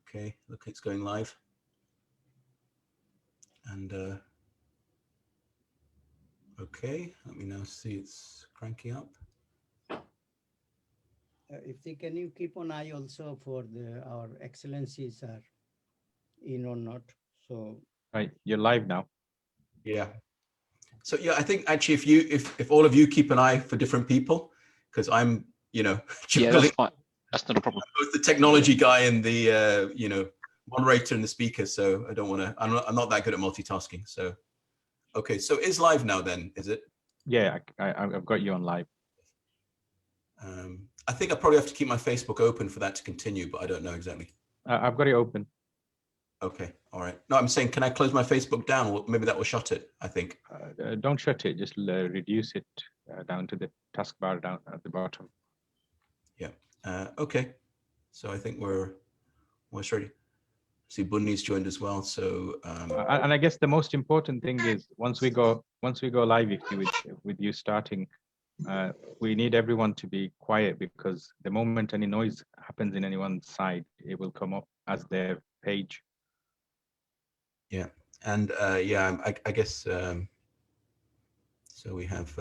Okay, look, it's going live. And okay, let me now see it's cranking up. Can you keep an eye also for our excellencies are in or not? So right, you're live now. Yeah. So yeah, I think actually if all of you keep an eye for different people, because I'm, you know, Yeah, that's fine. That's not a problem. both the technology guy and the you know, moderator and the speaker, so I don't want to. I'm not that good at multitasking. So okay, so it's live now then, is it? Yeah, I've got you on live. I think I probably have to keep my Facebook open for that to continue, but I don't know exactly. I've got it open. Okay, all right. No, I'm saying, can I close my Facebook down? Or maybe that will shut it, I think. Don't shut it, just reduce it down to the taskbar down at the bottom. Yeah, okay. So I think we're almost ready. See, Bunni's joined as well. So and I guess the most important thing is once we go live with you starting, we need everyone to be quiet, because the moment any noise happens in anyone's side, it will come up as their page. yeah, and yeah, I guess so. We have.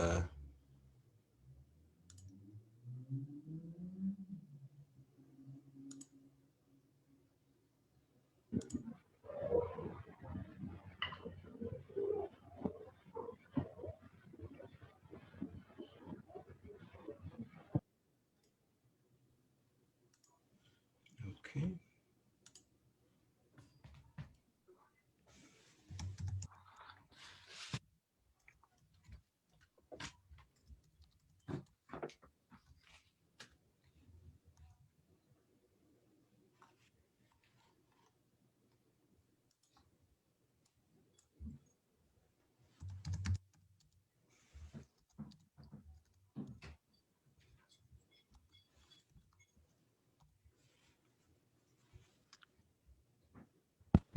Okay.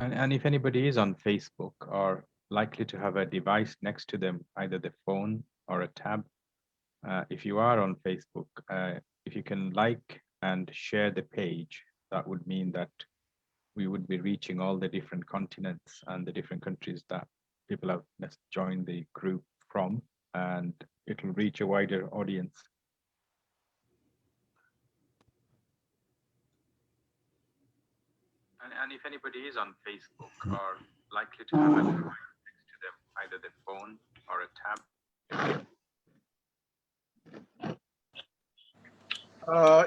And if anybody is on Facebook or likely to have a device next to them, either the phone or a tab, if you are on Facebook, if you can like and share the page, that would mean that we would be reaching all the different continents and the different countries that people have joined the group from, and it will reach a wider audience. And if anybody is on Facebook or likely to have a device next to them, either the phone or a tab.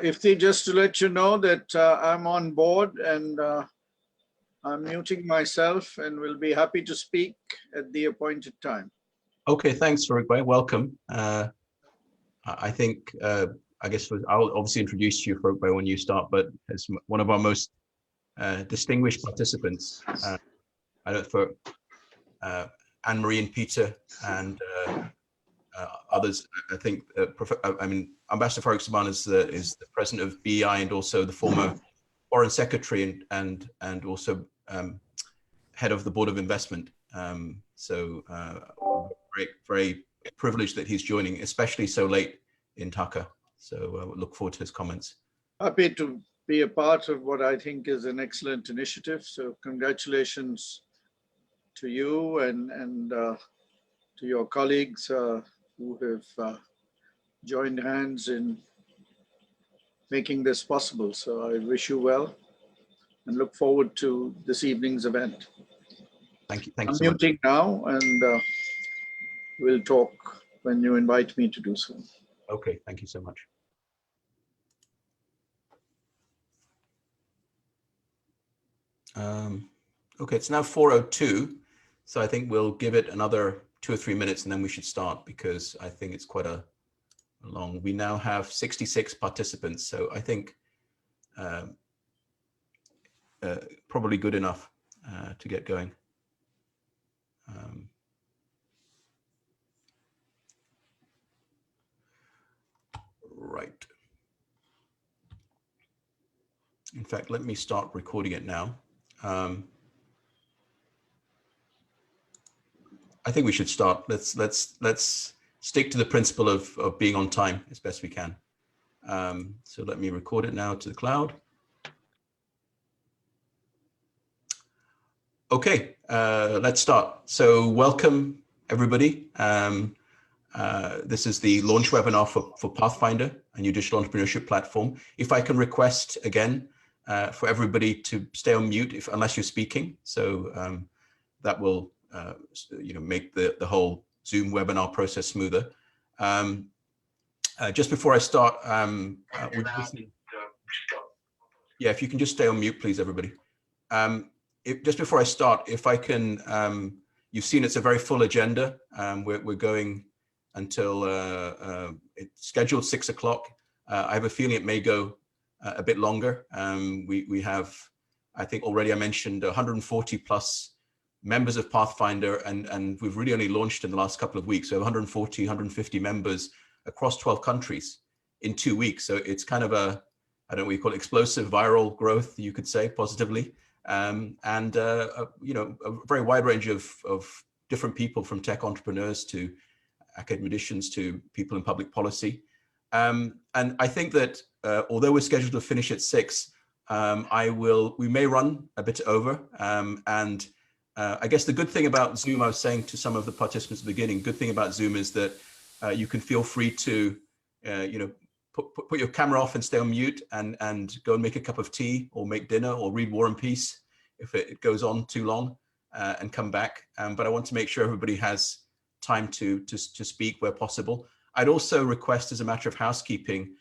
Ifti, just to let you know that I'm on board and I'm muting myself and will be happy to speak at the appointed time. Okay, thanks, Farooq. Welcome. I think I guess I'll obviously introduce you, Farooq, when you start, but as one of our most distinguished participants, I don't for Anne-Marie and Peter and others. I think I mean Ambassador Farooq Subhan is the president of BEI and also the former foreign secretary and also head of the board of investment. So very privileged that he's joining, especially so late in Dhaka. So look forward to his comments. Happy to be a part of what I think is an excellent initiative. So congratulations to you and to your colleagues who have joined hands in making this possible. So I wish you well and look forward to this evening's event. Thank you. Thank you I'm so much. muting now and we'll talk when you invite me to do so. Okay, thank you so much. Okay, it's now 4:02, so I think we'll give it another 2 or 3 minutes and then we should start, because I think it's quite a long. We now have 66 participants, so I think probably good enough to get going. Right. In fact, let me start recording it now. I think we should start. Let's stick to the principle of being on time as best we can. So let me record it now to the cloud. Okay, let's start. So welcome everybody. This is the launch webinar for Pathfinder, a new digital entrepreneurship platform. If I can request again for everybody to stay on mute unless you're speaking. So that will make the whole Zoom webinar process smoother. Just before I start, yeah, if you can just stay on mute, please, everybody. Just before I start, if I can, you've seen it's a very full agenda. We're going until it's scheduled 6 o'clock. I have a feeling it may go a bit longer. We have, I think already I mentioned 140 plus members of Pathfinder, and we've really only launched in the last couple of weeks. So 140, 150 members across 12 countries in 2 weeks. So it's kind of a, I don't know what you call it, explosive viral growth, you could say positively. A very wide range of different people, from tech entrepreneurs to academicians to people in public policy. And I think that although we're scheduled to finish at 6, we may run a bit over. I guess the good thing about Zoom, I was saying to some of the participants at the beginning, good thing about Zoom is that you can feel free to, put your camera off and stay on mute and go and make a cup of tea or make dinner or read War and Peace if it goes on too long, and come back. But I want to make sure everybody has time to speak where possible. I'd also request, as a matter of housekeeping,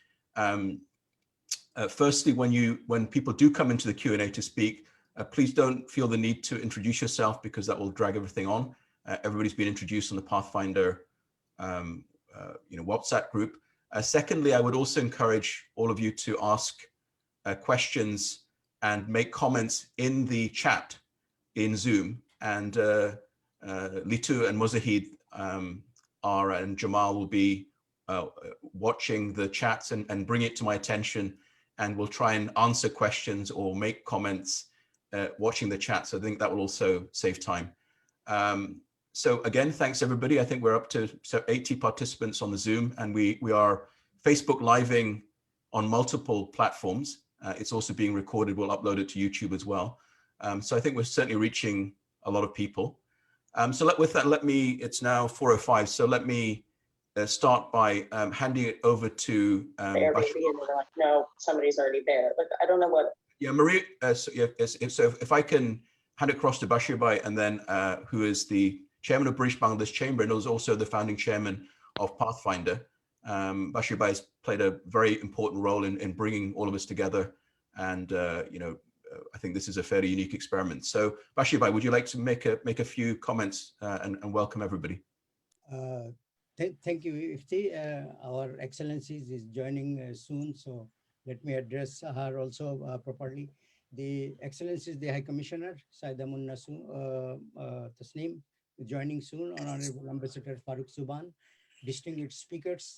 firstly, when people do come into the Q&A to speak, please don't feel the need to introduce yourself, because that will drag everything on. Everybody's been introduced on the Pathfinder WhatsApp group. Secondly, I would also encourage all of you to ask questions and make comments in the chat in Zoom. And Litu and Muzahid and Jamal will be watching the chats and bring it to my attention, and we'll try and answer questions or make comments watching the chat. So I think that will also save time. So again, thanks everybody. I think we're up to 80 participants on the Zoom, and we are Facebook living on multiple platforms. It's also being recorded. We'll upload it to YouTube as well. So I think we're certainly reaching a lot of people. With that, it's now 4:05. So let me start by handing it over to Airbnb, and they're like, no, somebody's already there. Like, I don't know what. Yeah, Maria. So if I can hand it across to Bashir Bhai, and then who is the chairman of British Bangladesh Chamber and is also the founding chairman of Pathfinder. Bashir Bhai has played a very important role in bringing all of us together, and I think this is a fairly unique experiment. So Bashir Bhai, would you like to make a few comments and welcome everybody? Thank you, Ifti. Our Excellencies is joining soon, so let me address her also properly. The Excellencies, the High Commissioner, Saida Munna Tasneem, joining soon, Honorable Ambassador Farooq Subhan, distinguished speakers,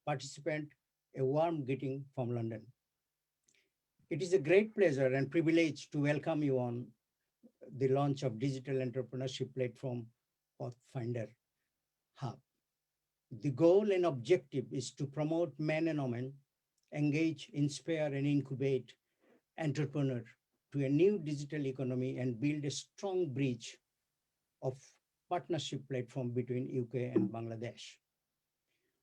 participant, a warm greeting from London. It is a great pleasure and privilege to welcome you on the launch of digital entrepreneurship platform Pathfinder Hub. The goal and objective is to promote men and women, engage, inspire, and incubate entrepreneurs to a new digital economy and build a strong bridge of partnership platform between UK and Bangladesh.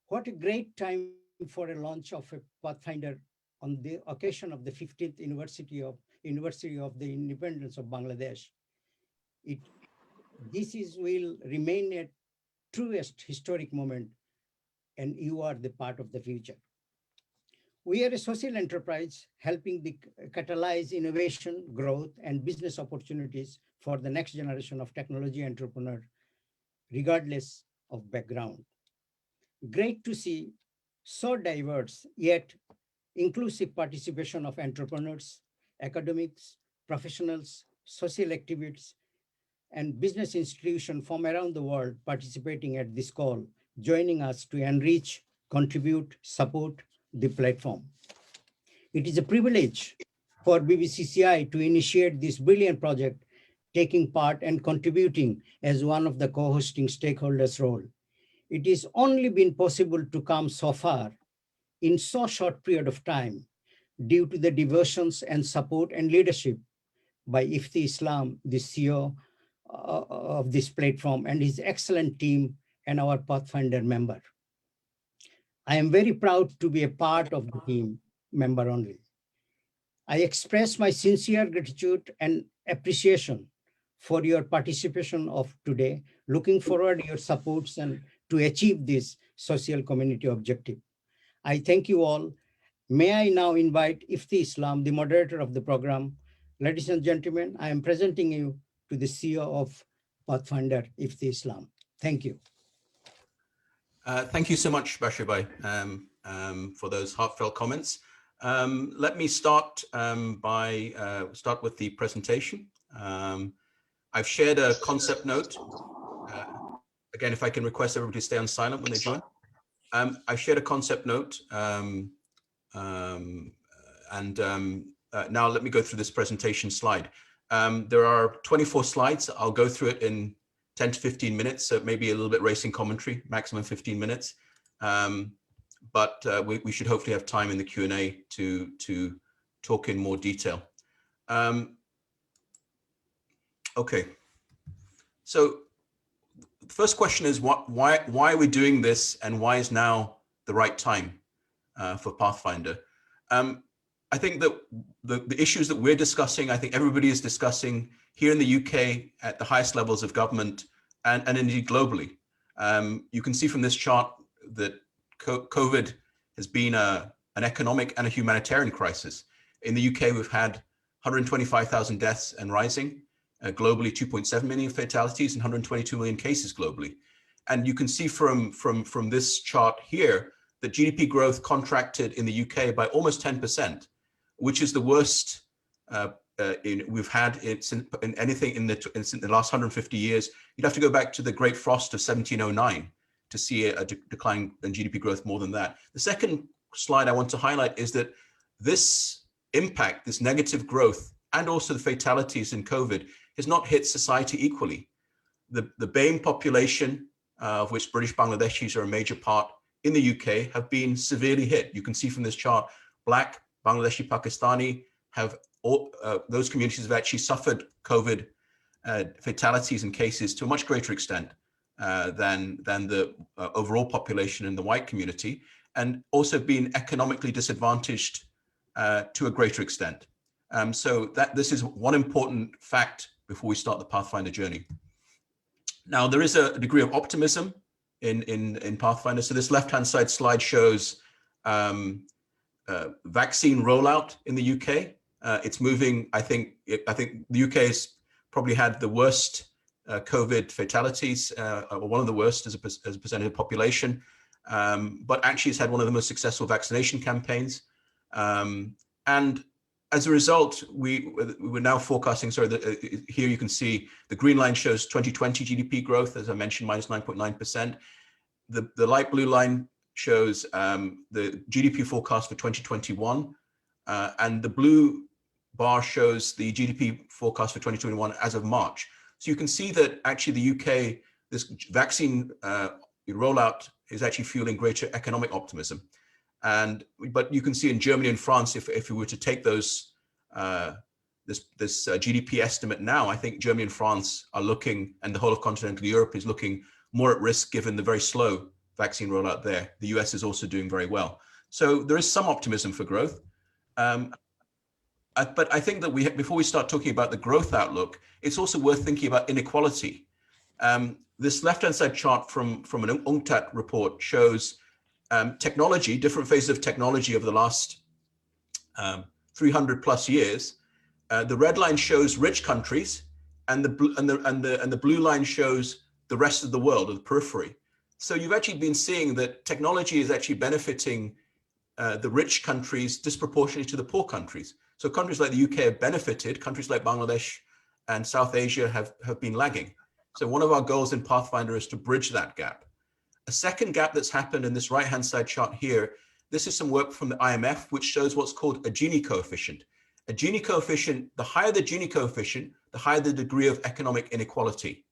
What a great time for a launch of a Pathfinder on the occasion of the 15th anniversary of the independence of Bangladesh. This will remain a truest historic moment, and you are the part of the future. We are a social enterprise helping the catalyze innovation, growth, and business opportunities for the next generation of technology entrepreneurs, regardless of background. Great to see so diverse yet inclusive participation of entrepreneurs, academics, professionals, social activists, and business institutions from around the world participating at this call, joining us to enrich, contribute, support the platform. It is a privilege for BBCCI to initiate this brilliant project, taking part and contributing as one of the co-hosting stakeholders' role. It has only been possible to come so far in so short period of time due to the devotions and support and leadership by Ifti Islam, the CEO, of this platform and his excellent team and our Pathfinder member. I am very proud to be a part of the team member only. I express my sincere gratitude and appreciation for your participation of today. Looking forward to your supports and to achieve this social community objective. I thank you all. May I now invite Ifti Islam, the moderator of the program. Ladies and gentlemen, I am presenting you to the CEO of Pathfinder, Ifti Islam. Thank you. Thank you so much, Bashir Bhai, for those heartfelt comments. Let me start start with the presentation. I've shared a concept note. Again, if I can request everybody to stay on silent when they join. I've shared a concept note, now let me go through this presentation slide. There are 24 slides. I'll go through it in 10 to 15 minutes, so maybe a little bit racing commentary, maximum 15 minutes. But we should hopefully have time in the Q&A to talk in more detail. Okay, so the first question is why are we doing this, and why is now the right time for Pathfinder? I think that the issues that we're discussing, I think everybody is discussing here in the UK at the highest levels of government and indeed globally. You can see from this chart that COVID has been an economic and a humanitarian crisis. In the UK, we've had 125,000 deaths and rising. Globally, 2.7 million fatalities and 122 million cases globally. And you can see from this chart here that GDP growth contracted in the UK by almost 10%, which is the worst we've had in anything in the last 150 years. You'd have to go back to the Great Frost of 1709 to see a decline in GDP growth more than that. The second slide I want to highlight is that this impact, this negative growth, and also the fatalities in COVID has not hit society equally. The BAME population, of which British Bangladeshis are a major part in the UK, have been severely hit. You can see from this chart, Black, Bangladeshi, Pakistani, those communities have actually suffered COVID fatalities and cases to a much greater extent than the overall population in the white community, and also been economically disadvantaged to a greater extent. So this is one important fact before we start the Pathfinder journey. Now, there is a degree of optimism in Pathfinder. So this left-hand side slide shows vaccine rollout in the UK. It's moving. I think the UK has probably had the worst COVID fatalities, or one of the worst as a percentage of population, but actually it's had one of the most successful vaccination campaigns. And as a result, we're now forecasting, here you can see the green line shows 2020 GDP growth, as I mentioned, minus 9.9%. The light blue line shows the GDP forecast for 2021, and the blue bar shows the GDP forecast for 2021 as of March. So you can see that actually the UK, this vaccine rollout is actually fueling greater economic optimism. But you can see in Germany and France, if we were to take those this GDP estimate now, I think Germany and France are looking, and the whole of continental Europe is looking more at risk given the very slow vaccine rollout there. The US is also doing very well. So there is some optimism for growth. But I think that before we start talking about the growth outlook, it's also worth thinking about inequality. This left-hand side chart from an UNCTAD report shows technology, different phases of technology over the last 300 plus years. The red line shows rich countries, and the blue line shows the rest of the world, or the periphery. So you've actually been seeing that technology is actually benefiting the rich countries disproportionately to the poor countries. So countries like the UK have benefited, countries like Bangladesh and South Asia have been lagging. So one of our goals in Pathfinder is to bridge that gap. A second gap that's happened in this right-hand side chart here, this is some work from the IMF, which shows what's called a Gini coefficient. A Gini coefficient, the higher the Gini coefficient, the higher the degree of economic inequality.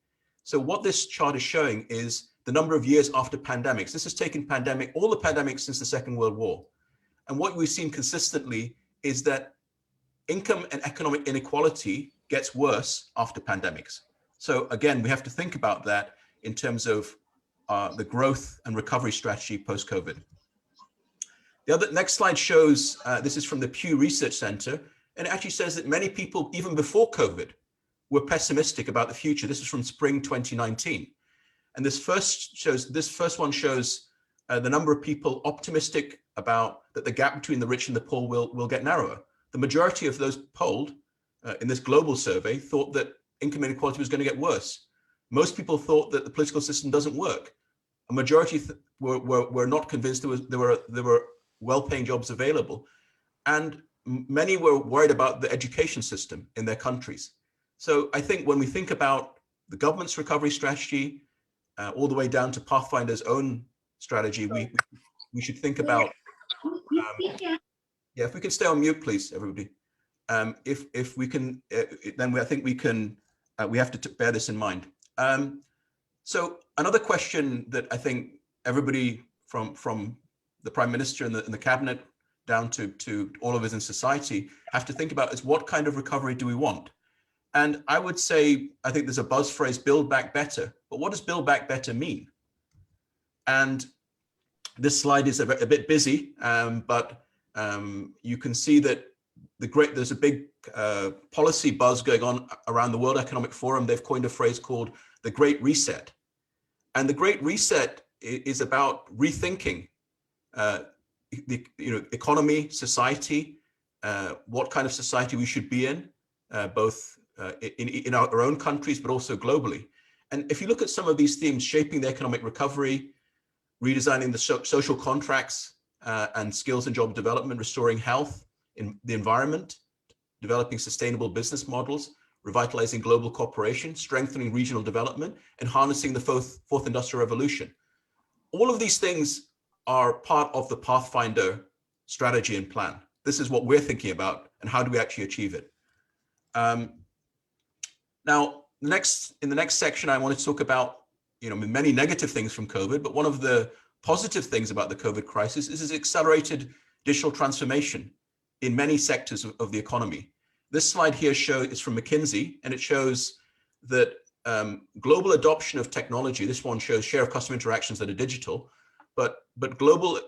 So what this chart is showing is the number of years after pandemics. This has taken all the pandemics since the Second World War. And what we've seen consistently is that income and economic inequality gets worse after pandemics. So again, we have to think about that in terms of the growth and recovery strategy post-COVID. The next slide shows, this is from the Pew Research Center, and it actually says that many people, even before COVID, were pessimistic about the future. This is from spring 2019. And this first one shows the number of people optimistic about that the gap between the rich and the poor will get narrower. The majority of those polled in this global survey thought that income inequality was going to get worse. Most people thought that the political system doesn't work. A majority were not convinced there were well-paying jobs available, and many were worried about the education system in their countries. So I think when we think about the government's recovery strategy, all the way down to Pathfinder's own strategy, we should think about. Yeah, if we can stay on mute, please, everybody. If we can, then I think we can. We have to bear this in mind. So another question that I think everybody from the Prime Minister and the Cabinet down to all of us in society have to think about is what kind of recovery do we want? And I would say, I think there's a buzz phrase, build back better, but what does build back better mean? And this slide is a bit busy, but you can see that there's a big policy buzz going on around the World Economic Forum. They've coined a phrase called the Great Reset. And the Great Reset is about rethinking the economy, society, what kind of society we should be in, both in our own countries, but also globally. And if you look at some of these themes, shaping the economic recovery, redesigning the social contracts and skills and job development, restoring health in the environment, developing sustainable business models, revitalizing global cooperation, strengthening regional development, and harnessing the fourth industrial revolution. All of these things are part of the Pathfinder strategy and plan. This is what we're thinking about, and how do we actually achieve it? Now, in the next section, I want to talk about many negative things from COVID, but one of the positive things about the COVID crisis is its accelerated digital transformation in many sectors of the economy. This slide here is from McKinsey, and it shows that global adoption of technology, this one shows share of customer interactions that are digital, but global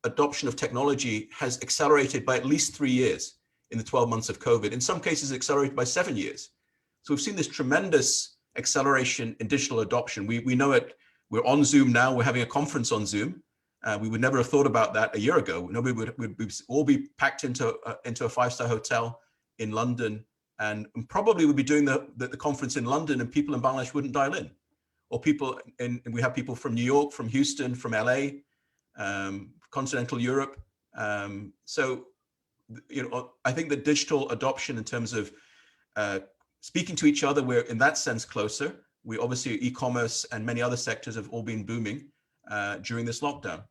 adoption of technology has accelerated by at least 3 years in the 12 months of COVID. In some cases, accelerated by 7 years. So we've seen this tremendous acceleration in digital adoption. We know it. We're on Zoom now. We're having a conference on Zoom. We would never have thought about that a year ago. Nobody would all be packed into a five-star hotel in London, and probably would be doing the conference in London, and people in Bangladesh wouldn't dial in, or we have people from New York, from Houston, from LA, continental Europe. So I think the digital adoption in terms of speaking to each other, we're in that sense closer. We obviously, e-commerce and many other sectors have all been booming during this lockdown.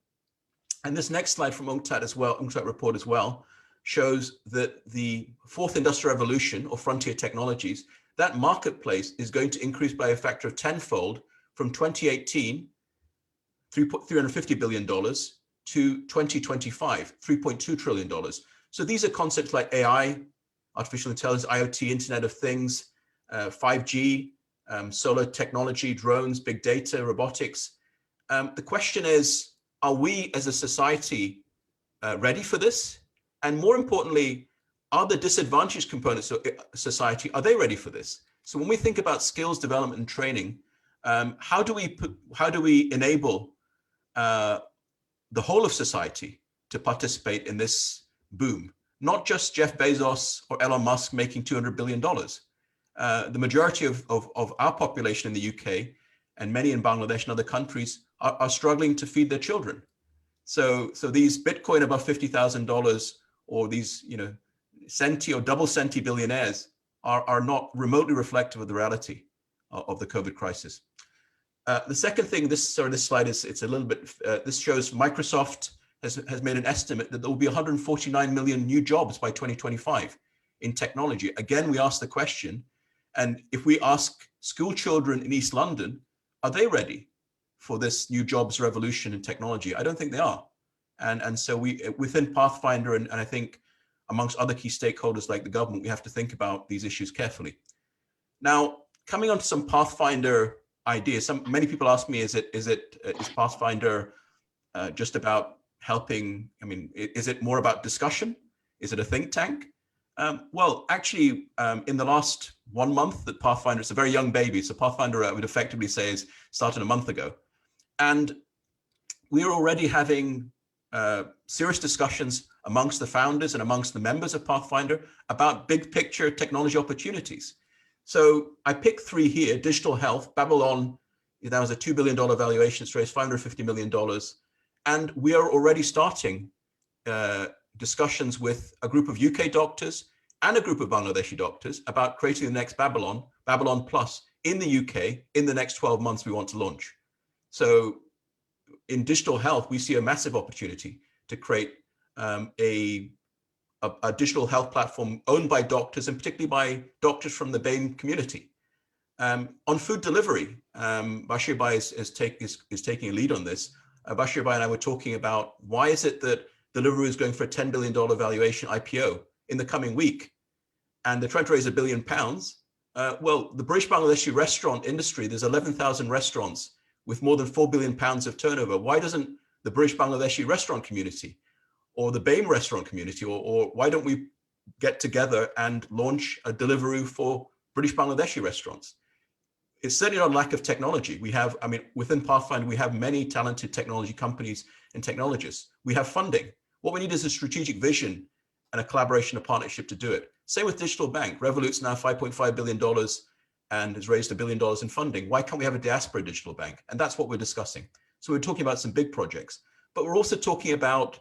And this next slide from UNCTAD report as well, shows that the fourth industrial revolution, or frontier technologies, that marketplace is going to increase by a factor of 10-fold from 2018, $350 billion, to 2025, $3.2 trillion. So these are concepts like AI, artificial intelligence, IoT, Internet of Things, 5G, solar technology, drones, big data, robotics. The question is, are we as a society ready for this? And more importantly, are the disadvantaged components of society, are they ready for this? So when we think about skills development and training, how do we enable the whole of society to participate in this boom? Not just Jeff Bezos or Elon Musk making $200 billion. The majority of our population in the UK and many in Bangladesh and other countries are struggling to feed their children. So these Bitcoin above $50,000 or these centi or double centi billionaires are not remotely reflective of the reality of the COVID crisis. The second thing, this slide it's a little bit, this shows Microsoft has made an estimate that there will be 149 million new jobs by 2025 in technology. Again, we ask the question, and if we ask school children in East London, are they ready for this new jobs revolution in technology? I don't think they are. And so we, within Pathfinder, and I think amongst other key stakeholders like the government, we have to think about these issues carefully. Now, coming on to some Pathfinder ideas. Many people ask me, is Pathfinder just about helping? I mean, is it more about discussion? Is it a think tank? Well, actually, in the last 1 month that Pathfinder, it's a very young baby. So Pathfinder, I would effectively say, is started a month ago. And we're already having serious discussions amongst the founders and amongst the members of Pathfinder about big picture technology opportunities. So I picked 3 here: digital health, Babylon. That was a $2 billion valuation. It's raised $550 million. And we are already starting discussions with a group of UK doctors and a group of Bangladeshi doctors about creating the next Babylon, Babylon Plus, in the UK in the next 12 months we want to launch. So in digital health, we see a massive opportunity to create a digital health platform owned by doctors, and particularly by doctors from the BAME community. On food delivery, Bashir Bhai is taking a lead on this. Bashir Bhai and I were talking about why is it that Deliveroo is going for a $10 billion valuation IPO in the coming week, and they're trying to raise £1 billion. Well, the British Bangladeshi restaurant industry, there's 11,000 restaurants with more than £4 billion of turnover. Why doesn't the British Bangladeshi restaurant community or the BAME restaurant community, or why don't we get together and launch a Deliveroo for British Bangladeshi restaurants? It's certainly not a lack of technology. We have, I mean, within Pathfinder, we have many talented technology companies and technologists. We have funding. What we need is a strategic vision and a collaboration, a partnership to do it. Same with digital bank. Revolut's now $5.5 billion and has raised $1 billion in funding. Why can't we have a diaspora digital bank? And that's what we're discussing. So we're talking about some big projects, but we're also talking about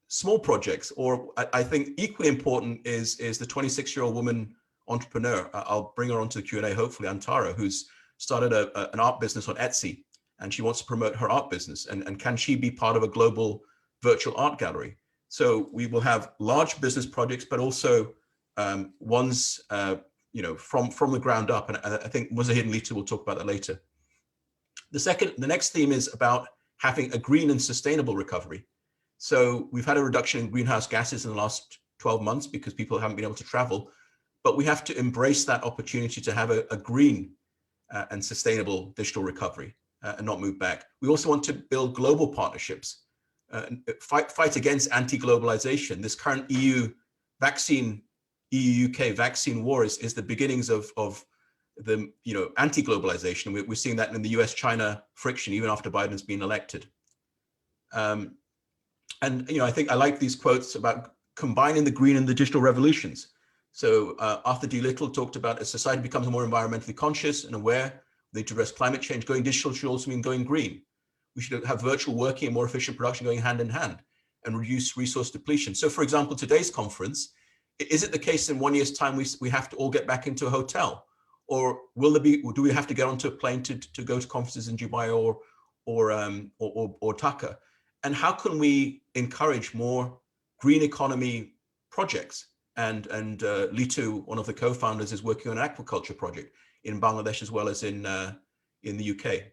small projects, or I think equally important is the 26-year-old woman entrepreneur. I'll bring her onto the Q&A, hopefully, Antara, who's started an art business on Etsy, and she wants to promote her art business. And can she be part of a global virtual art gallery? So we will have large business projects, but also ones from the ground up. And I think Muzahid and Lita will talk about that later. The next theme is about having a green and sustainable recovery. So we've had a reduction in greenhouse gases in the last 12 months because people haven't been able to travel, but we have to embrace that opportunity to have a green and sustainable digital recovery and not move back. We also want to build global partnerships, fight against anti-globalization. This current EU-UK vaccine war is the beginnings of the anti-globalization. We're seeing that in the US-China friction, even after Biden's been elected. And I think I like these quotes about combining the green and the digital revolutions. So Arthur D. Little talked about, as society becomes more environmentally conscious and aware, they need to address climate change. Going digital should also mean going green. We should have virtual working and more efficient production going hand in hand and reduce resource depletion. So for example, today's conference, is it the case in 1 year's time we have to all get back into a hotel? Or do we have to get onto a plane to go to conferences in Dubai or Dhaka? And how can we encourage more green economy projects? And Litu, one of the co-founders, is working on an aquaculture project in Bangladesh as well as in the UK.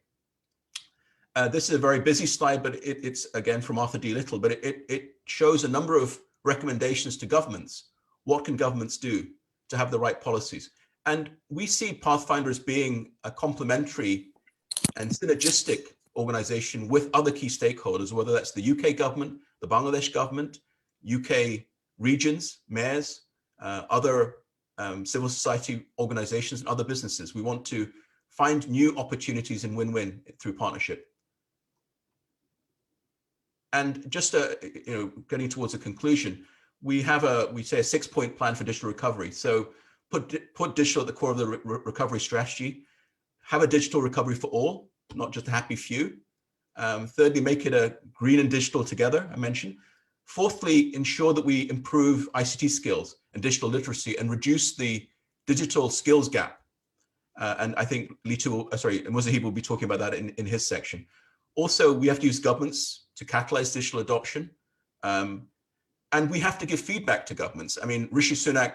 This is a very busy slide, but it's again from Arthur D. Little, but it shows a number of recommendations to governments. What can governments do to have the right policies? And we see Pathfinder as being a complementary and synergistic organization with other key stakeholders, whether that's the UK government, the Bangladesh government, UK regions, mayors, other civil society organizations and other businesses. We want to find new opportunities and win-win through partnership. And just getting towards a conclusion, we have a 6-point plan for digital recovery. So put digital at the core of the recovery strategy, have a digital recovery for all, not just a happy few. Thirdly, make it a green and digital together, I mentioned. Fourthly, ensure that we improve ICT skills and digital literacy and reduce the digital skills gap. And I think Muzahid will be talking about that in his section. Also, we have to use governments to catalyze digital adoption. And we have to give feedback to governments. I mean, Rishi Sunak,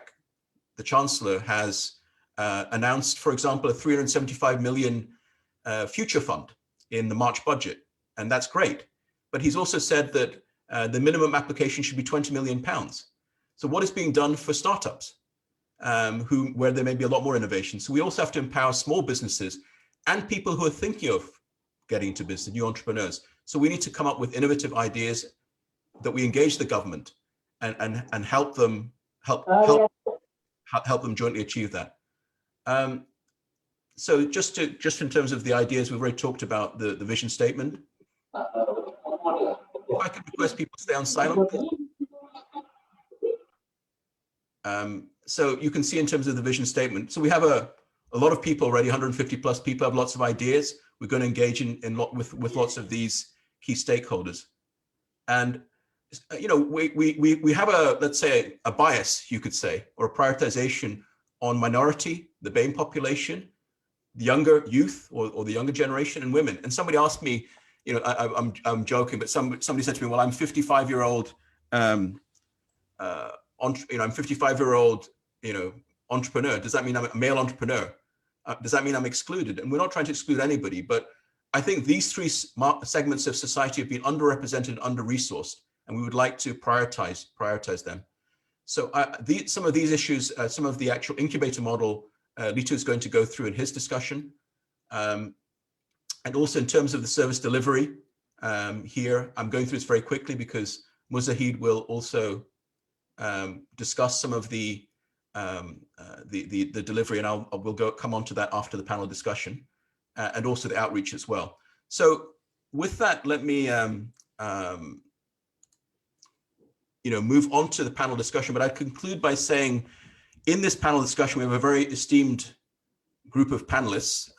the Chancellor, has announced, for example, a 375 million future fund in the March budget, and that's great. But he's also said that the minimum application should be £20 million. So what is being done for startups? where there may be a lot more innovation. So we also have to empower small businesses and people who are thinking of getting into business, new entrepreneurs. So we need to come up with innovative ideas that we engage the government and help them help them jointly achieve that. So just in terms of the ideas, we've already talked about the vision statement. If I could request people to stay on silent, please. So you can see in terms of the vision statement. So we have a lot of people already, 150 plus people have lots of ideas. We're going to engage with lots of these key stakeholders. And you know, we have let's say a bias, you could say, or a prioritization on minority, the BAME population, the younger youth or the younger generation, and women. And somebody asked me, you know, I'm joking, but somebody said to me, well, I'm 55-year-old, I'm 55-year-old, you know, entrepreneur. Does that mean I'm a male entrepreneur? Does that mean I'm excluded? And we're not trying to exclude anybody, but I think these three segments of society have been underrepresented, under-resourced, and we would like to prioritize them. So some of these issues, some of the actual incubator model, Lito is going to go through in his discussion. And also in terms of the service delivery here, I'm going through this very quickly because Muzahid will also discuss some of the delivery, and we'll come on to that after the panel discussion, and also the outreach as well. So with that, let me move on to the panel discussion, but I'd conclude by saying in this panel discussion, we have a very esteemed group of panelists,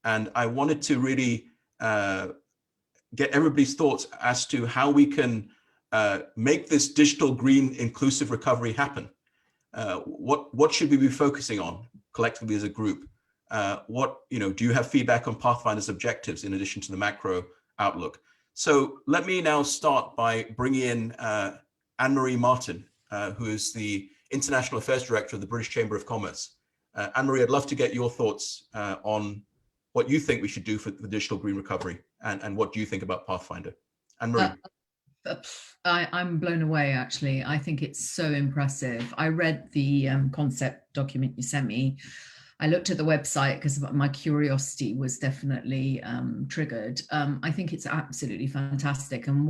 and I wanted to really get everybody's thoughts as to how we can make this digital, green, inclusive recovery happen. What should we be focusing on collectively as a group? Do you have feedback on Pathfinder's objectives in addition to the macro outlook? So let me now start by bringing in Anne-Marie Martin, who is the International Affairs Director of the British Chamber of Commerce. Anne-Marie, I'd love to get your thoughts on what you think we should do for the digital green recovery, and what do you think about Pathfinder? Anne-Marie. I'm blown away, actually. I think it's so impressive. I read the concept document you sent me. I looked at the website because my curiosity was definitely triggered. I think it's absolutely fantastic. And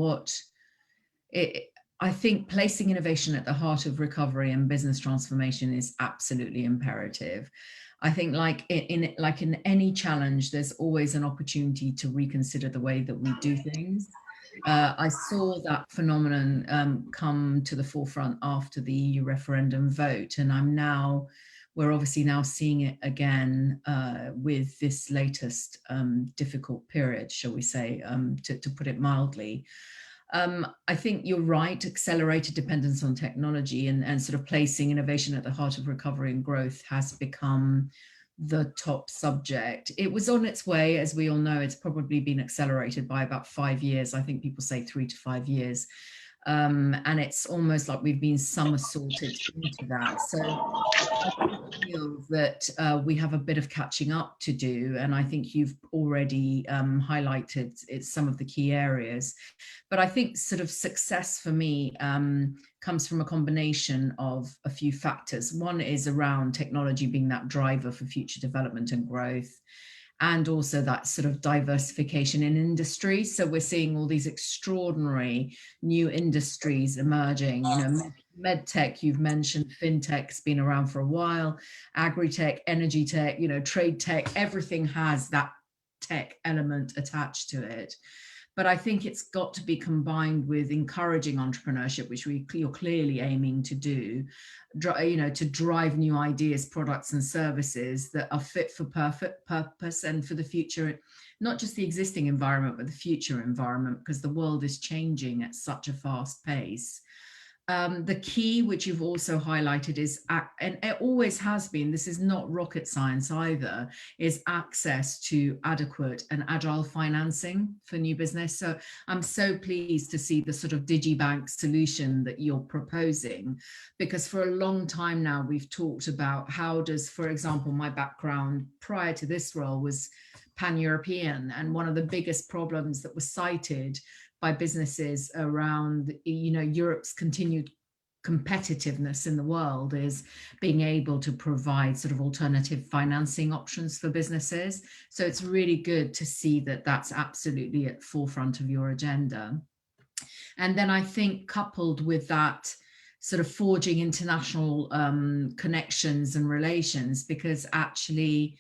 I think placing innovation at the heart of recovery and business transformation is absolutely imperative. I think like in any challenge, there's always an opportunity to reconsider the way that we do things. I saw that phenomenon come to the forefront after the EU referendum vote, and we're obviously now seeing it again with this latest difficult period, shall we say, to put it mildly. I think you're right, accelerated dependence on technology and sort of placing innovation at the heart of recovery and growth has become the top subject. It was on its way, as we all know. It's probably been accelerated by about 5 years. I think people say 3 to 5 years. And it's almost like we've been somersaulted into that. So I feel that we have a bit of catching up to do. And I think you've already highlighted some of the key areas. But I think sort of success for me comes from a combination of a few factors. One is around technology being that driver for future development and growth, and also that sort of diversification in industry. So we're seeing all these extraordinary new industries emerging, med tech, you've mentioned, fintech's been around for a while, agri-tech, energy tech, trade tech, everything has that tech element attached to it. But I think it's got to be combined with encouraging entrepreneurship, which you're clearly aiming to do, to drive new ideas, products and services that are fit for purpose and for the future, not just the existing environment, but the future environment, because the world is changing at such a fast pace. The key, which you've also highlighted, is, and it always has been, this is not rocket science either, is access to adequate and agile financing for new business. So I'm so pleased to see the sort of digibank solution that you're proposing, because for a long time now, we've talked about how does, for example, my background prior to this role was pan-European, and one of the biggest problems that was cited by businesses around, Europe's continued competitiveness in the world is being able to provide sort of alternative financing options for businesses. So it's really good to see that that's absolutely at the forefront of your agenda. And then I think coupled with that, sort of forging international connections and relations, because actually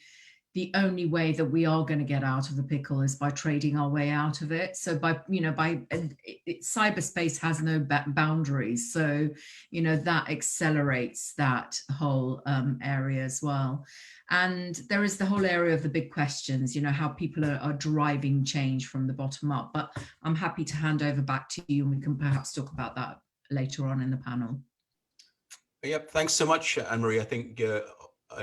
the only way that we are going to get out of the pickle is by trading our way out of it. So cyberspace has no boundaries. So, that accelerates that whole area as well. And there is the whole area of the big questions, how people are driving change from the bottom up. But I'm happy to hand over back to you, and we can perhaps talk about that later on in the panel. Yep, thanks so much, Anne-Marie. I think,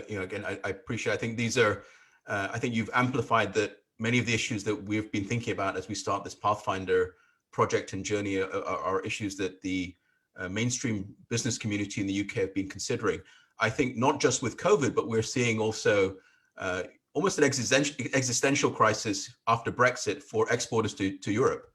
again, I appreciate, I think these are, I think you've amplified that many of the issues that we've been thinking about as we start this Pathfinder project and journey are issues that the mainstream business community in the UK have been considering. I think not just with COVID, but we're seeing also almost an existential crisis after Brexit for exporters to Europe.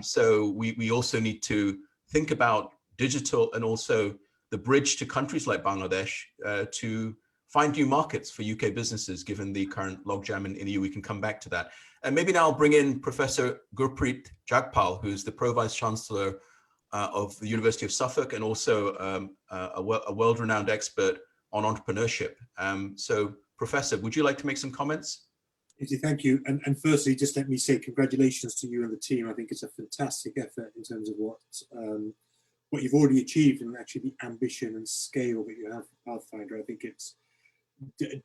So we also need to think about digital and also the bridge to countries like Bangladesh to find new markets for UK businesses, given the current logjam in the EU. We can come back to that. And maybe now I'll bring in Professor Gurpreet Jagpal, who's the Pro-Vice Chancellor of the University of Suffolk and also a world-renowned expert on entrepreneurship. So Professor, would you like to make some comments? Thank you. And firstly, just let me say congratulations to you and the team. I think it's a fantastic effort in terms of what you've already achieved and actually the ambition and scale that you have for Pathfinder. I think it's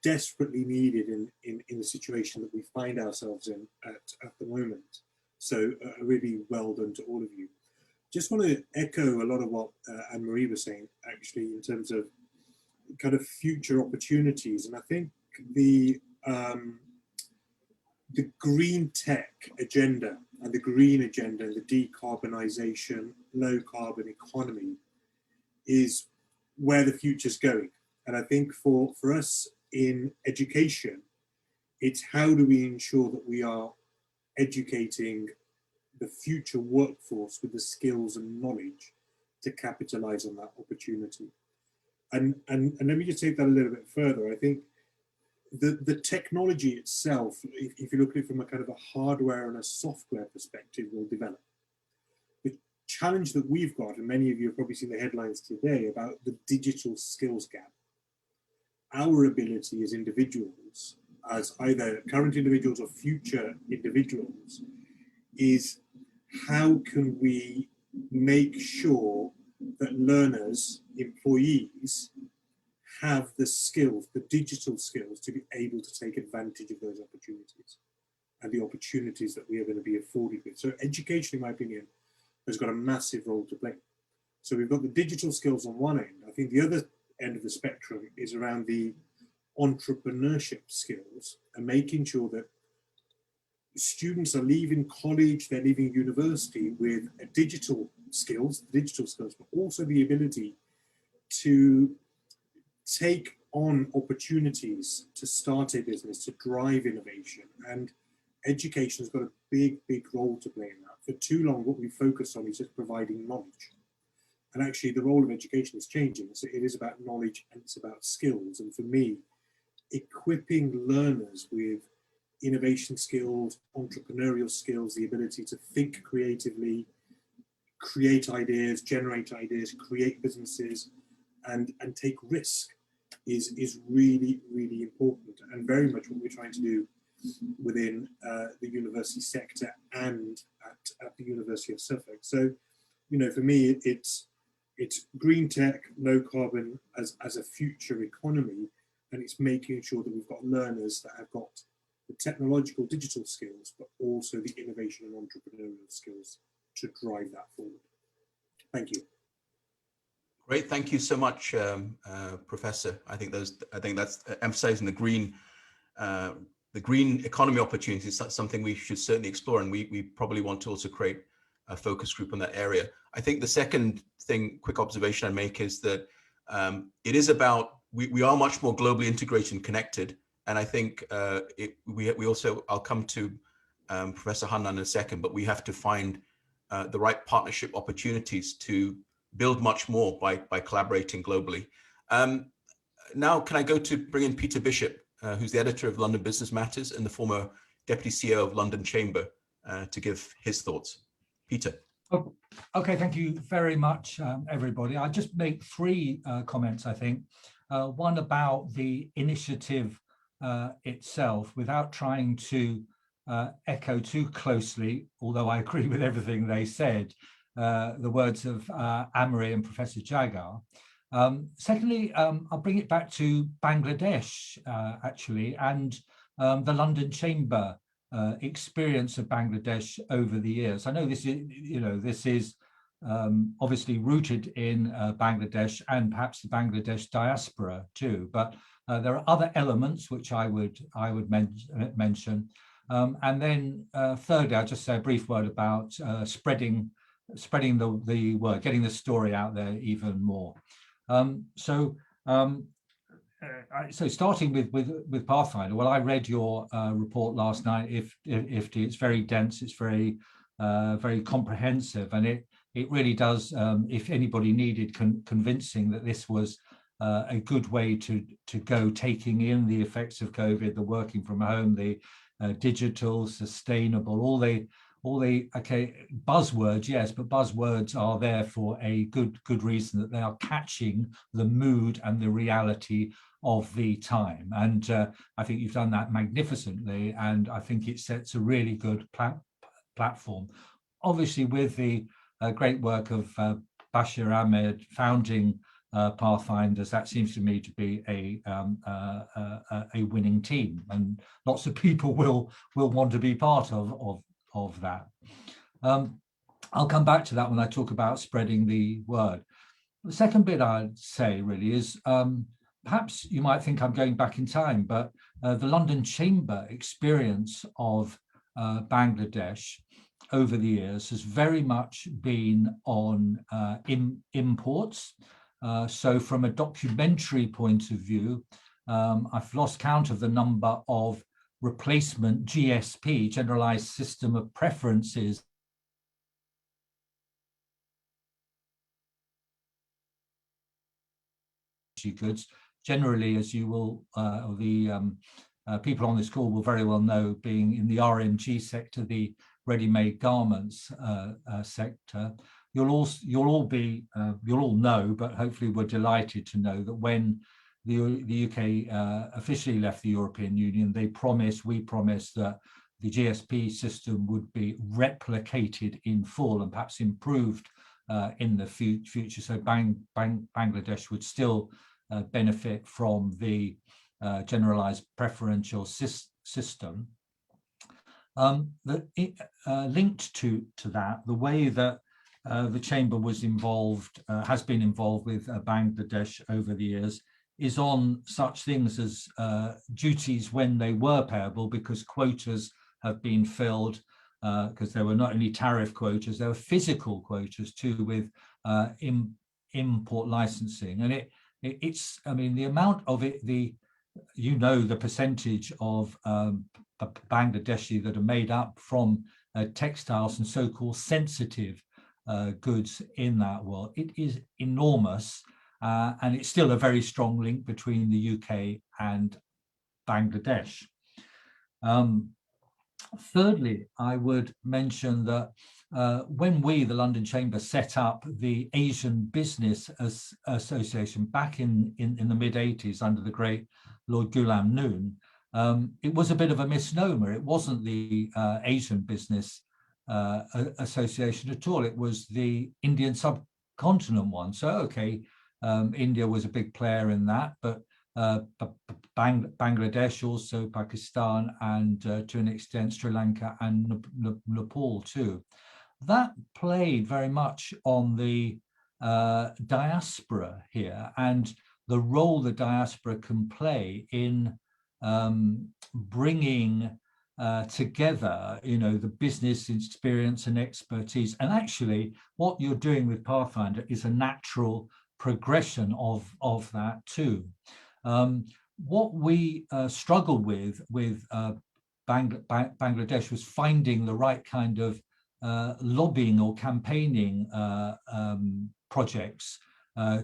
desperately needed in the situation that we find ourselves in at the moment. So really well done to all of you. Just want to echo a lot of what Anne-Marie was saying, actually, in terms of kind of future opportunities. And I think the green tech agenda and the green agenda and the decarbonisation, low carbon economy is where the future's going. And I think for us in education, it's how do we ensure that we are educating the future workforce with the skills and knowledge to capitalise on that opportunity. And let me just take that a little bit further. I think the technology itself, if you look at it from a kind of a hardware and a software perspective, will develop. The challenge that we've got, and many of you have probably seen the headlines today about the digital skills gap, our ability as individuals, as either current individuals or future individuals, is how can we make sure that learners, employees, have the skills, the digital skills, to be able to take advantage of those opportunities and the opportunities that we are going to be afforded with. So education, in my opinion, has got a massive role to play. So we've got the digital skills on one end. I think the other end of the spectrum is around the entrepreneurship skills and making sure that students are leaving college, they're leaving university with digital skills, but also the ability to take on opportunities to start a business, to drive innovation. And education has got a big, big role to play in that. For too long, what we focus on is just providing knowledge. And actually the role of education is changing. So it is about knowledge and it's about skills. And for me, equipping learners with innovation skills, entrepreneurial skills, the ability to think creatively, create ideas, generate ideas, create businesses, and take risk is really, really important, and very much what we're trying to do within the university sector and at the University of Suffolk. So, for me, it's green tech, low carbon as a future economy, and it's making sure that we've got learners that have got the technological digital skills, but also the innovation and entrepreneurial skills to drive that forward. Thank you. Great, thank you so much, Professor. I think that's emphasizing the green economy opportunities. That's something we should certainly explore, and we probably want to also create a focus group on that area. I think the second quick observation I make is that it is about, we are much more globally integrated and connected. And I think we also, I'll come to Professor Hannan in a second, but we have to find the right partnership opportunities to build much more by collaborating globally. Now, can I go to bring in Peter Bishop, who's the editor of London Business Matters and the former Deputy CEO of London Chamber, to give his thoughts. Peter. Oh, okay, thank you very much, everybody. I'll just make three comments, I think. One about the initiative itself, without trying to echo too closely, although I agree with everything they said, the words of Amory and Professor Jagar. Secondly, I'll bring it back to Bangladesh, actually, and the London Chamber experience of Bangladesh over the years. I know this is, obviously rooted in Bangladesh and perhaps the Bangladesh diaspora too, but there are other elements which I would mention. And then thirdly, I'll just say a brief word about spreading the word, getting the story out there even more. So starting with Pathfinder, well, I read your report last night. It's very dense, it's very comprehensive, and it really does. If anybody needed convincing that this was a good way to go, taking in the effects of COVID, the working from home, the digital, sustainable, all the buzzwords, yes, but buzzwords are there for a good reason, that they are catching the mood and the reality of the time. And I think you've done that magnificently, and I think it sets a really good platform. Obviously, with the great work of Bashir Ahmed founding Pathfinders, that seems to me to be a winning team, and lots of people will want to be part of that. I'll come back to that when I talk about spreading the word. The second bit I'd say really is, perhaps you might think I'm going back in time, but the London Chamber experience of Bangladesh over the years has very much been on imports. So from a documentary point of view, I've lost count of the number of replacement GSP, generalized system of preferences, goods. Generally, as you will, people on this call will very well know, being in the RMG sector, the ready-made garments sector, you'll all know, but hopefully we're delighted to know that when the UK officially left the European Union, we promised that the GSP system would be replicated in full and perhaps improved in the future. So Bangladesh would still benefit from the generalized preferential system. Linked to that, the way that the Chamber was involved, has been involved with Bangladesh over the years, is on such things as duties when they were payable, because quotas have been filled, because there were not only tariff quotas, there were physical quotas too, with import licensing. And it's, I mean, the amount of it, the percentage of Bangladeshi that are made up from textiles and so-called sensitive goods in that world, it is enormous. And it's still a very strong link between the UK and Bangladesh. Thirdly, I would mention that when we, the London Chamber, set up the Asian Business Association back in the mid-80s under the great Lord Ghulam Noon, it was a bit of a misnomer. It wasn't the Asian Business Association at all. It was the Indian subcontinent one. So, okay, India was a big player in that, but Bangladesh, also Pakistan, and to an extent Sri Lanka and Nepal too. That played very much on the diaspora here, and the role the diaspora can play in bringing together, the business experience and expertise. And actually, what you're doing with Pathfinder is a natural progression of that too. What we struggled with Bangladesh was finding the right kind of lobbying or campaigning projects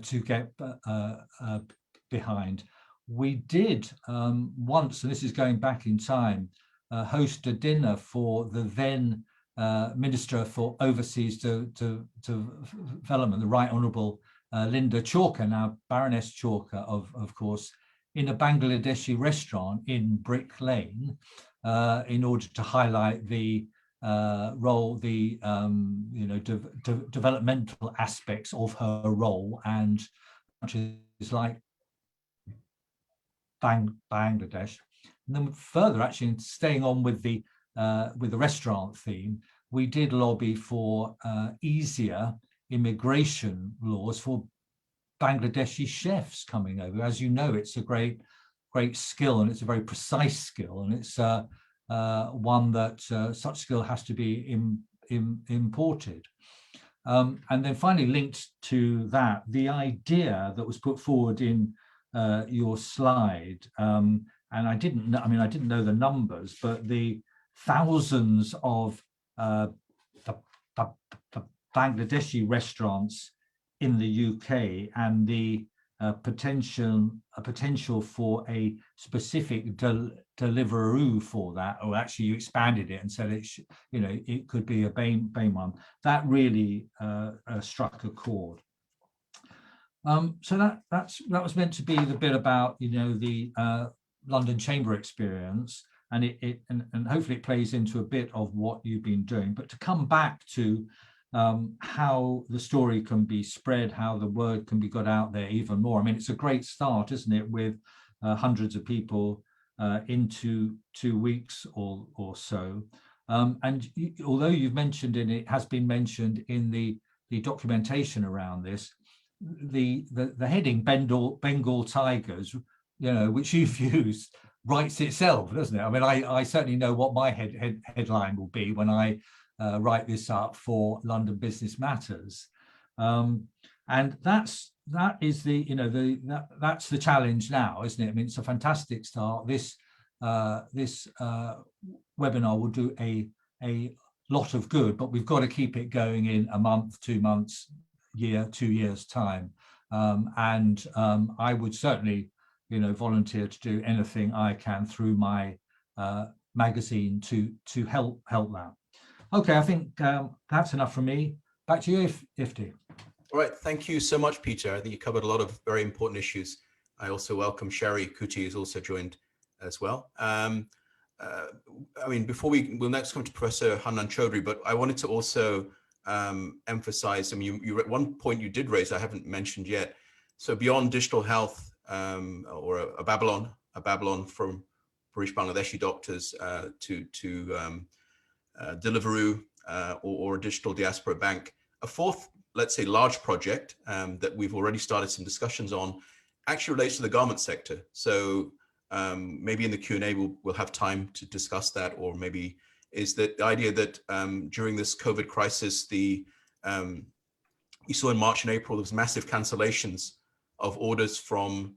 to get behind. We did once, and this is going back in time, host a dinner for the then Minister for Overseas Development, the Right Honourable Linda Chalker, now Baroness Chalker, of course, in a Bangladeshi restaurant in Brick Lane, in order to highlight the role, the developmental aspects of her role, and much is like Bangladesh. And then further, actually, staying on with the restaurant theme, we did lobby for easier immigration laws for Bangladeshi chefs coming over. As you know, it's a great skill, and it's a very precise skill, and it's one that such skill has to be imported. And then finally, linked to that, the idea that was put forward in your slide, and I didn't know the numbers, but the thousands of the Bangladeshi restaurants in the UK, and the potential for a specific Deliveroo for that, or actually you expanded it and said it could be a Bain one. That really struck a chord. So that was meant to be the bit about the London Chamber experience, and and hopefully it plays into a bit of what you've been doing. But to come back to how the story can be spread, how the word can be got out there even more. I mean, it's a great start, isn't it, with hundreds of people into 2 weeks or so. And although you've mentioned, and it has been mentioned in the documentation around this, the heading Bengal tigers, which you've used, writes itself, doesn't it? I mean, I certainly know what my headline will be when I write this up for London Business Matters, and that's the challenge now, isn't it? I mean, it's a fantastic start. This webinar will do a lot of good, but we've got to keep it going in a month, 2 months, year, 2 years time, and I would certainly volunteer to do anything I can through my magazine to help that. Okay, I think that's enough from me. Back to you, Ifti. All right, thank you so much, Peter. I think you covered a lot of very important issues. I also welcome Sherry Kuti, who's also joined as well. I mean, before we'll next come to Professor Hannan Chaudhry, but I wanted to also emphasize, I mean, you at one point you did raise, I haven't mentioned yet. So beyond digital health, or a Babylon from British Bangladeshi doctors to Deliveroo or a digital diaspora bank. A fourth, let's say, large project that we've already started some discussions on actually relates to the garment sector. So maybe in the Q&A we'll have time to discuss that, or maybe is that the idea that during this COVID crisis, we saw in March and April, there was massive cancellations of orders from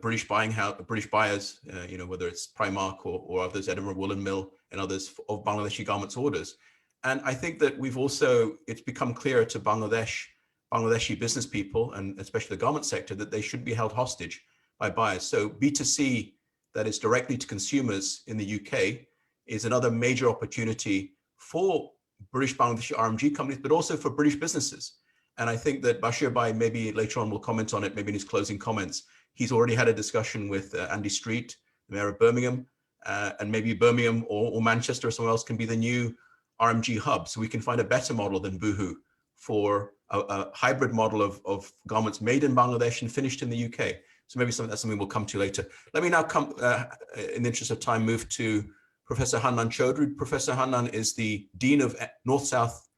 British buyers, whether it's Primark or others, Edinburgh Woolen Mill and others, of Bangladeshi garments orders. And I think that it's become clearer to Bangladeshi business people, and especially the garment sector, that they should be held hostage by buyers. So B2C, that is directly to consumers in the UK, is another major opportunity for British Bangladeshi RMG companies, but also for British businesses. And I think that Bashir Bhai maybe later on will comment on it, maybe in his closing comments. He's already had a discussion with Andy Street, the mayor of Birmingham, and maybe Birmingham or Manchester or somewhere else can be the new RMG hub. So we can find a better model than Boohoo for a hybrid model of garments made in Bangladesh and finished in the UK. So maybe that's something we'll come to later. Let me now come, in the interest of time, move to Professor Hannan Chaudhry. Professor Hannan is the Dean of North-South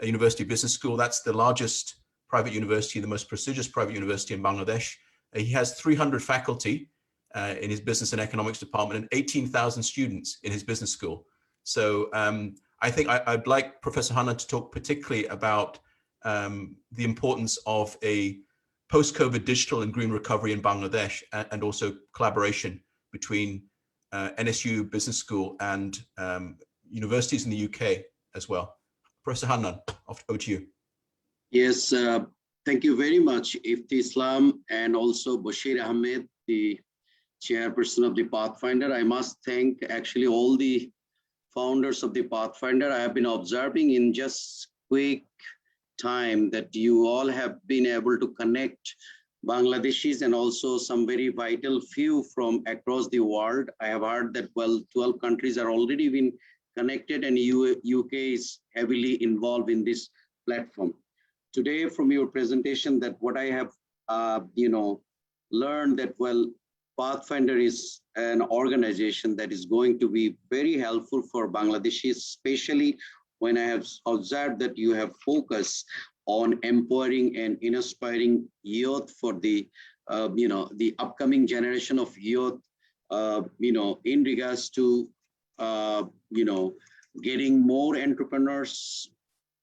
University Business School. That's the largest private university, the most prestigious private university in Bangladesh. He has 300 faculty in his business and economics department and 18,000 students in his business school. So I think I'd like Professor Hannan to talk particularly about the importance of a post-COVID digital and green recovery in Bangladesh, and also collaboration between NSU Business School and universities in the UK as well. Professor Hannan, over to you. Yes, Thank you very much, Ifti Islam, and also Bashir Ahmed, the chairperson of the Pathfinder. I must thank actually all the founders of the Pathfinder. I have been observing in just quick time that you all have been able to connect Bangladeshis and also some very vital few from across the world. I have heard that, well, 12 countries are already been connected and UK is heavily involved in this platform. Today from your presentation, that what I have, learned that, well, Pathfinder is an organization that is going to be very helpful for Bangladeshis, especially when I have observed that you have focused on empowering and inspiring youth for the, the upcoming generation of youth, in regards to, getting more entrepreneurs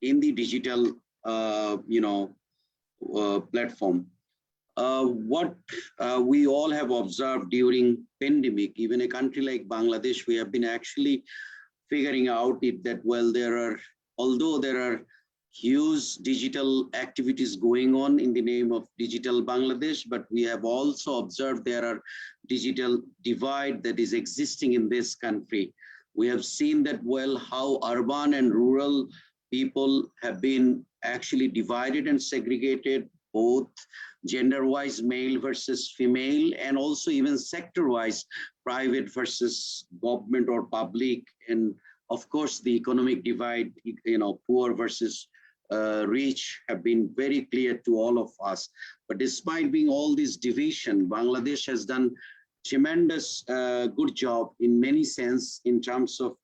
in the digital, platform. What we all have observed during pandemic, even a country like Bangladesh, we have been actually figuring out it that, well, although there are huge digital activities going on in the name of digital Bangladesh, but we have also observed there are digital divide that is existing in this country. We have seen that, well, how urban and rural people have been actually divided and segregated, both gender-wise, male versus female, and also even sector-wise, private versus government or public, and of course the economic divide, poor versus rich, have been very clear to all of us. But despite being all this division, Bangladesh has done tremendous good job in many sense in terms of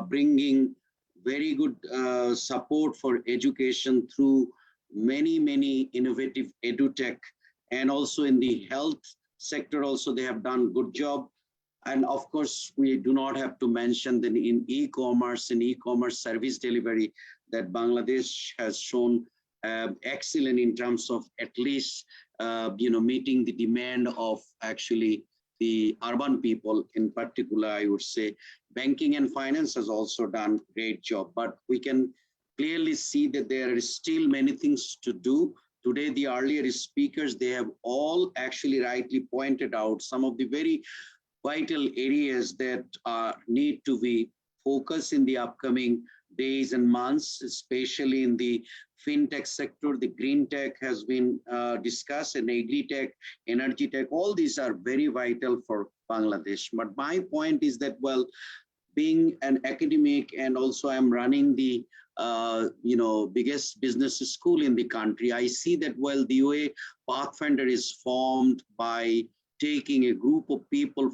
bringing very good support for education through many innovative edutech, and also in the health sector also they have done good job. And of course, we do not have to mention that in e-commerce and e-commerce service delivery that Bangladesh has shown excellent in terms of at least, meeting the demand of actually the urban people in particular. I would say banking and finance has also done great job, but we can clearly see that there are still many things to do. Today, the earlier speakers, they have all actually rightly pointed out some of the very vital areas that need to be focused in the upcoming days and months, especially in the fintech sector. The green tech has been discussed, and agri-tech, energy tech, all these are very vital for Bangladesh. But my point is that, well, being an academic and also I'm running the biggest business school in the country, I see that, well, the way Pathfinder is formed by taking a group of people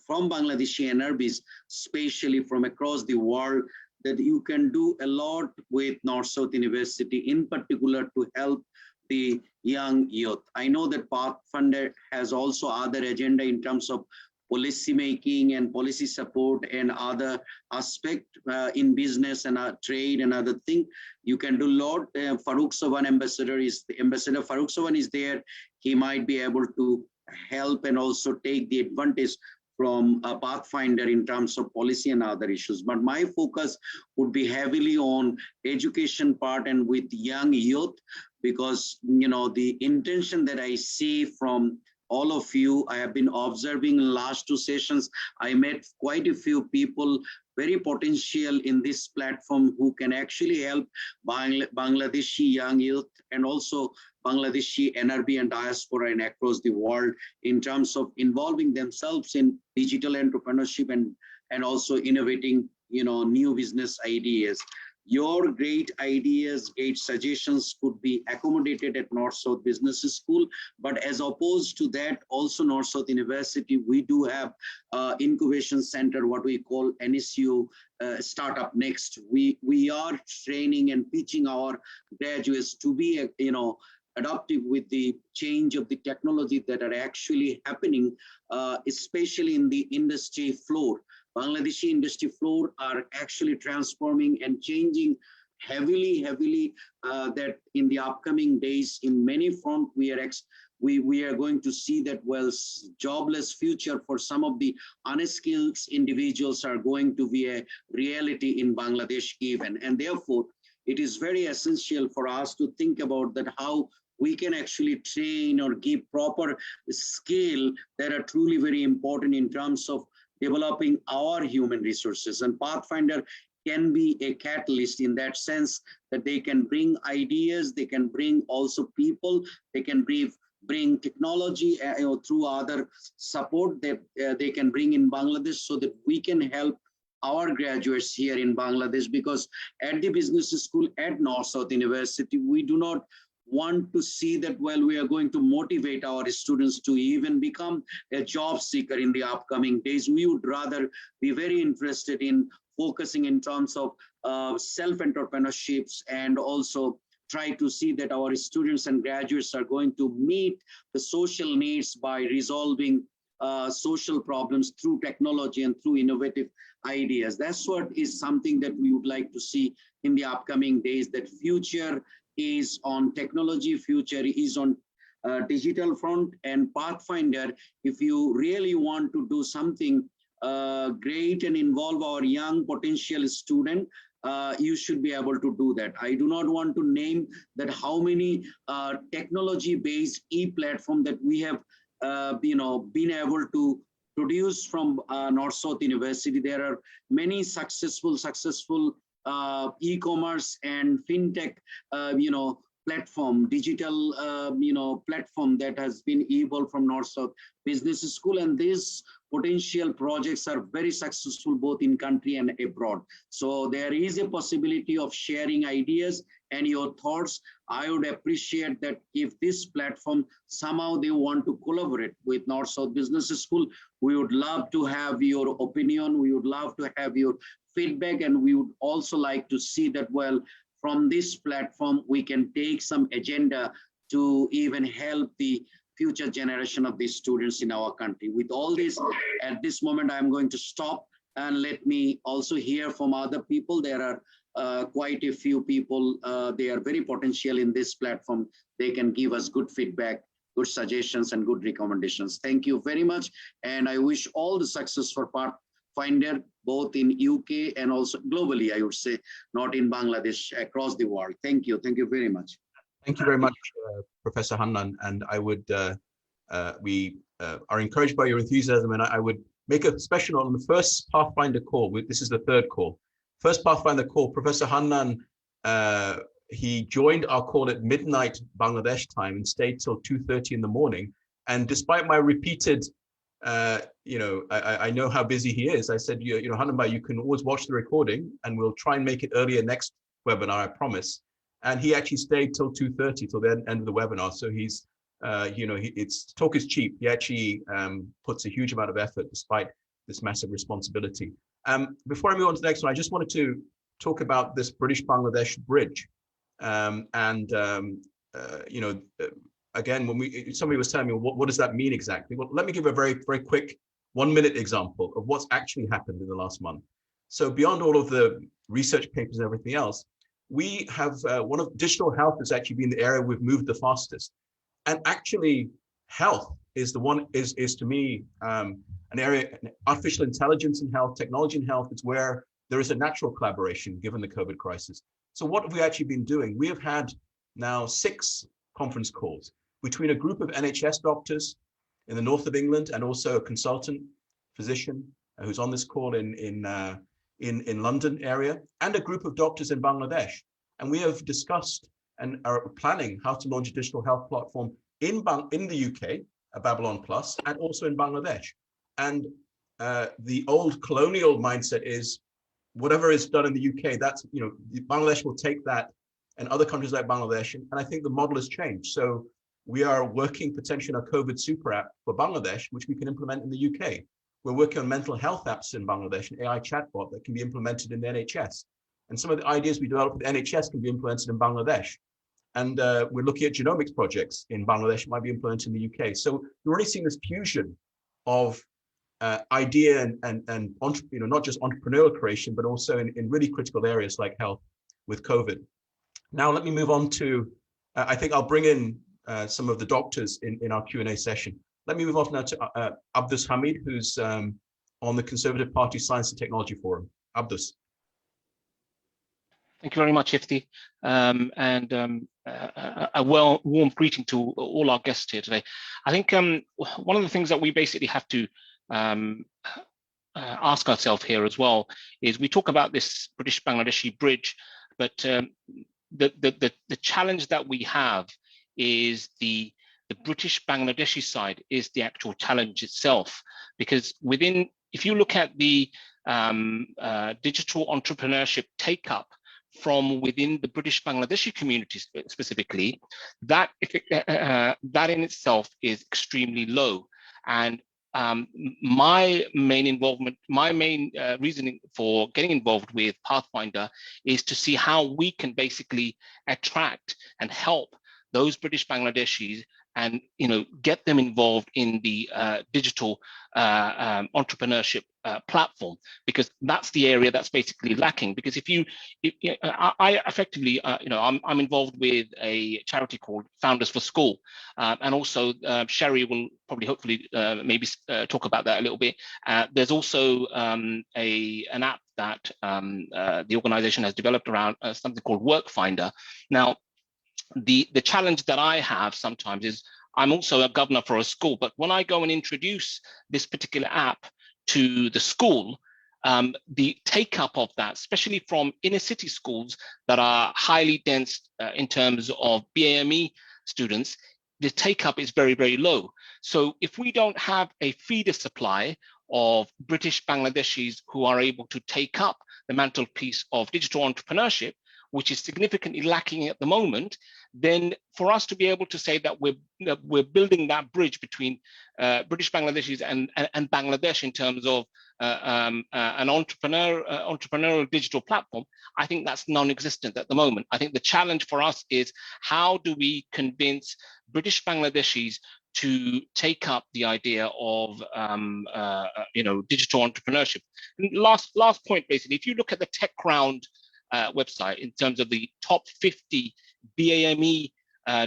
from Bangladeshi NRBs, especially from across the world, that you can do a lot with North-South University, in particular to help the young youth. I know that Pathfinder has also other agenda in terms of policy making and policy support and other aspect in business and trade and other thing. You can do a lot. Farooq Sawan Ambassador Farooq Sawan is there. He might be able to help and also take the advantage from a Pathfinder in terms of policy and other issues. But my focus would be heavily on education part and with young youth, because the intention that I see from all of you, I have been observing in last two sessions, I met quite a few people, very potential in this platform, who can actually help Bangladeshi young youth and also Bangladeshi NRB and diaspora and across the world in terms of involving themselves in digital entrepreneurship and also innovating, new business ideas. Your great ideas, great suggestions could be accommodated at North-South Business School, but as opposed to that, also North-South University, we do have incubation center, what we call NSU Startup Next. We are training and teaching our graduates to be, adaptive with the change of the technology that are actually happening, especially in the industry floor. Bangladeshi industry floor are actually transforming and changing heavily, that in the upcoming days, in many fronts, we are going to see that, well, jobless future for some of the unskilled individuals are going to be a reality in Bangladesh even. And therefore, it is very essential for us to think about that how we can actually train or give proper skill that are truly very important in terms of developing our human resources. And Pathfinder can be a catalyst in that sense, that they can bring ideas, they can bring also people, they can bring technology through other support that they can bring in Bangladesh, so that we can help our graduates here in Bangladesh. Because at the business school at North-South University, we do not want to see that, well, we are going to motivate our students to even become a job seeker in the upcoming days. We would rather be very interested in focusing in terms of self-entrepreneurships, and also try to see that our students and graduates are going to meet the social needs by resolving social problems through technology and through innovative ideas. That's what is something that we would like to see in the upcoming days, that future is on technology, future is on digital front. And Pathfinder, if you really want to do something great and involve our young potential student, you should be able to do that. I do not want to name that how many technology-based e-platform that we have been able to produce from North-South University. There are many successful e-commerce and fintech platform, digital platform that has been evolved from North-South Business School, and these potential projects are very successful both in country and abroad. So there is a possibility of sharing ideas and your thoughts. I would appreciate that if this platform somehow they want to collaborate with North-South Business School, we would love to have your opinion, we would love to have your feedback, and we would also like to see that, well, from this platform, we can take some agenda to even help the future generation of these students in our country. With all this, at this moment, I'm going to stop and let me also hear from other people. There are quite a few people, they are very potential in this platform. They can give us good feedback, good suggestions, and good recommendations. Thank you very much. And I wish all the success for Pathfinder, both in UK and also globally, I would say, not in Bangladesh, across the world. Thank you. Thank you very much. Thank you very much, Professor Hannan. And I would, we are encouraged by your enthusiasm, and I would make a special note on the first Pathfinder call. This is the third call. First Pathfinder call, Professor Hannan, he joined our call at midnight Bangladesh time and stayed till 2:30 in the morning. And despite my repeated, I know how busy he is. I said, Hannan Bhai, you can always watch the recording, and we'll try and make it earlier next webinar, I promise. And he actually stayed till 2:30, till the end of the webinar. So he's, talk is cheap. He actually puts a huge amount of effort despite this massive responsibility. Before I move on to the next one, I just wanted to talk about this British-Bangladesh bridge. Again, when somebody was telling me, what does that mean exactly? Well, let me give a very, very quick 1-minute example of what's actually happened in the last month. So beyond all of the research papers and everything else, we have one of digital health has actually been the area we've moved the fastest. And actually health is is to me an area, artificial intelligence in health, technology in health. It's where there is a natural collaboration given the COVID crisis. So what have we actually been doing? We have had now 6 conference calls between a group of NHS doctors in the north of England and also a consultant physician who's on this call in London area, and a group of doctors in Bangladesh. And we have discussed and are planning how to launch a digital health platform in the UK, Babylon Plus, and also in Bangladesh. And the old colonial mindset is whatever is done in the UK, that's, Bangladesh will take that, and other countries like Bangladesh. And I think the model has changed. So we are working potentially on a COVID super app for Bangladesh, which we can implement in the UK. We're working on mental health apps in Bangladesh, an AI chatbot that can be implemented in the NHS. And some of the ideas we developed with the NHS can be implemented in Bangladesh. And we're looking at genomics projects in Bangladesh, might be implemented in the UK. So we're already seeing this fusion of idea and not just entrepreneurial creation, but also in really critical areas like health with COVID. Now, let me move on to, I think I'll bring in some of the doctors in our Q&A session. Let me move on now to Abdus Hamid, who's on the Conservative Party Science and Technology Forum. Abdus. Thank you very much, Ifti, and a warm greeting to all our guests here today. I think one of the things that we basically have to ask ourselves here as well is we talk about this British-Bangladeshi bridge, but the challenge that we have is the British-Bangladeshi side is the actual challenge itself, because if you look at the digital entrepreneurship take-up from within the British-Bangladeshi community specifically, that in itself is extremely low. And my main reasoning for getting involved with Pathfinder is to see how we can basically attract and help those British Bangladeshis and get them involved in the digital entrepreneurship platform, because that's the area that's basically lacking. Because I effectively, I'm involved with a charity called Founders for School, and also Sherry will probably, hopefully, maybe talk about that a little bit. There's also an app that the organization has developed around something called Workfinder. Now, the challenge that I have sometimes is I'm also a governor for a school, but when I go and introduce this particular app to the school, the take up of that, especially from inner city schools that are highly dense in terms of BAME students, the take up is very, very low. So if we don't have a feeder supply of British Bangladeshis who are able to take up the mantelpiece of digital entrepreneurship, which is significantly lacking at the moment, then for us to be able to say that we're building that bridge between British Bangladeshis and Bangladesh in terms of an entrepreneurial digital platform, I think that's non-existent at the moment. I think the challenge for us is how do we convince British Bangladeshis to take up the idea of digital entrepreneurship. And last point, basically, if you look at the TechCrowd website in terms of the top 50 BAME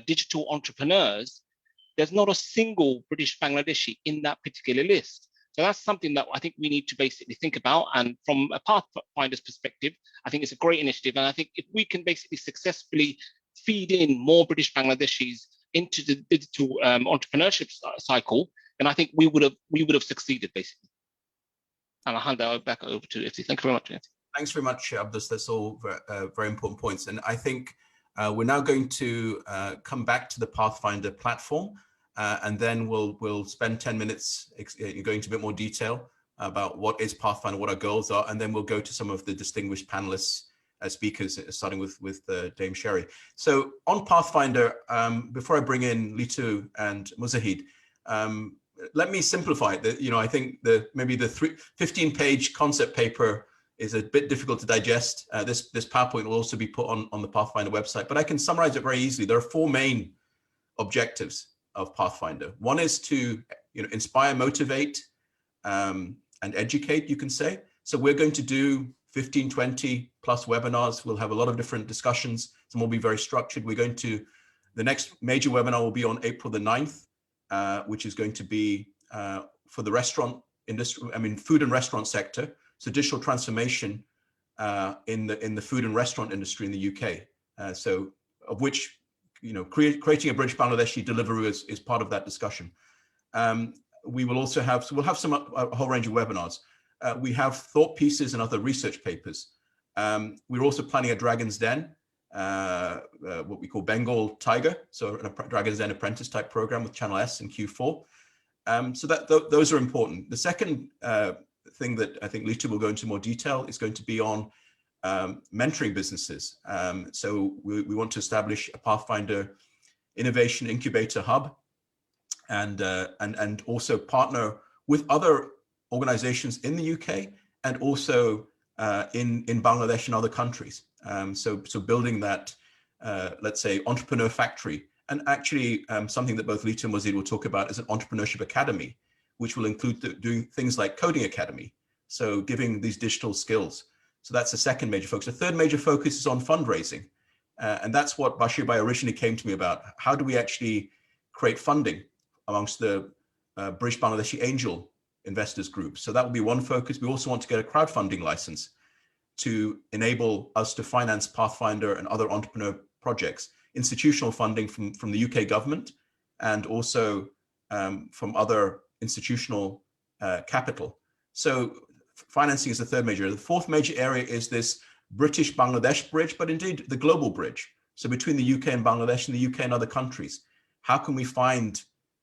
digital entrepreneurs, there's not a single British Bangladeshi in that particular list. So that's something that I think we need to basically think about. And from a Pathfinder's perspective, I think it's a great initiative. And I think if we can basically successfully feed in more British Bangladeshis into the digital entrepreneurship cycle, then I think we would have succeeded, basically. And I'll hand that back over to Ifti. Thank you very much, Ifti. Thanks very much, Abdus. That's all very important points. And I think we're now going to come back to the Pathfinder platform, and then we'll spend 10 minutes going into a bit more detail about what is Pathfinder, what our goals are, and then we'll go to some of the distinguished panelists, speakers, starting with Dame Sherry. So on Pathfinder, before I bring in Litu and Muzahid, let me simplify it. I think maybe the 15-page concept paper is a bit difficult to digest. This PowerPoint will also be put on the Pathfinder website, but I can summarize it very easily. There are 4 main objectives of Pathfinder. One is to inspire, motivate, and educate, you can say. So we're going to do 15, 20 plus webinars. We'll have a lot of different discussions. Some will be very structured. The next major webinar will be on April the 9th, which is going to be for the restaurant industry, food and restaurant sector. So digital transformation in the food and restaurant industry in the UK. So of which, creating a British Bangladeshi Deliveroo is part of that discussion. We will also have, we'll have a whole range of webinars. We have thought pieces and other research papers. We're also planning a Dragon's Den, what we call Bengal Tiger, so a Dragon's Den apprentice type program with Channel S in Q4. So those are important. The second thing that I think Litu will go into more detail is going to be on mentoring businesses. So we want to establish a Pathfinder Innovation Incubator Hub, and also partner with other organizations in the UK and also in Bangladesh and other countries. So building that, let's say, entrepreneur factory, and actually something that both Litu and Muzahid will talk about is an entrepreneurship academy, which will include doing things like coding academy. So giving these digital skills. So that's the second major focus. The third major focus is on fundraising. And that's what Bashir Bhai originally came to me about. How do we actually create funding amongst the British Bangladeshi angel investors group? So that will be one focus. We also want to get a crowdfunding license. to enable us to finance Pathfinder and other entrepreneur projects, institutional funding from the UK government, and also from other institutional capital. So financing is the third major. The fourth major area is this British-Bangladesh bridge, but indeed the global bridge. So between the UK and Bangladesh, and the UK and other countries, how can we find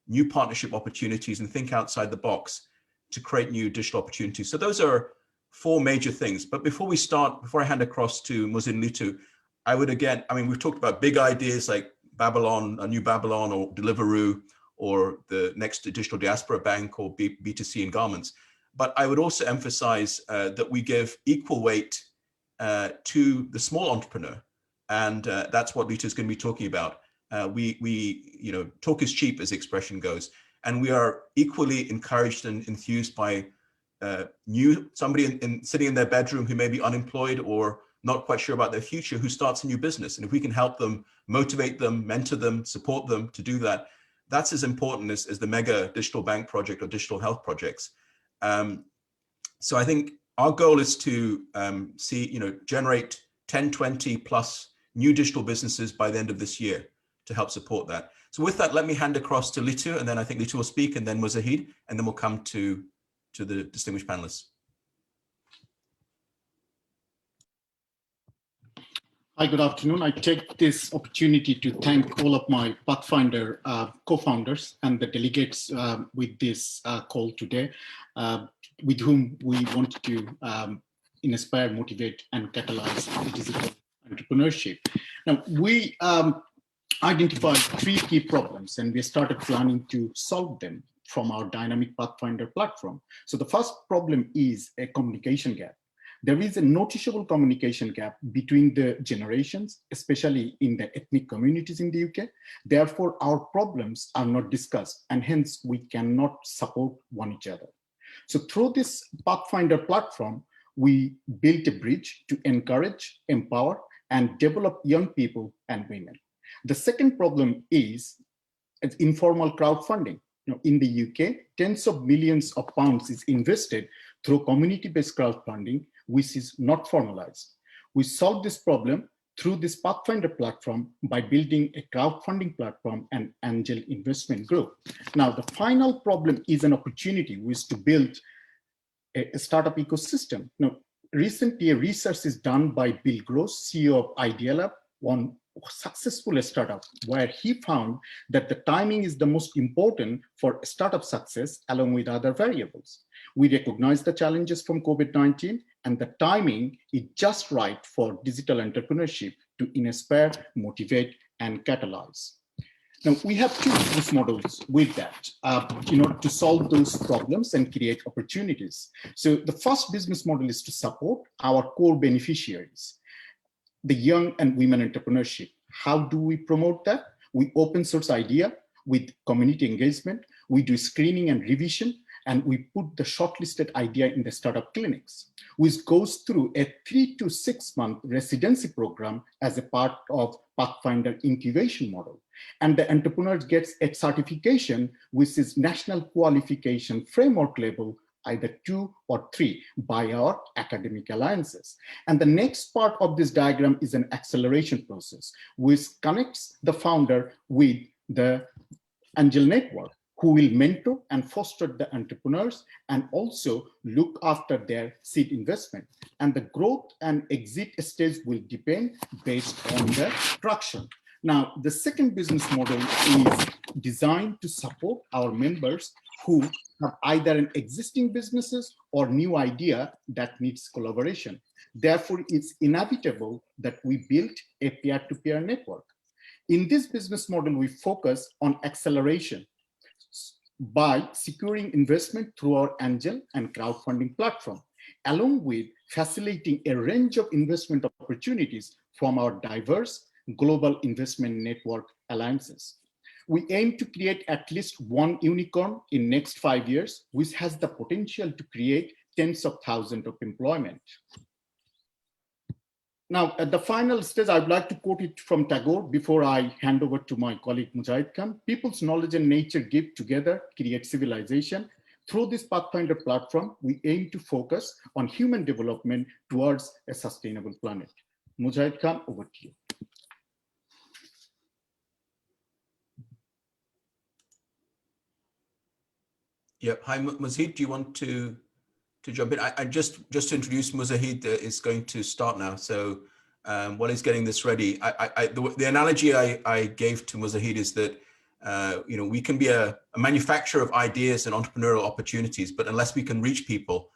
new partnership opportunities and think outside the box to create new digital opportunities? So those are four major things. But before I hand across to Muhsin Litu, I would again, I mean, we've talked about big ideas like Babylon, a new Babylon, or Deliveroo, or the next digital diaspora bank, or B2C in garments. But I would also emphasize that we give equal weight to the small entrepreneur. And that's what Litu is going to be talking about. You know, talk is cheap, as the expression goes. And we are equally encouraged and enthused by somebody sitting in their bedroom who may be unemployed or not quite sure about their future, who starts a new business. And if we can help them, motivate them, mentor them, support them to do that, that's as important as the mega digital bank project or digital health projects. So I think our goal is to generate 10, 20 plus new digital businesses by the end of this year to help support that. So with that, let me hand across to Litu, and then I think Litu will speak, and then Muzahid, and then we'll come to the distinguished panelists. Hi, good afternoon. I take this opportunity to thank all of my Pathfinder co-founders and the delegates with this call today, with whom we want to inspire, motivate, and catalyze digital entrepreneurship. Now, we identified three key problems, and we started planning to solve them from our dynamic Pathfinder platform. So the first problem is a communication gap. There is a noticeable communication gap between the generations, especially in the ethnic communities in the UK. Therefore, our problems are not discussed, and hence we cannot support one each other. So through this Pathfinder platform, we built a bridge to encourage, empower, and develop young people and women. The second problem is informal crowdfunding. In the UK, tens of millions of pounds is invested through community-based crowdfunding, which is not formalized. We solve this problem through this Pathfinder platform by building a crowdfunding platform and angel investment group. Now, the final problem is an opportunity, which is to build a startup ecosystem. Now, recently, research is done by Bill Gross, CEO of Idea Lab, on successful startup, where he found that the timing is the most important for startup success, along with other variables. We recognize the challenges from COVID-19, and the timing is just right for digital entrepreneurship to inspire, motivate, and catalyze. Now, we have two business models with that, to solve those problems and create opportunities. So the first business model is to support our core beneficiaries, the young and women entrepreneurship. How do we promote that? We open source idea with community engagement. We do screening and revision, and we put the shortlisted idea in the startup clinics, which goes through a 3 to 6 month residency program as a part of Pathfinder incubation model. And the entrepreneur gets a certification, which is National Qualification Framework level, either 2 or 3 by our academic alliances. And the next part of this diagram is an acceleration process, which connects the founder with the angel network, who will mentor and foster the entrepreneurs and also look after their seed investment. And the growth and exit stage will depend based on the traction. Now, the second business model is designed to support our members who have either an existing businesses or new idea that needs collaboration. Therefore, it's inevitable that we build a peer-to-peer network. In this business model, we focus on acceleration by securing investment through our angel and crowdfunding platform, along with facilitating a range of investment opportunities from our diverse global investment network alliances. We aim to create at least one unicorn in next 5 years, which has the potential to create tens of thousands of employment. Now, at the final stage, I'd like to quote it from Tagore before I hand over to my colleague Mujahid Khan. People's knowledge and nature give together, create civilization. through this Pathfinder platform, we aim to focus on human development towards a sustainable planet. Mujahid Khan, over to you. Yep. Hi, Muzahid, do you want to jump in? I just to introduce Muzahid is going to start now. So while he's getting this ready, the analogy I gave to Muzahid is that we can be a manufacturer of ideas and entrepreneurial opportunities, but unless we can reach people,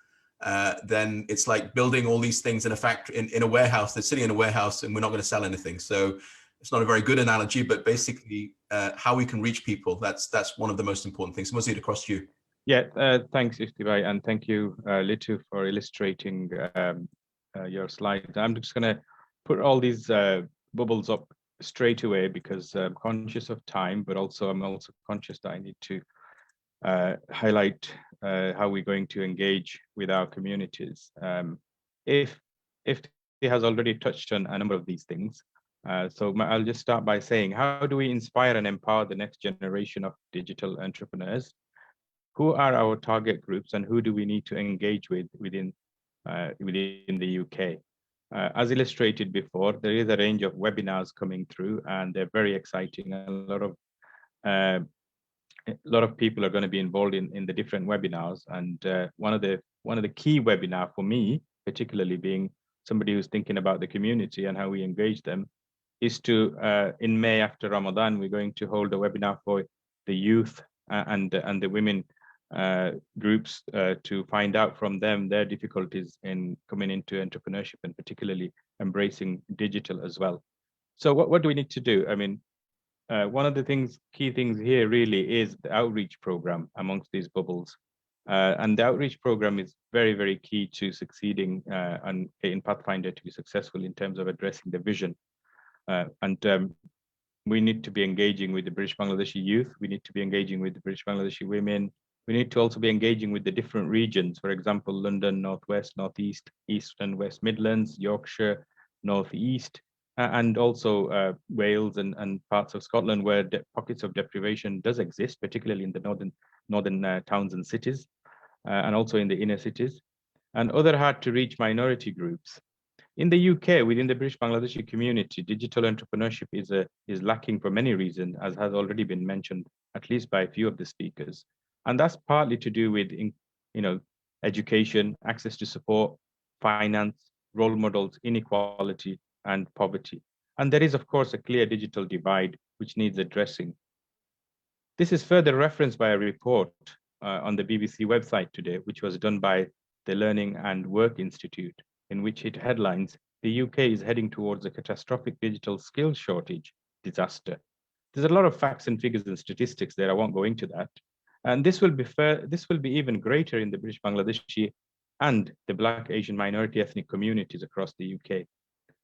then it's like building all these things in a factory, in a warehouse. They're sitting in a warehouse, and we're not going to sell anything. So it's not a very good analogy, but basically, how we can reach people. That's one of the most important things. Muzahid, across to you. Yeah, thanks, Iftibai, and thank you, Litu, for illustrating your slides. I'm just going to put all these bubbles up straight away because I'm conscious of time, but also I'm also conscious that I need to highlight how we're going to engage with our communities. If he has already touched on a number of these things, so I'll just start by saying, how do we inspire and empower the next generation of digital entrepreneurs? Who are our target groups, and who do we need to engage with within the UK? As illustrated before, there is a range of webinars coming through, and they're very exciting. A lot of people are going to be involved in the different webinars, and one of the key webinar for me, particularly being somebody who's thinking about the community and how we engage them, is to in May after Ramadan, we're going to hold a webinar for the youth and the women groups to find out from them their difficulties in coming into entrepreneurship and particularly embracing digital as well. So what do we need to do? I mean, one of the key things here really is the outreach program amongst these bubbles. And the outreach program is very, very key to succeeding and in Pathfinder to be successful in terms of addressing the vision. We need to be engaging with the British Bangladeshi youth. We need to be engaging with the British Bangladeshi women. We need to also be engaging with the different regions, for example, London, Northwest, Northeast, East and West Midlands, Yorkshire, Northeast, and also Wales and parts of Scotland where pockets of deprivation does exist, particularly in the northern towns and cities, and also in the inner cities, and other hard to reach minority groups. In the UK, within the British Bangladeshi community, digital entrepreneurship is lacking for many reasons, as has already been mentioned, at least by a few of the speakers. And that's partly to do with, education, access to support, finance, role models, inequality, and poverty. And there is, of course, a clear digital divide which needs addressing. This is further referenced by a report on the BBC website today, which was done by the Learning and Work Institute, in which it headlines, "The UK is heading towards a catastrophic digital skills shortage disaster." There's a lot of facts and figures and statistics there. I won't go into that. And this will be even greater in the British Bangladeshi and the Black, Asian, minority ethnic communities across the UK.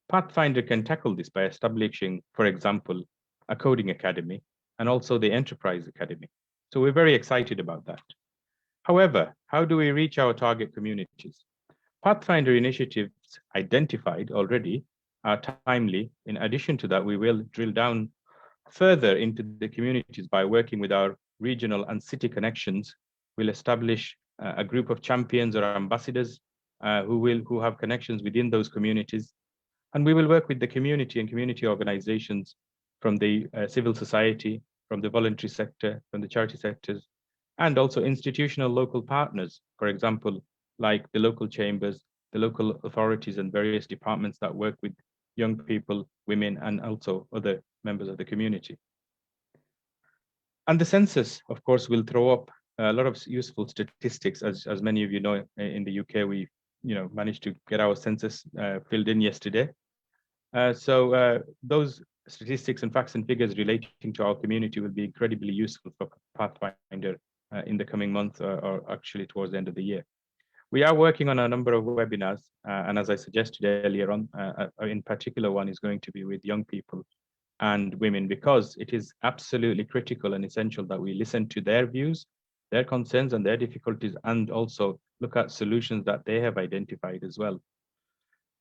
Pathfinder can tackle this by establishing, for example, a coding academy and also the enterprise academy. So we're very excited about that. However, how do we reach our target communities? Pathfinder initiatives identified already are timely. In addition to that, we will drill down further into the communities by working with our regional and city connections. We'll establish a group of champions or ambassadors who have connections within those communities. And we will work with the community and community organizations from the civil society, from the voluntary sector, from the charity sectors, and also institutional local partners, for example, like the local chambers, the local authorities and various departments that work with young people, women, and also other members of the community. And the census, of course, will throw up a lot of useful statistics. As many of you know, in the UK, we managed to get our census filled in yesterday. So those statistics and facts and figures relating to our community will be incredibly useful for Pathfinder in the coming months, or actually towards the end of the year. We are working on a number of webinars, and as I suggested earlier on, in particular one is going to be with young people and women, because it is absolutely critical and essential that we listen to their views, their concerns and their difficulties, and also look at solutions that they have identified as well.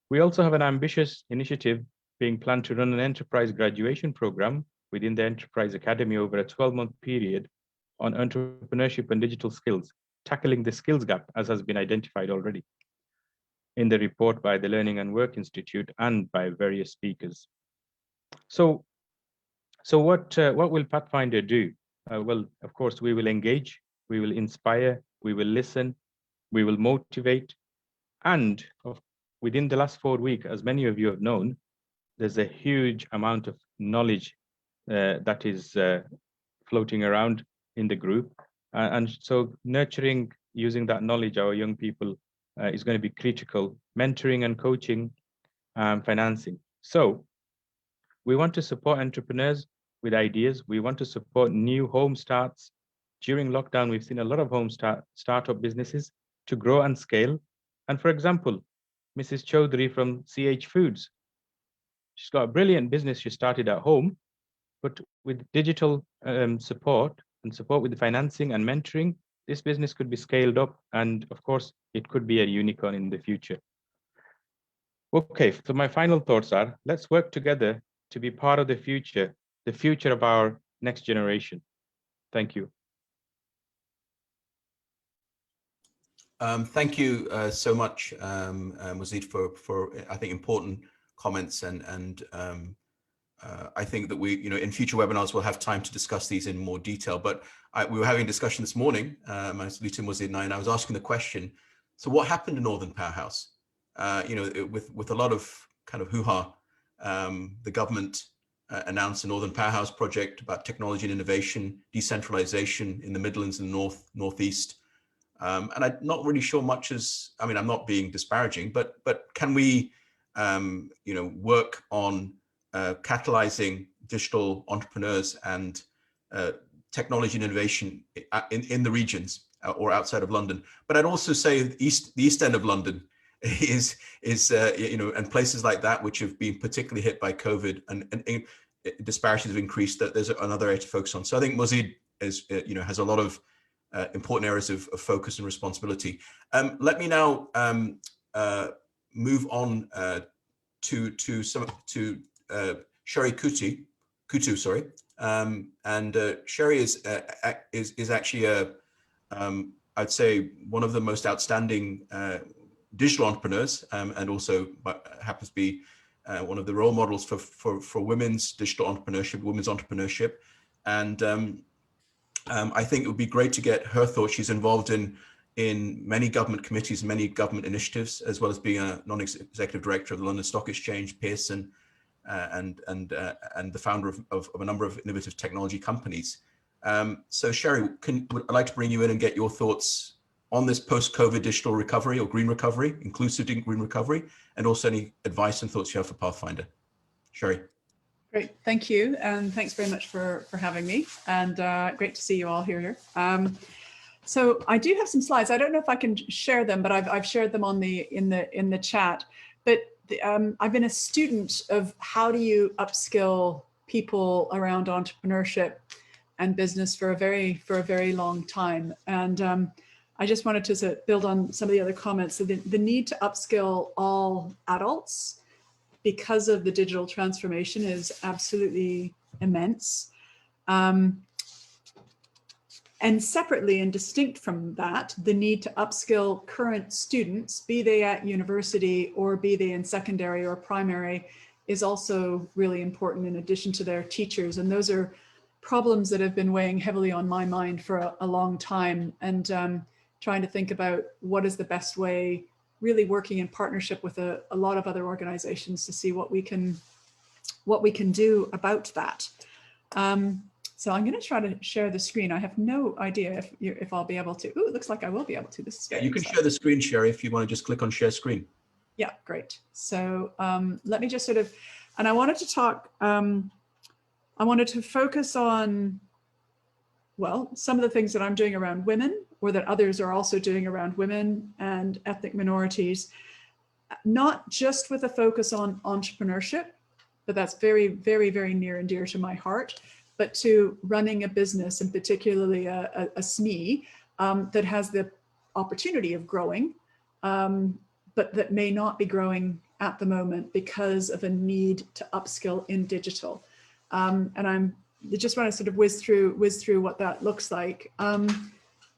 We also have an ambitious initiative being planned to run an enterprise graduation program within the Enterprise Academy over a 12-month period on entrepreneurship and digital skills, tackling the skills gap, as has been identified already in the report by the Learning and Work Institute and by various speakers. So what will Pathfinder do? Well, of course, we will engage, we will inspire, we will listen, we will motivate, and within the last 4 weeks, as many of you have known, there's a huge amount of knowledge that is floating around in the group. And so nurturing, using that knowledge, our young people is going to be critical. Mentoring and coaching, financing. So we want to support entrepreneurs with ideas. We want to support new home starts. During lockdown, we've seen a lot of home startup businesses to grow and scale. And for example, Mrs. Chaudhary from CH Foods, she's got a brilliant business she started at home, but with digital support and support with the financing and mentoring, this business could be scaled up, and of course, it could be a unicorn in the future. Okay, so my final thoughts are, let's work together to be part of the future of our next generation. Thank you. Thank you so much, Mazid, for I think important comments, and I think that we, in future webinars we'll have time to discuss these in more detail. But we were having a discussion this morning, Mazid, Mazid and I was asking the question: so what happened in Northern Powerhouse? With a lot of kind of hoo-ha, the government announced a Northern Powerhouse project about technology and innovation, decentralization in the Midlands and Northeast. And I'm not really sure much as, I mean, I'm not being disparaging, but can we, work on catalyzing digital entrepreneurs and technology and innovation in the regions or outside of London? But I'd also say the East End of London is and places like that which have been particularly hit by COVID and disparities have increased, that there's another area to focus on. So I think Mazid is, has a lot of important areas of focus and responsibility. Let me now move on to Sherry Kutu, sorry, and Sherry is actually I'd say one of the most outstanding digital entrepreneurs, and also happens to be one of the role models for women's digital entrepreneurship, women's entrepreneurship, and I think it would be great to get her thoughts. She's involved in many government committees, many government initiatives, as well as being a non-executive director of the London Stock Exchange, Pearson, and the founder of a number of innovative technology companies. So Sherry, I'd like to bring you in and get your thoughts on this post-COVID digital recovery or green recovery, inclusive green recovery, and also any advice and thoughts you have for Pathfinder. Sherry. Great, thank you, and thanks very much for having me, and great to see you all here. So I do have some slides. I don't know if I can share them, but I've shared them on in the chat. But I've been a student of how do you upskill people around entrepreneurship and business for a very long time, and I just wanted to build on some of the other comments. So the need to upskill all adults because of the digital transformation is absolutely immense. And separately and distinct from that, the need to upskill current students, be they at university or be they in secondary or primary, is also really important in addition to their teachers. And those are problems that have been weighing heavily on my mind for a long time, and trying to think about what is the best way, really working in partnership with a lot of other organizations to see what we can do about that. So I'm going to try to share the screen. I have no idea if I'll be able to. Ooh, it looks like I will be able to. This is you can share the screen, Sherry, if you want to just click on share screen. Yeah, great. So let me just sort of, and I wanted to talk, I wanted to focus on, well, some of the things that I'm doing around women, or that others are also doing around women and ethnic minorities, not just with a focus on entrepreneurship, but that's very, very, very near and dear to my heart, but to running a business, and particularly a SME that has the opportunity of growing, but that may not be growing at the moment because of a need to upskill in digital. And I just want to sort of whiz through what that looks like.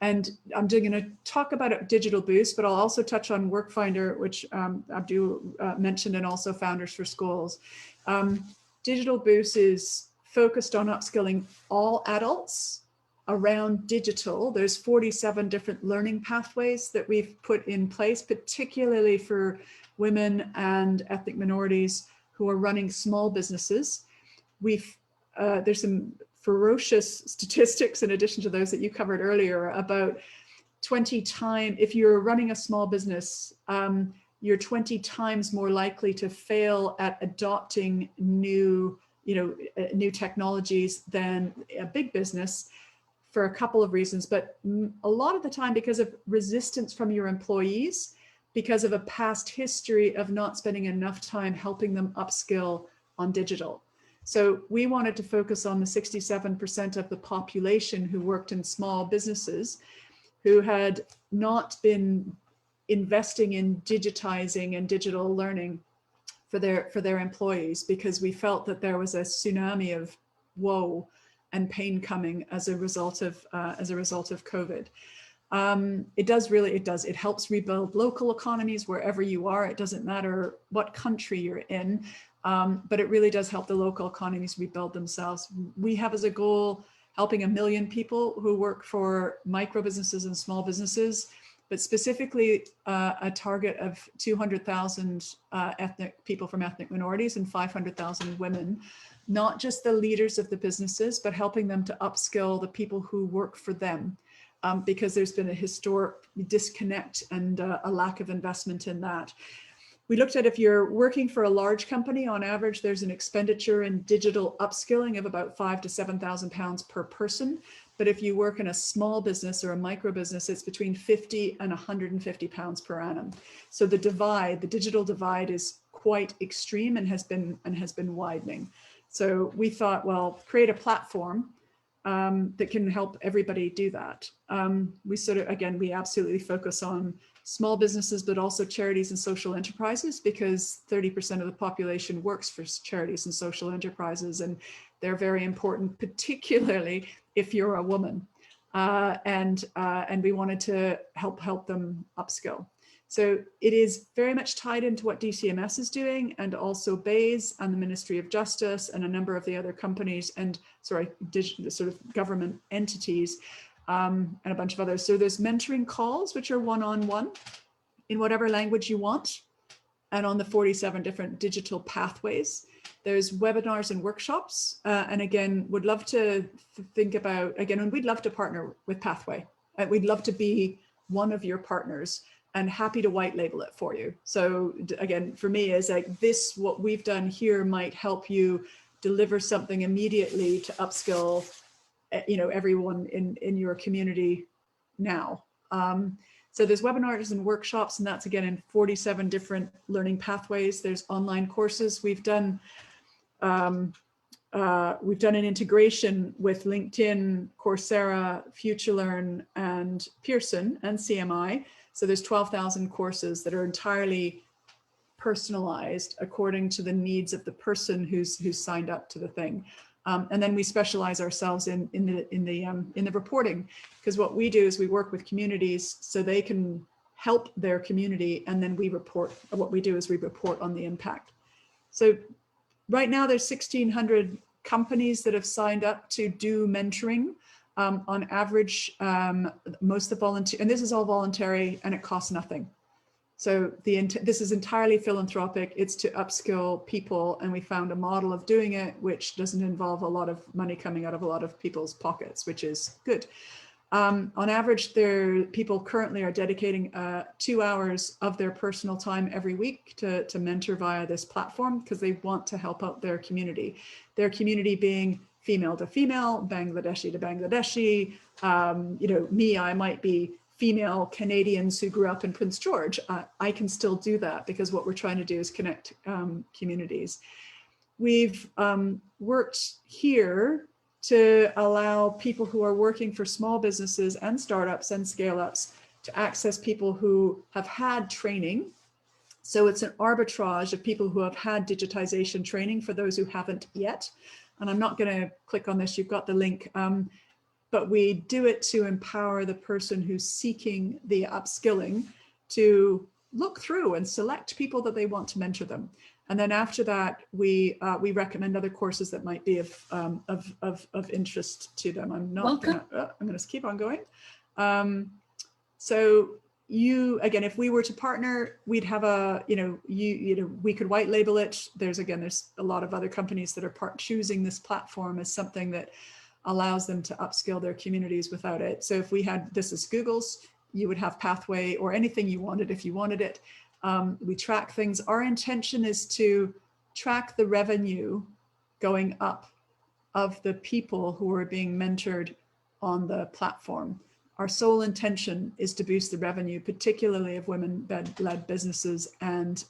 And I'm going to talk about a digital boost, but I'll also touch on Workfinder, which Abdu mentioned, and also Founders for Schools. Digital boost is focused on upskilling all adults around digital. There's 47 different learning pathways that we've put in place, particularly for women and ethnic minorities who are running small businesses. There's some ferocious statistics in addition to those that you covered earlier about 20 times, if you're running a small business, you're 20 times more likely to fail at adopting new technologies than a big business, for a couple of reasons, but a lot of the time because of resistance from your employees, because of a past history of not spending enough time helping them upskill on digital. So we wanted to focus on the 67% of the population who worked in small businesses who had not been investing in digitizing and digital learning for their employees, because we felt that there was a tsunami of woe and pain coming as a result of COVID. It helps rebuild local economies wherever you are. It doesn't matter what country you're in, but it really does help the local economies rebuild themselves. We have as a goal helping 1 million people who work for micro businesses and small businesses, but specifically a target of 200,000 ethnic people from ethnic minorities and 500,000 women. Not just the leaders of the businesses, but helping them to upskill the people who work for them, because there's been a historic disconnect and a lack of investment in that. We looked at, if you're working for a large company, on average, there's an expenditure in digital upskilling of about £5,000 to £7,000 per person. But if you work in a small business or a micro business, it's between £50 and £150 per annum. So the digital divide is quite extreme and has been widening. So we thought, well, create a platform that can help everybody do that. We absolutely focus on small businesses, but also charities and social enterprises, because 30% of the population works for charities and social enterprises, and they're very important, particularly if you're a woman. And we wanted to help them upskill. So it is very much tied into what DCMS is doing, and also BAYS and the Ministry of Justice and a number of the other companies and sort of government entities and a bunch of others. So there's mentoring calls, which are one-on-one in whatever language you want, and on the 47 different digital pathways. There's webinars and workshops. And again, would love to think about, and we'd love to partner with Pathway. We'd love to be one of your partners, and happy to white label it for you. So again, for me, is like this, what we've done here might help you deliver something immediately to upskill, everyone in your community now. So there's webinars and workshops, and that's again in 47 different learning pathways. There's online courses. We've done an integration with LinkedIn, Coursera, FutureLearn, and Pearson and CMI. So there's 12,000 courses that are entirely personalized according to the needs of the person who's signed up to the thing. And then we specialize ourselves in the reporting, because what we do is we work with communities so they can help their community, and then we report. What we do is we report on the impact. So right now there's 1,600 companies that have signed up to do mentoring. On average, most of the volunteer, and this is all voluntary, and it costs nothing. So this is entirely philanthropic. It's to upskill people, and we found a model of doing it which doesn't involve a lot of money coming out of a lot of people's pockets, which is good. On average, people currently are dedicating 2 hours of their personal time every week to mentor via this platform, because they want to help out their community. Their community being female to female, Bangladeshi to Bangladeshi. I might be female Canadians who grew up in Prince George. I can still do that, because what we're trying to do is connect communities. We've worked here to allow people who are working for small businesses and startups and scale-ups to access people who have had training. So it's an arbitrage of people who have had digitization training for those who haven't yet. And I'm not going to click on this, you've got the link. but we do it to empower the person who's seeking the upskilling to look through and select people that they want to mentor them. And then after that, we recommend other courses that might be of interest to them. I'm going to keep on going. So again, if we were to partner, we'd have we could white label it. There's a lot of other companies that are choosing this platform as something that allows them to upskill their communities without it. So if we had, this is Google's, you would have Pathway or anything you wanted if you wanted it. We track things. Our intention is to track the revenue going up of the people who are being mentored on the platform. Our sole intention is to boost the revenue, particularly of women-led businesses and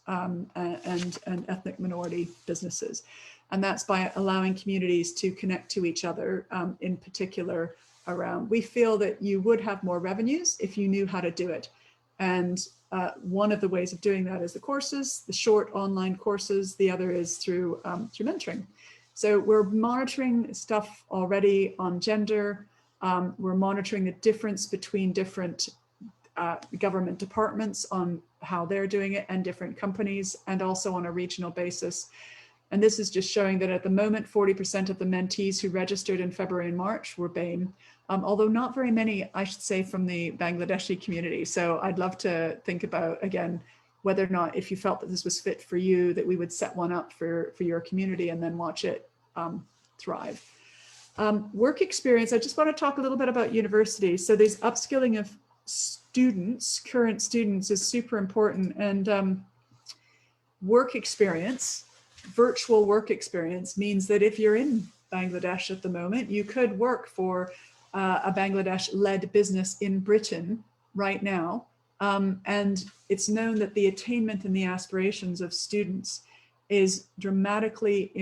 ethnic minority businesses. And that's by allowing communities to connect to each other, in particular around, we feel that you would have more revenues if you knew how to do it. And one of the ways of doing that is the courses, the short online courses. The other is through mentoring. So we're monitoring stuff already on gender. We're monitoring the difference between different government departments on how they're doing it and different companies, and also on a regional basis. And this is just showing that at the moment, 40% of the mentees who registered in February and March were BAME, although not very many, I should say, from the Bangladeshi community. So I'd love to think about, again, whether or not, if you felt that this was fit for you, that we would set one up for your community and then watch it thrive. Work experience, I just want to talk a little bit about universities. So there's upskilling of students, current students, is super important. And work experience, virtual work experience, means that if you're in Bangladesh at the moment, you could work for a Bangladesh-led business in Britain right now. And it's known that the attainment and the aspirations of students is dramatically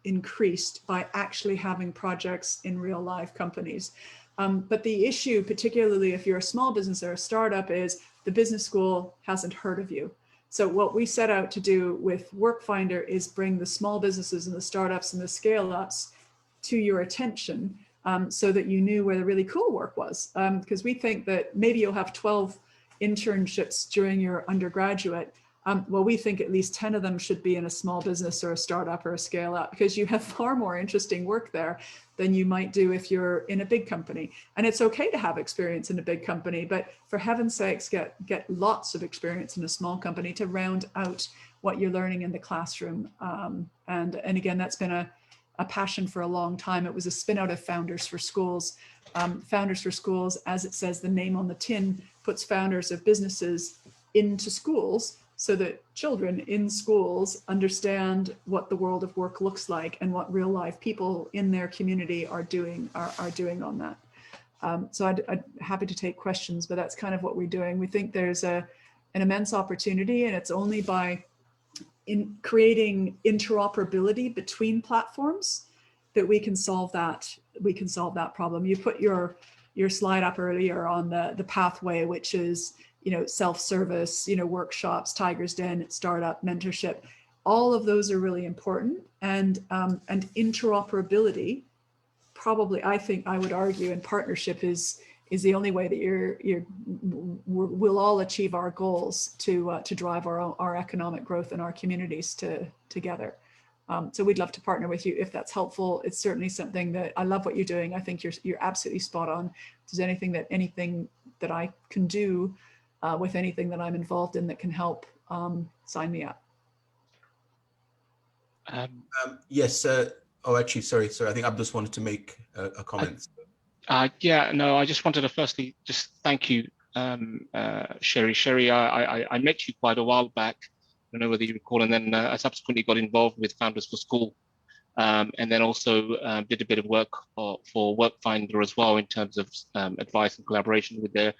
increased by actually having projects in real life companies. But the issue, particularly if you're a small business or a startup, is the business school hasn't heard of you. So what we set out to do with Workfinder is bring the small businesses and the startups and the scale-ups to your attention, so that you knew where the really cool work was. Because we think that maybe you'll have 12 internships during your undergraduate. Well, we think at least 10 of them should be in a small business or a startup or a scale up, because you have far more interesting work there than you might do if you're in a big company. And it's okay to have experience in a big company, but for heaven's sakes, get lots of experience in a small company to round out what you're learning in the classroom. And again, that's been a passion for a long time. It was a spin out of Founders for Schools. Founders for Schools, as it says, the name on the tin, puts founders of businesses into schools so that children in schools understand what the world of work looks like and what real life people in their community are doing on that. So I'd happy to take questions, but that's kind of what we're doing. We think there's an immense opportunity, and it's only by creating interoperability between platforms that we can solve that. We can solve that problem. You put your slide up earlier on the pathway, which is, self-service, workshops, Tiger's Den, startup, mentorship. All of those are really important, and interoperability, probably, I would argue, and partnership is the only way that we'll all achieve our goals to drive our economic growth in our communities together. So we'd love to partner with you if that's helpful. It's certainly something that I love what you're doing. I think you're absolutely spot on. If there's anything that I can do with anything that I'm involved in that can help, sign me up. Yes. Oh, actually, sorry. I think Abdus wanted to make a comment. Yeah, no, I just wanted to firstly just thank you, Sherry. Sherry, I met you quite a while back. I don't know whether you recall, and then I subsequently got involved with Founders for School, and then also did a bit of work for Workfinder as well in terms of advice and collaboration with their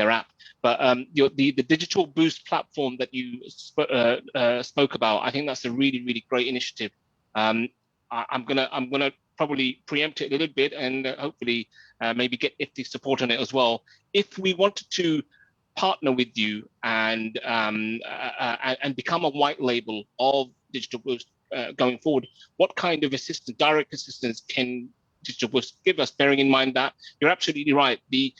app. But the digital boost platform that you spoke about, I think that's a really, really great initiative. I'm gonna probably preempt it a little bit and hopefully maybe get IFTI support on it as well. If we wanted to partner with you and become a white label of Digital Boost going forward, what kind of assistance, direct assistance, can digital boost give us, bearing in mind that you're absolutely right. The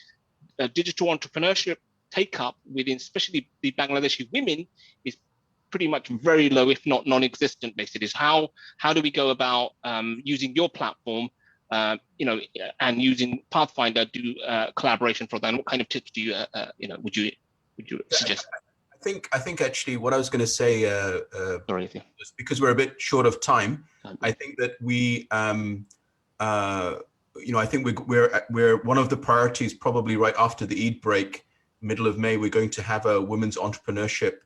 digital entrepreneurship take up within, especially the Bangladeshi women, is pretty much very low, if not non-existent. Basically, is how do we go about using your platform, and using Pathfinder do collaboration for that? And what kind of tips do you, would you suggest? I think actually what I was going to say, sorry, was because we're a bit short of time. I think that we, I think we're one of the priorities probably right after the Eid break, middle of May. We're going to have a women's entrepreneurship,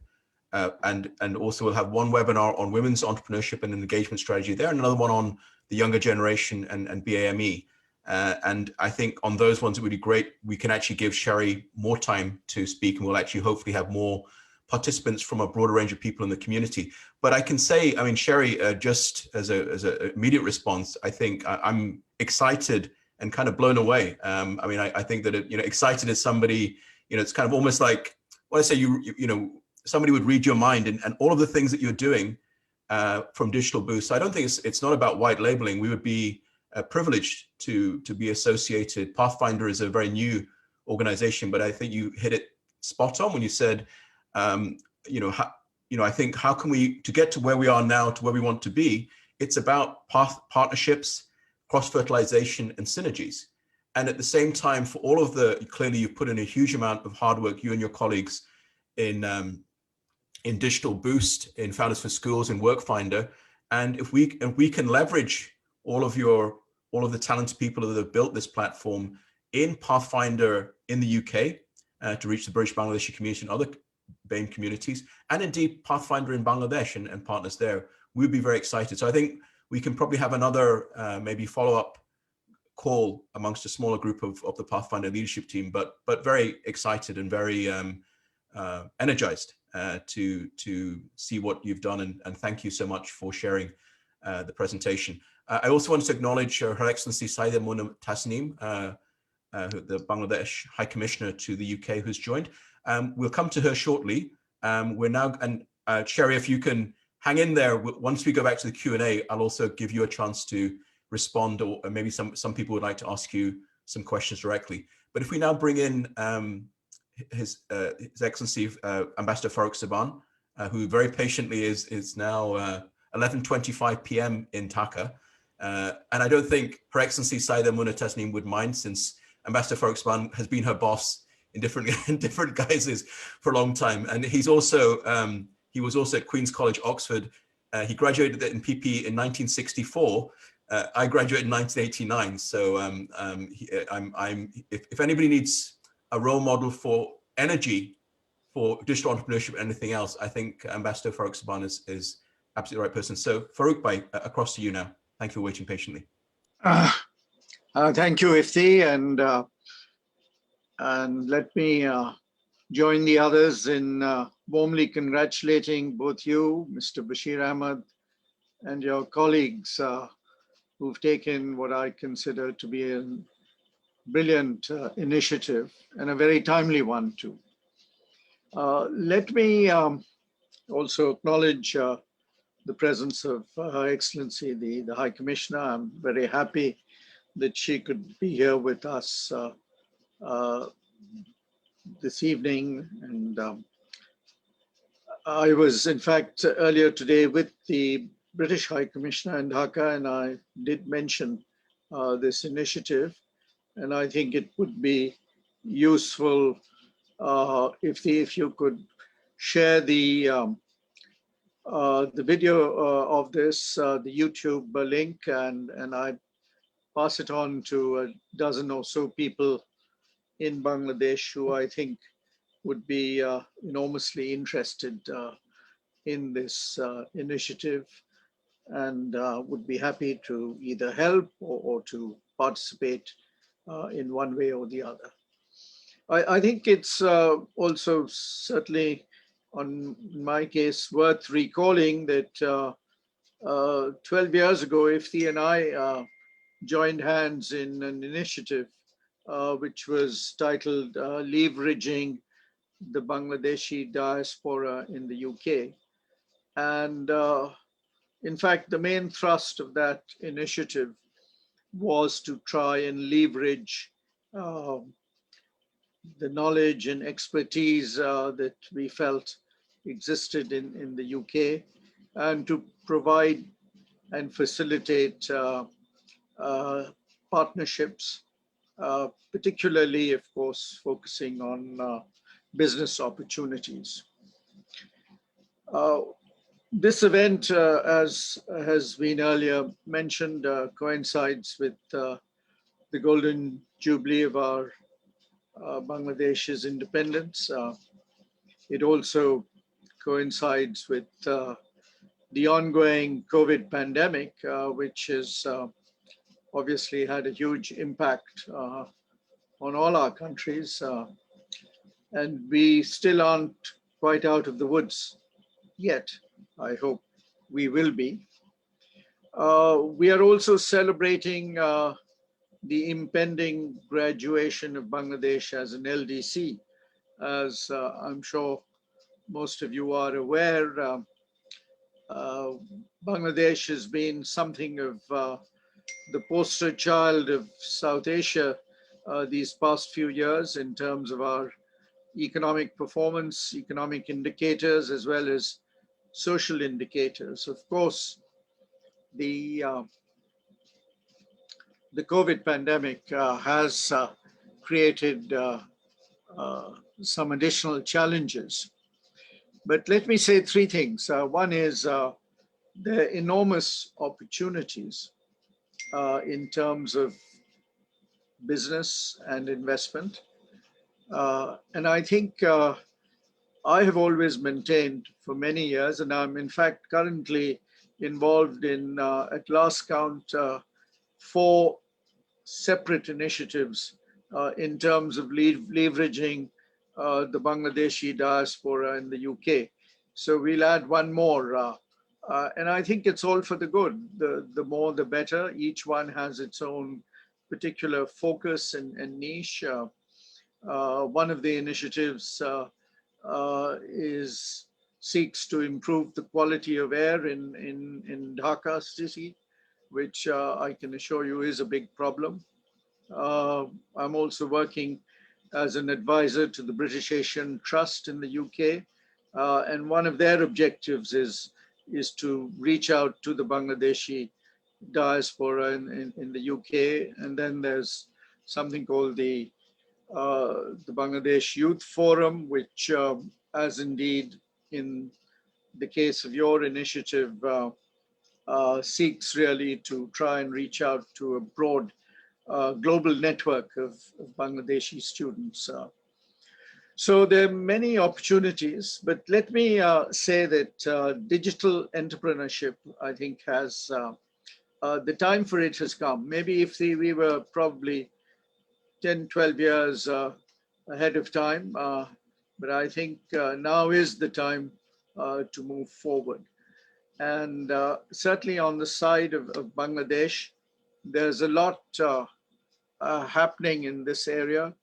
and also we'll have one webinar on women's entrepreneurship and engagement strategy there, and another one on the younger generation and BAME. And I think on those ones it would be great. We can actually give Sherry more time to speak, and we'll actually hopefully have more participants from a broader range of people in the community. But I can say, I mean, Sherry, just as a immediate response, I think I'm excited and kind of blown away. I mean, I think that excited is somebody, it's kind of almost like when I say somebody would read your mind, and all of the things that you're doing from Digital Boost. So I don't think it's not about white labeling. We would be privileged to be associated. Pathfinder is a very new organization, but I think you hit it spot on when you said, I think how can we, to get to where we are now, to where we want to be, it's about partnerships, cross-fertilization and synergies. And at the same time, for all of clearly you've put in a huge amount of hard work, you and your colleagues in Digital Boost, in Founders for Schools, in Workfinder. And if we can leverage all of the talented people that have built this platform in Pathfinder in the UK to reach the British Bangladeshi community and other BAME communities, and indeed Pathfinder in Bangladesh and partners there, we'd be very excited. So I think we can probably have another maybe follow-up call amongst a smaller group of the Pathfinder leadership team, but very excited and very energized to see what you've done, and thank you so much for sharing the presentation. I also want to acknowledge Her Excellency Saida Munam Tasneem, the Bangladesh High Commissioner to the UK, who's joined. We'll come to her shortly. We're now, and Sherry, if you can hang in there, once we go back to the Q&A, I'll also give you a chance to respond, or maybe some people would like to ask you some questions directly. But if we now bring in His Excellency Ambassador Farooq Saban, who very patiently is now 11:25 p.m. in Dhaka. And I don't think Her Excellency Saida Munna Tasneem would mind, since Ambassador Farooq Saban has been her boss in different guises for a long time. And he was also at Queen's College, Oxford. He graduated in PP in 1964. I graduated in 1989. So if anybody needs a role model for energy, for digital entrepreneurship, and anything else, I think Ambassador Farooq Saban is absolutely the right person. So Farooq bhai, across to you now. Thank you for waiting patiently. Thank you, Ifti, and let me join the others in warmly congratulating both you, Mr. Bashir Ahmed, and your colleagues who've taken what I consider to be a brilliant initiative, and a very timely one too. Let me also acknowledge the presence of Her Excellency, the High Commissioner. I'm very happy that she could be here with us this evening. And I was, in fact, earlier today with the British High Commissioner in Dhaka, and I did mention this initiative. And I think it would be useful if you could share the video of this, the YouTube link, and I pass it on to a dozen or so people in Bangladesh who I think would be enormously interested in this initiative, and would be happy to either help or to participate in one way or the other. I think it's also certainly, in my case, worth recalling that 12 years ago, Ifti and I joined hands in an initiative which was titled Leveraging the Bangladeshi Diaspora in the UK. And in fact, the main thrust of that initiative was to try and leverage the knowledge and expertise that we felt existed in the UK, and to provide and facilitate partnerships, particularly, of course, focusing on business opportunities. This event, as has been earlier mentioned, coincides with the Golden Jubilee of our Bangladesh's independence. It also coincides with the ongoing COVID pandemic, which has obviously had a huge impact on all our countries. And we still aren't quite out of the woods yet. I hope we will be. We are also celebrating the impending graduation of Bangladesh as an LDC. As I'm sure most of you are aware, Bangladesh has been something of the poster child of South Asia these past few years in terms of our economic performance, economic indicators, as well as social indicators. Of course, the COVID pandemic has created some additional challenges. But let me say three things. One is the enormous opportunities in terms of business and investment. And I think I have always maintained for many years, and I'm in fact currently involved in, at last count, 4 separate initiatives in terms of leveraging the Bangladeshi diaspora in the UK. So we'll add one more. And I think it's all for the good. The more, the better. Each one has its own particular focus and niche. One of the initiatives seeks to improve the quality of air in Dhaka city, which I can assure you is a big problem. I'm also working as an advisor to the British Asian Trust in the UK. And one of their objectives is to reach out to the Bangladeshi diaspora in the UK. And then there's something called the Bangladesh Youth Forum, which, as indeed in the case of your initiative, seeks really to try and reach out to a broad global network of Bangladeshi students. So there are many opportunities, but let me say that digital entrepreneurship, I think, has, the time for it has come. Maybe if we were probably 10, 12 years ahead of time, but I think now is the time to move forward. And certainly on the side of Bangladesh, there's a lot happening in this area.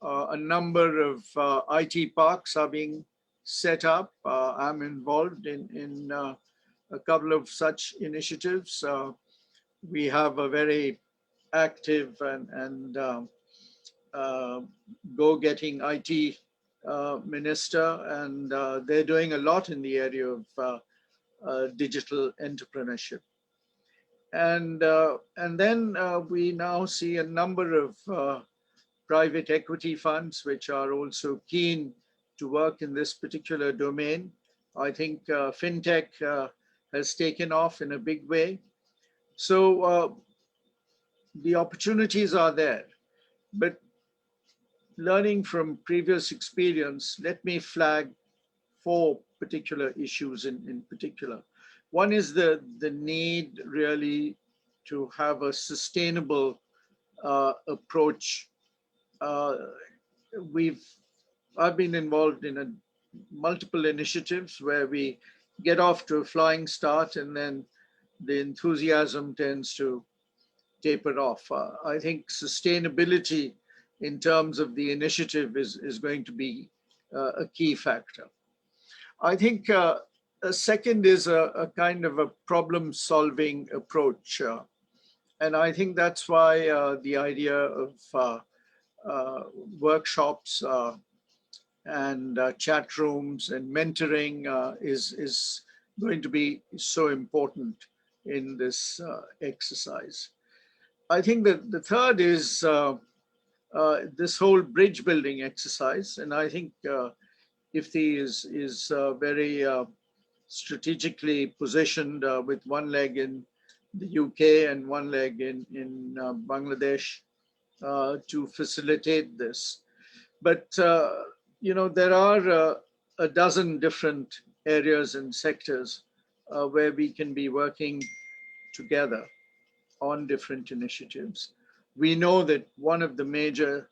A number of IT parks are being set up. I'm involved in a couple of such initiatives. We have a very active and go-getting IT minister, and they're doing a lot in the area of digital entrepreneurship. And then we now see a number of private equity funds which are also keen to work in this particular domain. I think fintech has taken off in a big way. So the opportunities are there, but learning from previous experience, let me flag 4 particular issues in particular. One is the need really to have a sustainable approach. I've been involved in multiple initiatives where we get off to a flying start and then the enthusiasm tends to taper off. I think sustainability in terms of the initiative is going to be a key factor. I think a second is a kind of a problem-solving approach. And I think that's why the idea of workshops and chat rooms and mentoring is going to be so important in this exercise. I think that the third is this whole bridge building exercise. And I think IFTI is very strategically positioned with one leg in the UK and one leg in Bangladesh to facilitate this. But, there are a dozen different areas and sectors where we can be working together on different initiatives. We know that one of the major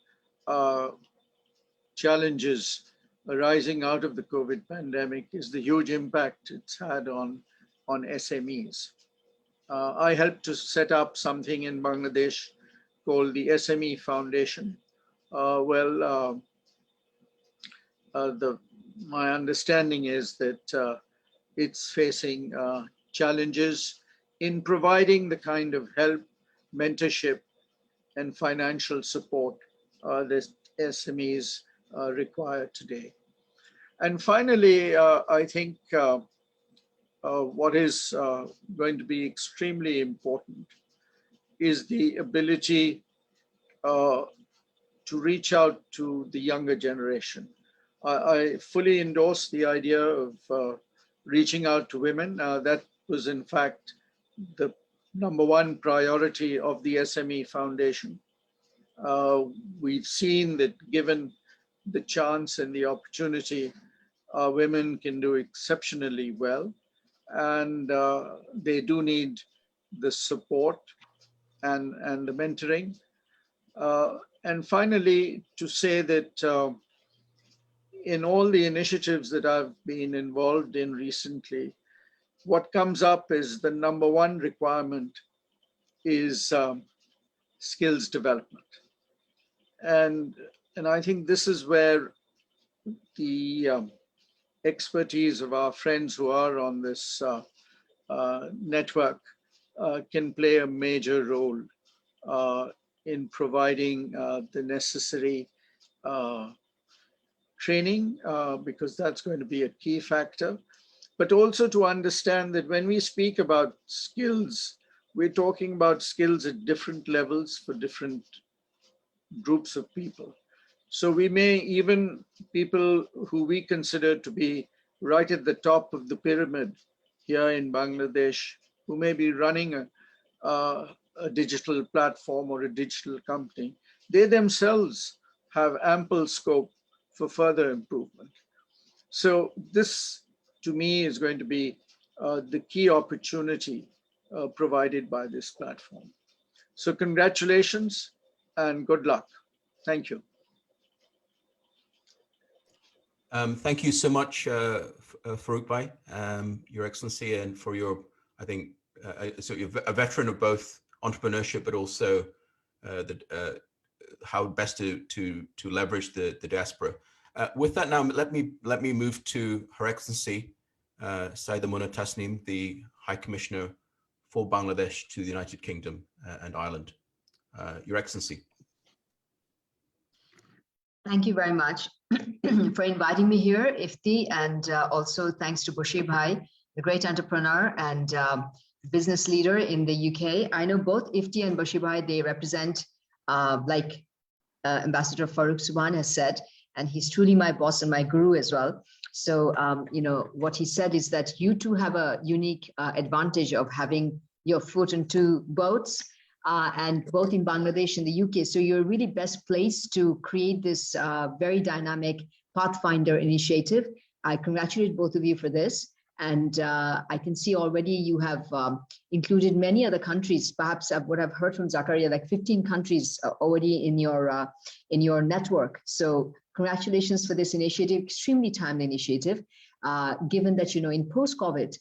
challenges arising out of the COVID pandemic is the huge impact it's had on SMEs. I helped to set up something in Bangladesh called the SME Foundation. My understanding is that it's facing challenges in providing the kind of help, mentorship, and financial support that SMEs require today. And finally, I think what is going to be extremely important is the ability to reach out to the younger generation. I fully endorse the idea of reaching out to women. That was in fact the #1 priority of the SME Foundation. We've seen that given the chance and the opportunity, women can do exceptionally well, and they do need the support and the mentoring. And finally, to say that in all the initiatives that I've been involved in recently, what comes up is the #1 requirement is skills development. And I think this is where the expertise of our friends who are on this network can play a major role in providing the necessary training, because that's going to be a key factor, but also to understand that when we speak about skills, we're talking about skills at different levels for different groups of people. So we may even, people who we consider to be right at the top of the pyramid here in Bangladesh, who may be running a digital platform or a digital company, they themselves have ample scope for further improvement. So this, to me, is going to be the key opportunity provided by this platform. So congratulations and good luck. Thank you. Thank you so much, Farooq Bhai, Your Excellency, and for your, I think, so you're a veteran of both entrepreneurship, but also how best to leverage the diaspora. With that, now let me move to Her Excellency Saida Munna Tasneem, the High Commissioner for Bangladesh to the United Kingdom and Ireland. Your Excellency. Thank you very much for inviting me here, IFTI, and also thanks to Bashir Bhai, the great entrepreneur and business leader in the UK. I know both IFTI and Bashir Bhai, they represent, like Ambassador Farooq Subhan has said, and he's truly my boss and my guru as well. So, what he said is that you two have a unique advantage of having your foot in two boats, and both in Bangladesh and the UK. So you're really best placed to create this very dynamic Pathfinder initiative. I congratulate both of you for this. And I can see already you have included many other countries. Perhaps what I've heard from Zakaria, like 15 countries already in your network. So congratulations for this initiative, extremely timely initiative, given that, in post-COVID,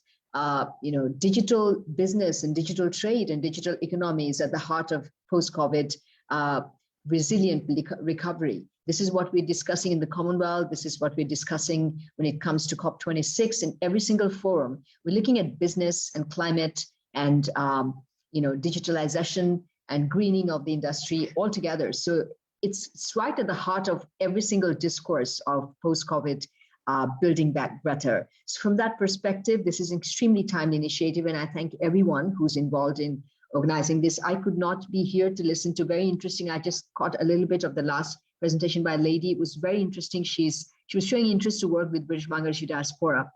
digital business and digital trade and digital economy is at the heart of post-COVID resilient recovery. This is what we're discussing in the Commonwealth. This is what we're discussing when it comes to COP26 in every single forum. We're looking at business and climate and digitalization and greening of the industry altogether. So it's right at the heart of every single discourse of post-COVID building back better. So from that perspective, this is an extremely timely initiative, and I thank everyone who's involved in organizing this. I could not be here to listen to very interesting. I just caught a little bit of the last presentation by a lady. It was very interesting. She was showing interest to work with British Bangladeshi diaspora.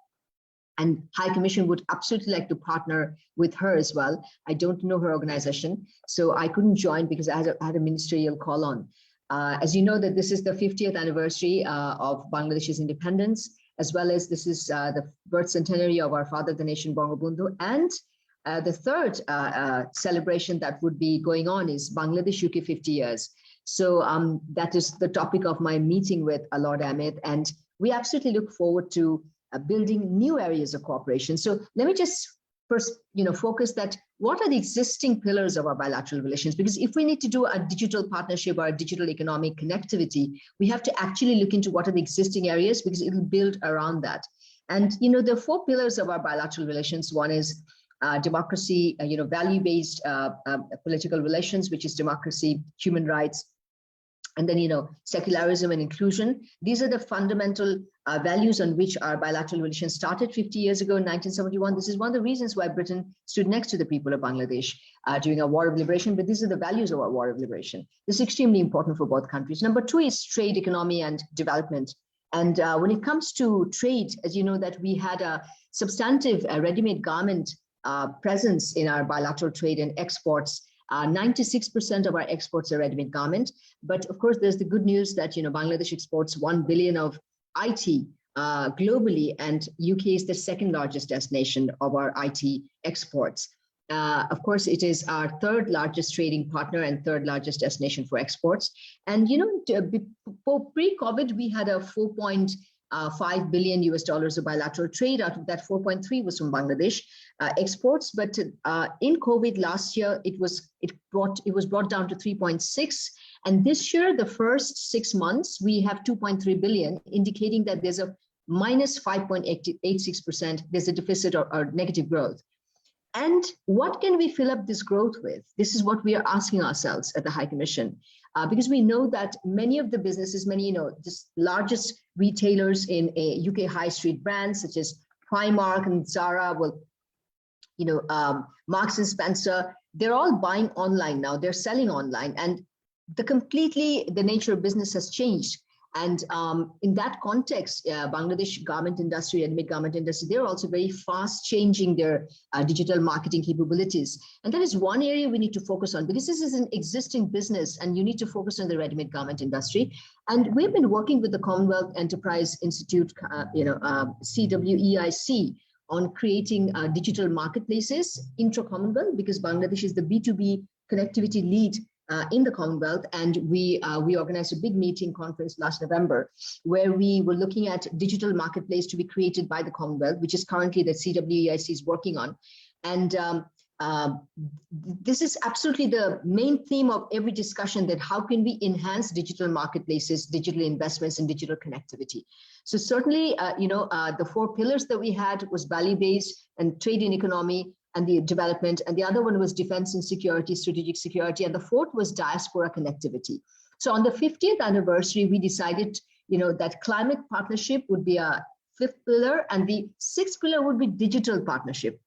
And High Commission would absolutely like to partner with her as well. I don't know her organization, so I couldn't join because I had a ministerial call on. As you know, that this is the 50th anniversary of Bangladesh's independence, as well as this is the birth centenary of our father, the nation, Bangabandhu, and the third celebration that would be going on is Bangladesh UK 50 years. So that is the topic of my meeting with Lord Ahmed, and we absolutely look forward to building new areas of cooperation. So let me just first, focus that what are the existing pillars of our bilateral relations? Because if we need to do a digital partnership or a digital economic connectivity, we have to actually look into what are the existing areas, because it will build around that. And, there are 4 pillars of our bilateral relations. One is democracy, value-based political relations, which is democracy, human rights, and then, secularism and inclusion. These are the fundamental values on which our bilateral relations started 50 years ago in 1971. This is one of the reasons why Britain stood next to the people of Bangladesh during our war of liberation, but these are the values of our war of liberation. This is extremely important for both countries. Number 2 is trade, economy, and development. And when it comes to trade, as you know, that we had a substantive ready-made garment presence in our bilateral trade and exports. 96% of our exports are ready-made garment. But of course, there's the good news that, Bangladesh exports 1 billion of IT globally, and UK is the second largest destination of our IT exports. Of course, it is our 3rd largest trading partner and 3rd largest destination for exports. And, for pre-COVID, we had a $4.5 billion of bilateral trade. Out of that, 4.3 was from Bangladesh exports. But in COVID last year, it was brought down to 3.6. And this year, the first 6 months, we have 2.3 billion, indicating that there's a minus 5.86%. There's a deficit or negative growth. And what can we fill up this growth with? This is what we are asking ourselves at the High Commission, because we know that many of the businesses, the largest retailers in UK high street brands such as Primark and Zara, Marks and Spencer, they're all buying online now. They're selling online, and the nature of business has changed. And in that context, Bangladesh garment industry and mid-garment industry, they're also very fast changing their digital marketing capabilities. And that is one area we need to focus on, because this is an existing business and you need to focus on the ready-made garment industry. And we've been working with the Commonwealth Enterprise Institute, CWEIC, on creating digital marketplaces intra-Commonwealth, because Bangladesh is the B2B connectivity lead in the Commonwealth, and we organized a big meeting conference last November where we were looking at digital marketplace to be created by the Commonwealth, which is currently the CWEIC is working on. And this is absolutely the main theme of every discussion, that how can we enhance digital marketplaces, digital investments, and digital connectivity. So certainly, the 4 pillars that we had was value-based and trade and economy, and the development, and the other one was defense and security, strategic security, and the 4th was diaspora connectivity. So on the 50th anniversary, we decided, that climate partnership would be a 5th pillar, and the 6th pillar would be digital partnership.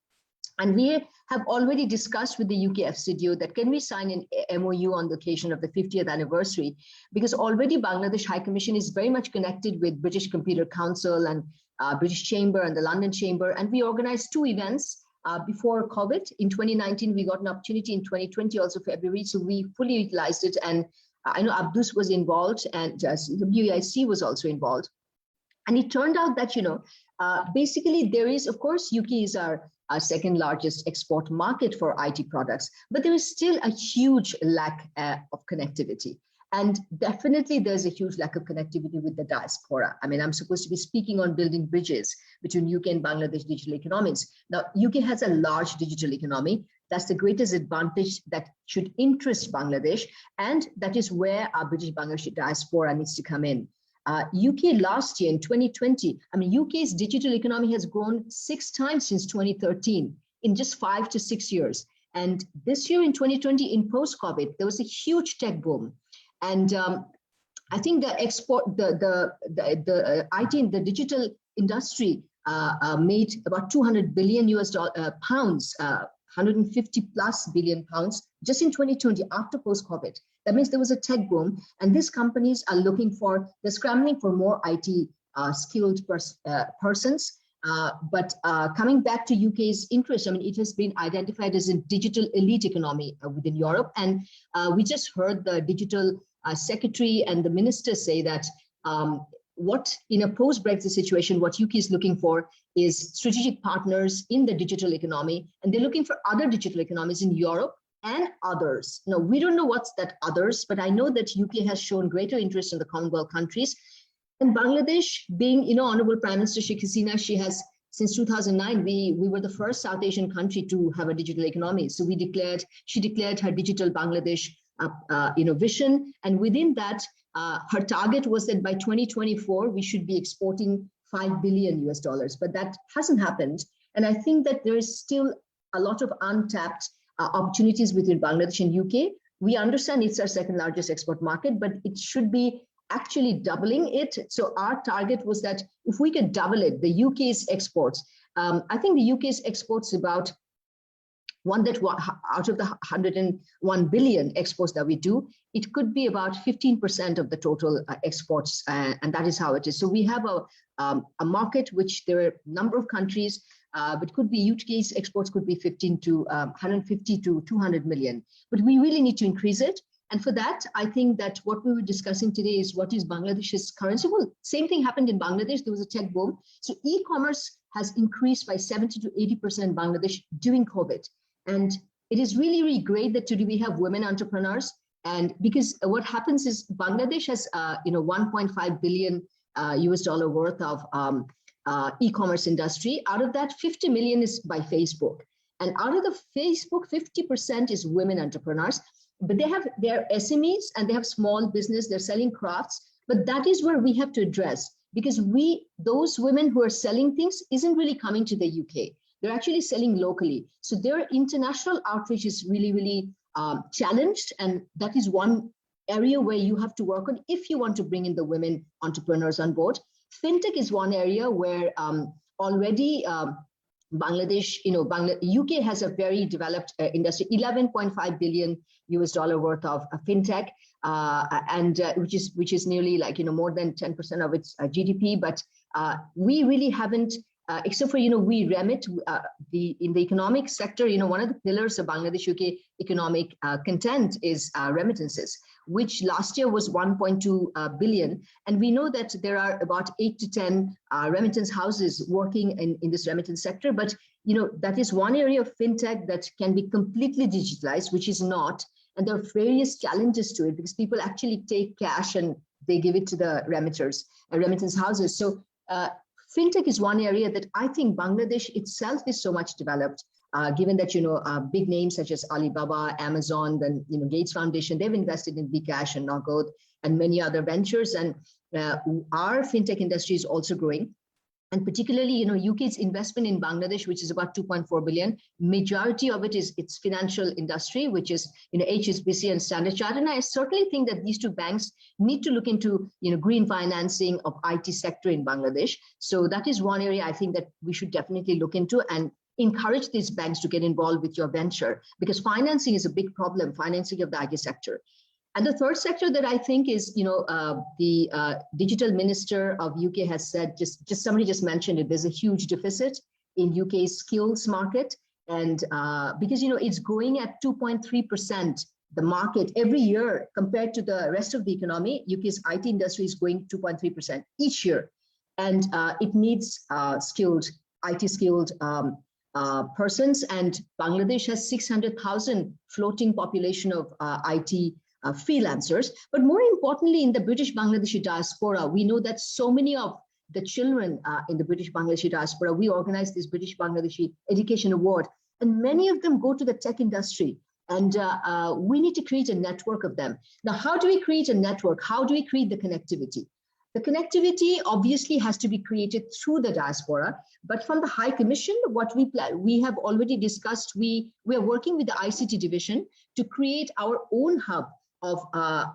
And we have already discussed with the UK FCDO that can we sign an MOU on the occasion of the 50th anniversary, because already Bangladesh High Commission is very much connected with British Computer Council and British Chamber and the London Chamber, and we organized 2 events before COVID. In 2019, we got an opportunity, in 2020 also February, so we fully utilized it. And I know Abdus was involved, and WEIC was also involved. And it turned out that, basically there is, of course, UK is our 2nd largest export market for IT products, but there is still a huge lack of connectivity. And definitely there's a huge lack of connectivity with the diaspora. I mean, I'm supposed to be speaking on building bridges between UK and Bangladesh digital economies. Now, UK has a large digital economy. That's the greatest advantage that should interest Bangladesh. And that is where our British Bangladeshi diaspora needs to come in. UK last year in 2020, UK's digital economy has grown 6 times since 2013 in just 5 to 6 years. And this year in 2020, in post-COVID, there was a huge tech boom. And I think the export, the IT, the digital industry made about 200 billion pounds, 150 plus billion pounds just in 2020 after post-COVID. That means there was a tech boom, and these companies are they're scrambling for more IT skilled persons. But coming back to UK's interest, I mean, it has been identified as a digital elite economy within Europe. And we just heard the digital secretary and the minister say that what in a post-Brexit situation, what UK is looking for is strategic partners in the digital economy. And they're looking for other digital economies in Europe and others. Now, we don't know what's that others, but I know that UK has shown greater interest in the Commonwealth countries. And Bangladesh, being, Honorable Prime Minister Sheikh Hasina, she has, since 2009, we were the first South Asian country to have a digital economy. So she declared her digital Bangladesh, vision. And within that, her target was that by 2024, we should be exporting $5 billion. But that hasn't happened. And I think that there is still a lot of untapped opportunities within Bangladesh and UK. We understand it's our second largest export market, but it should be actually doubling it. So our target was that if we could double it, the UK's exports, I think the UK's exports about out of the 101 billion exports that we do, it could be about 15% of the total exports, and that is how it is. So we have a market which there are a number of countries, but could be UK's exports could be 150 to 200 million. But we really need to increase it. And for that, I think that what we were discussing today is what is Bangladesh's currency. Well, same thing happened in Bangladesh. There was a tech boom. So e-commerce has increased by 70 to 80% in Bangladesh during COVID. And it is really, really great that today we have women entrepreneurs. And because what happens is Bangladesh has, 1.5 billion US dollar worth of e-commerce industry. Out of that, 50 million is by Facebook. And out of the Facebook, 50% is women entrepreneurs. But they have their SMEs and they have small business, they're selling crafts, but that is where we have to address, because those women who are selling things isn't really coming to the UK. They're actually selling locally. So their international outreach is really, really challenged. And that is one area where you have to work on if you want to bring in the women entrepreneurs on board. Fintech is one area where already Bangladesh, UK has a very developed industry, 11.5 billion US dollar worth of fintech, and which is nearly more than 10% of its GDP. But we really haven't, except for we remit in the economic sector. One of the pillars of Bangladesh UK economic content is remittances, which last year was 1.2 billion. And we know that there are about 8 to 10 remittance houses working in this remittance sector. But, that is one area of fintech that can be completely digitalized, which is not. And there are various challenges to it because people actually take cash and they give it to the remittance houses. So fintech is one area that I think Bangladesh itself is so much developed. Given that, big names such as Alibaba, Amazon, then, Gates Foundation, they've invested in bKash and Nagod and many other ventures. And our fintech industry is also growing. And particularly, UK's investment in Bangladesh, which is about 2.4 billion, majority of it is its financial industry, which is, HSBC and Standard Chartered. And I certainly think that these two banks need to look into, green financing of IT sector in Bangladesh. So that is one area I think that we should definitely look into and encourage these banks to get involved with your venture, because financing is a big problem, financing of the IT sector. And the third sector that I think is, the digital minister of UK has said, somebody just mentioned it, there's a huge deficit in UK's skills market. And because, it's growing at 2.3%, the market every year compared to the rest of the economy, UK's IT industry is growing 2.3% each year. And it needs IT skilled persons, and Bangladesh has 600,000 floating population of IT freelancers. But more importantly, in the British Bangladeshi diaspora, we know that so many of the children in the British Bangladeshi diaspora, we organize this British Bangladeshi Education Award, and many of them go to the tech industry. And we need to create a network of them. Now, how do we create a network? How do we create the connectivity? The connectivity obviously has to be created through the diaspora, but from the High Commission, what we have already discussed, we are working with the ICT division to create our own hub of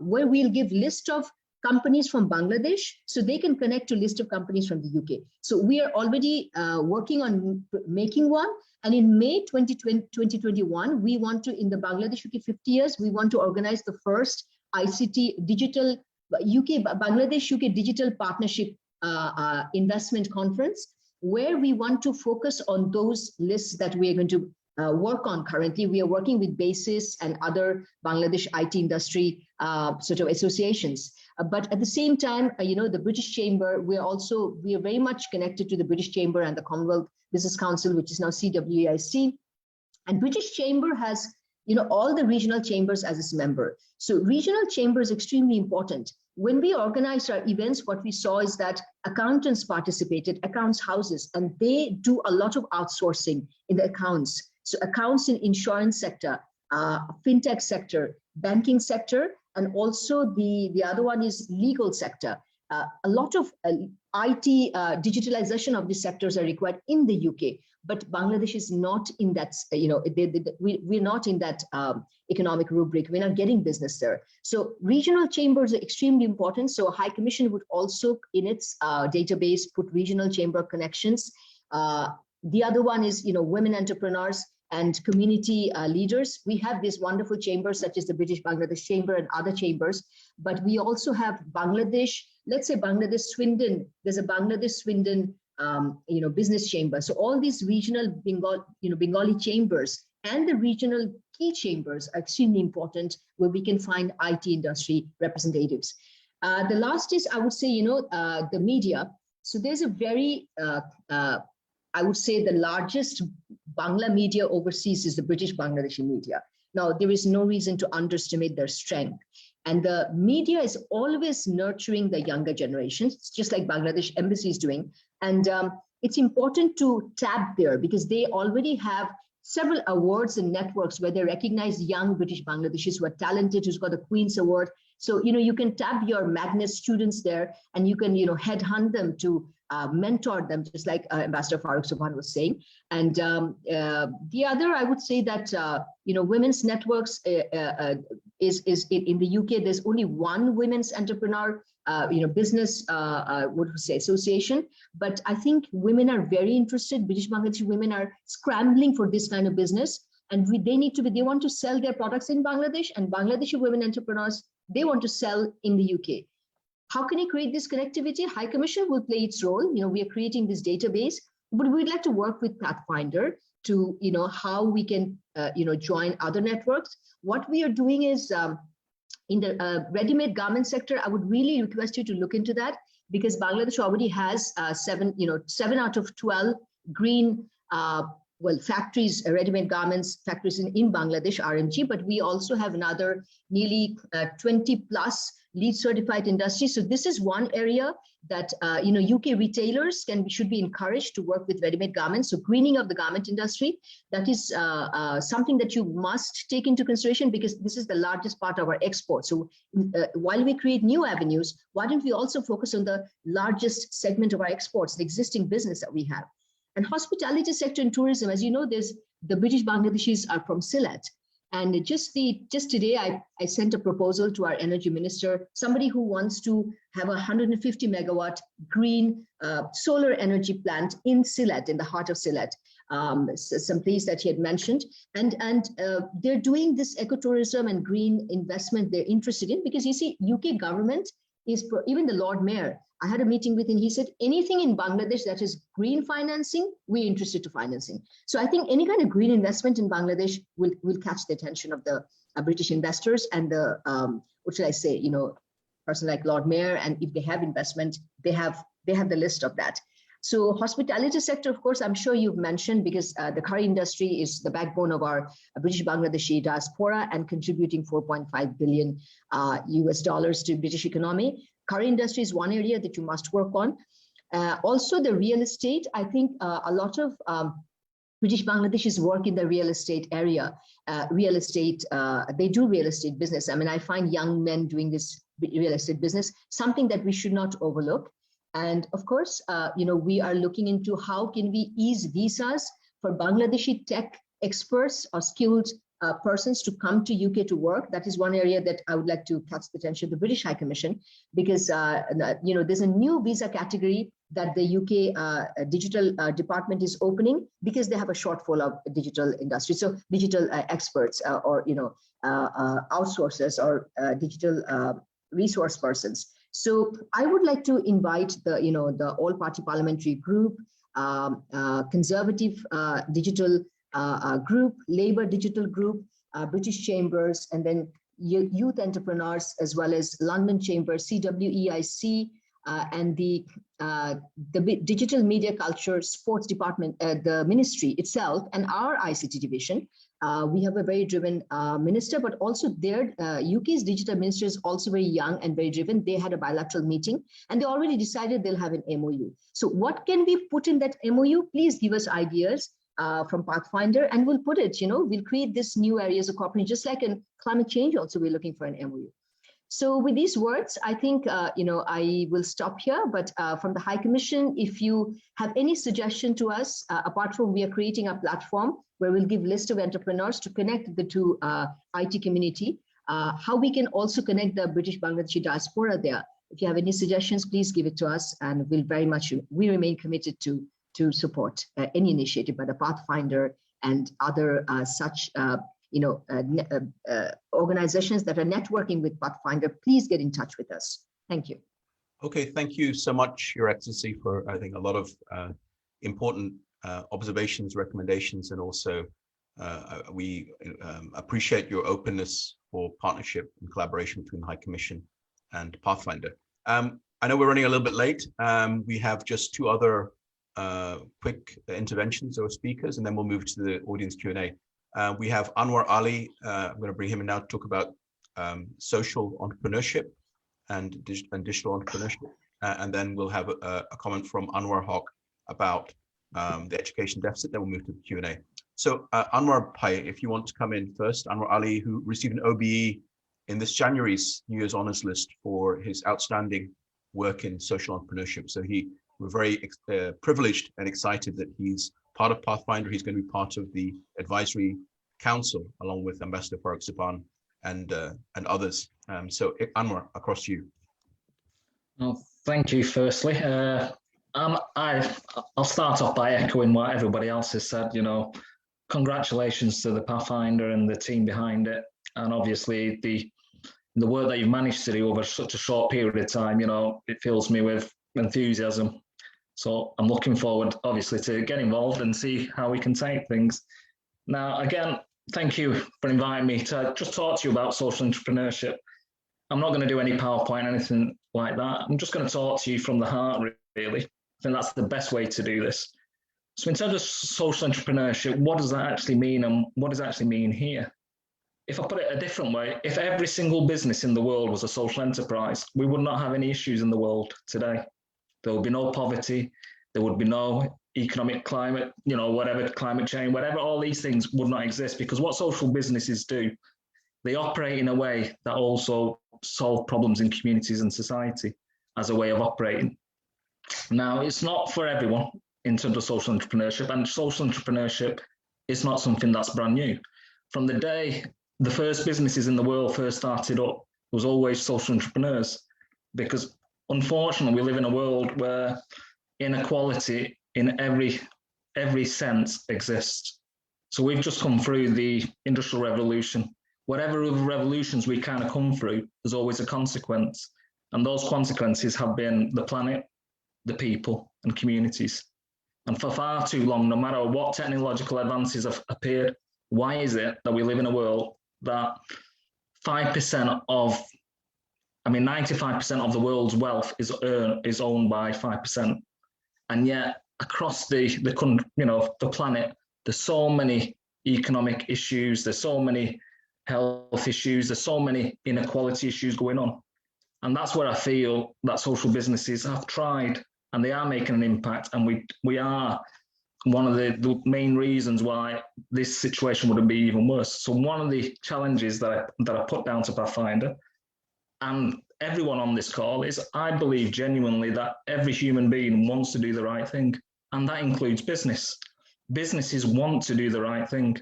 where we'll give list of companies from Bangladesh so they can connect to list of companies from the UK. So we are already working on making one. And in May 2021, we want to, in the Bangladesh UK 50 years, we want to organize the first ICT digital Bangladesh UK Digital Partnership Investment Conference, where we want to focus on those lists that we are going to work on currently. We are working with BASIS and other Bangladesh IT industry sort of associations. But at the same time, the British Chamber, we are very much connected to the British Chamber and the Commonwealth Business Council, which is now CWAIC. And British Chamber has all the regional chambers as its member. So regional chamber is extremely important. When we organized our events, what we saw is that accountants participated, accounts houses, and they do a lot of outsourcing in the accounts. So accounts in insurance sector, fintech sector, banking sector, and also the other one is legal sector. A lot of IT digitalization of these sectors are required in the UK, but Bangladesh is not in that, we're not in that economic rubric. We're not getting business there. So regional chambers are extremely important. So High Commission would also in its database put regional chamber connections. The other one is, women entrepreneurs and community leaders. We have these wonderful chambers such as the British Bangladesh Chamber and other chambers, but we also have Bangladesh, let's say Bangladesh Swindon, there's a Bangladesh Swindon business chamber. So all these regional Bengali chambers and the regional key chambers are extremely important where we can find IT industry representatives. The last is, I would say, the media. So there's a very, I would say the largest Bangla media overseas is the British Bangladeshi media. Now, there is no reason to underestimate their strength. And the media is always nurturing the younger generations, just like Bangladesh Embassy is doing. And it's important to tap there because they already have several awards and networks where they recognize young British Bangladeshis who are talented, who's got the Queen's Award. So, you can tap your magnet students there and you can, headhunt them to mentor them, just like Ambassador Farooq Subhan was saying. And the other, I would say that, women's networks is in the UK, there's only one women's entrepreneur, business, association. But I think women are very interested. British Bangladeshi women are scrambling for this kind of business. And they want to sell their products in Bangladesh, and Bangladeshi women entrepreneurs, they want to sell in the UK. How can you create this connectivity? High Commission will play its role. We are creating this database, but we'd like to work with Pathfinder to, how we can, join other networks. What we are doing is in the ready-made garment sector, I would really request you to look into that because Bangladesh already has 7 out of 12 green factories, ready-made garments factories in Bangladesh, RMG, but we also have another nearly 20 plus LEED certified industry. So this is one area that UK retailers should be encouraged to work with ready-made garments. So greening of the garment industry, that is something that you must take into consideration because this is the largest part of our export. So while we create new avenues, why don't we also focus on the largest segment of our exports, the existing business that we have? And hospitality sector and tourism, as you know, there's the British Bangladeshis are from Sylhet. And just today, I sent a proposal to our energy minister, somebody who wants to have a 150 megawatt green solar energy plant in Sylhet, in the heart of Sylhet, some place that he had mentioned. And they're doing this ecotourism and green investment they're interested in because you see, UK government is, even the Lord Mayor, I had a meeting with him. He said, anything in Bangladesh that is green financing, we're interested to financing. So I think any kind of green investment in Bangladesh will catch the attention of the British investors and the, what should I say, person like Lord Mayor. And if they have investment, they have the list of that. So hospitality sector, of course, I'm sure you've mentioned because the curry industry is the backbone of our British Bangladeshi diaspora and contributing $4.5 billion US dollars to British economy. Curry industry is one area that you must work on. Also the real estate, I think a lot of British Bangladeshis work in the real estate area. They do real estate business. I mean, I find young men doing this real estate business, something that we should not overlook. And of course, we are looking into how can we ease visas for Bangladeshi tech experts or skilled persons to come to UK to work. That is one area that I would like to catch the attention of the British High Commission, because there's a new visa category that the UK digital department is opening, because they have a shortfall of digital industry. So digital experts or outsourcers or digital resource persons. So I would like to invite the all-party parliamentary group, conservative digital group, Labour digital group, British Chambers, and then youth entrepreneurs, as well as London Chamber, CWEIC, and the Digital Media Culture Sports Department, the ministry itself, and our ICT division. We have a very driven minister, but also their UK's digital minister is also very young and very driven. They had a bilateral meeting and they already decided they'll have an MOU. So what can we put in that MOU? Please give us ideas from Pathfinder, and we'll put it, we'll create this new areas of cooperation, just like in climate change also we're looking for an MOU. So with these words, I think, I will stop here, but from the High Commission, if you have any suggestion to us, apart from we are creating a platform where we'll give list of entrepreneurs to connect the two IT community, how we can also connect the British Bangladeshi diaspora there. If you have any suggestions, please give it to us, and we remain committed to support any initiative by the Pathfinder and other such organizations that are networking with Pathfinder. Please get in touch with us. Thank you. Okay, thank you so much, Your Excellency, for I think a lot of important observations, recommendations, and also we appreciate your openness for partnership and collaboration between the High Commission and Pathfinder. I know we're running a little bit late. We have just two other quick interventions or speakers, and then we'll move to the audience Q&A. We have Anwar Ali. I'm going to bring him in now to talk about social entrepreneurship and digital entrepreneurship. And then we'll have a comment from Anwar Haq about the education deficit. Then we'll move to the Q&A. So Anwar Bhai, if you want to come in first. Anwar Ali, who received an OBE in this January's New Year's Honours List for his outstanding work in social entrepreneurship. So we're very privileged and excited that he's part of Pathfinder. He's going to be part of the advisory council along with Ambassador Farooq Subhan and others. So Anwar, across to you. Well, thank you. Firstly, I'll start off by echoing what everybody else has said. Congratulations to the Pathfinder and the team behind it, and obviously the work that you've managed to do over such a short period of time. It fills me with enthusiasm. So I'm looking forward, obviously, to get involved and see how we can take things. Now, again, thank you for inviting me to just talk to you about social entrepreneurship. I'm not going to do any PowerPoint or anything like that. I'm just going to talk to you from the heart, really. I think that's the best way to do this. So in terms of social entrepreneurship, what does that actually mean, and what does it actually mean here? If I put it a different way, if every single business in the world was a social enterprise, we would not have any issues in the world today. There would be no poverty, there would be no economic climate, whatever, climate change, whatever, all these things would not exist, because what social businesses do, they operate in a way that also solve problems in communities and society as a way of operating. Now, it's not for everyone in terms of social entrepreneurship, and social entrepreneurship is not something that's brand new. From the day the first businesses in the world first started up, was always social entrepreneurs, because unfortunately, we live in a world where inequality in every sense exists. So we've just come through the Industrial Revolution. Whatever revolutions we kind of come through, there's always a consequence. And those consequences have been the planet, the people, and communities. And for far too long, no matter what technological advances have appeared, why is it that we live in a world that 95% of the world's wealth is owned by 5%, and yet across the planet, there's so many economic issues, there's so many health issues, there's so many inequality issues going on, and that's where I feel that social businesses have tried, and they are making an impact, and we are one of the main reasons why this situation wouldn't be even worse. So one of the challenges that I put down to Pathfinder, and everyone on this call, is I believe genuinely that every human being wants to do the right thing, and that includes business. Businesses want to do the right thing.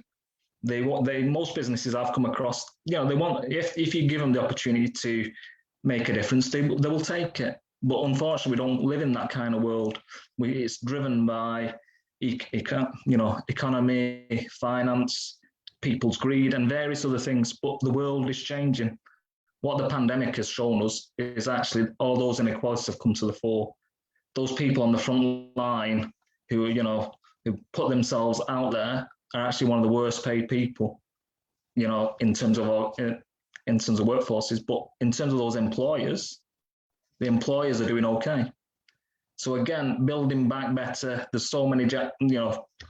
Most businesses I've come across, they want, if you give them the opportunity to make a difference, they will take it. But unfortunately, we don't live in that kind of world. It's driven by economy, finance, people's greed, and various other things. But the world is changing. What the pandemic has shown us is actually all those inequalities have come to the fore. Those people on the front line who put themselves out there are actually one of the worst paid people, in terms of workforces. But in terms of those employers, the employers are doing okay. So again, building back better. There's so many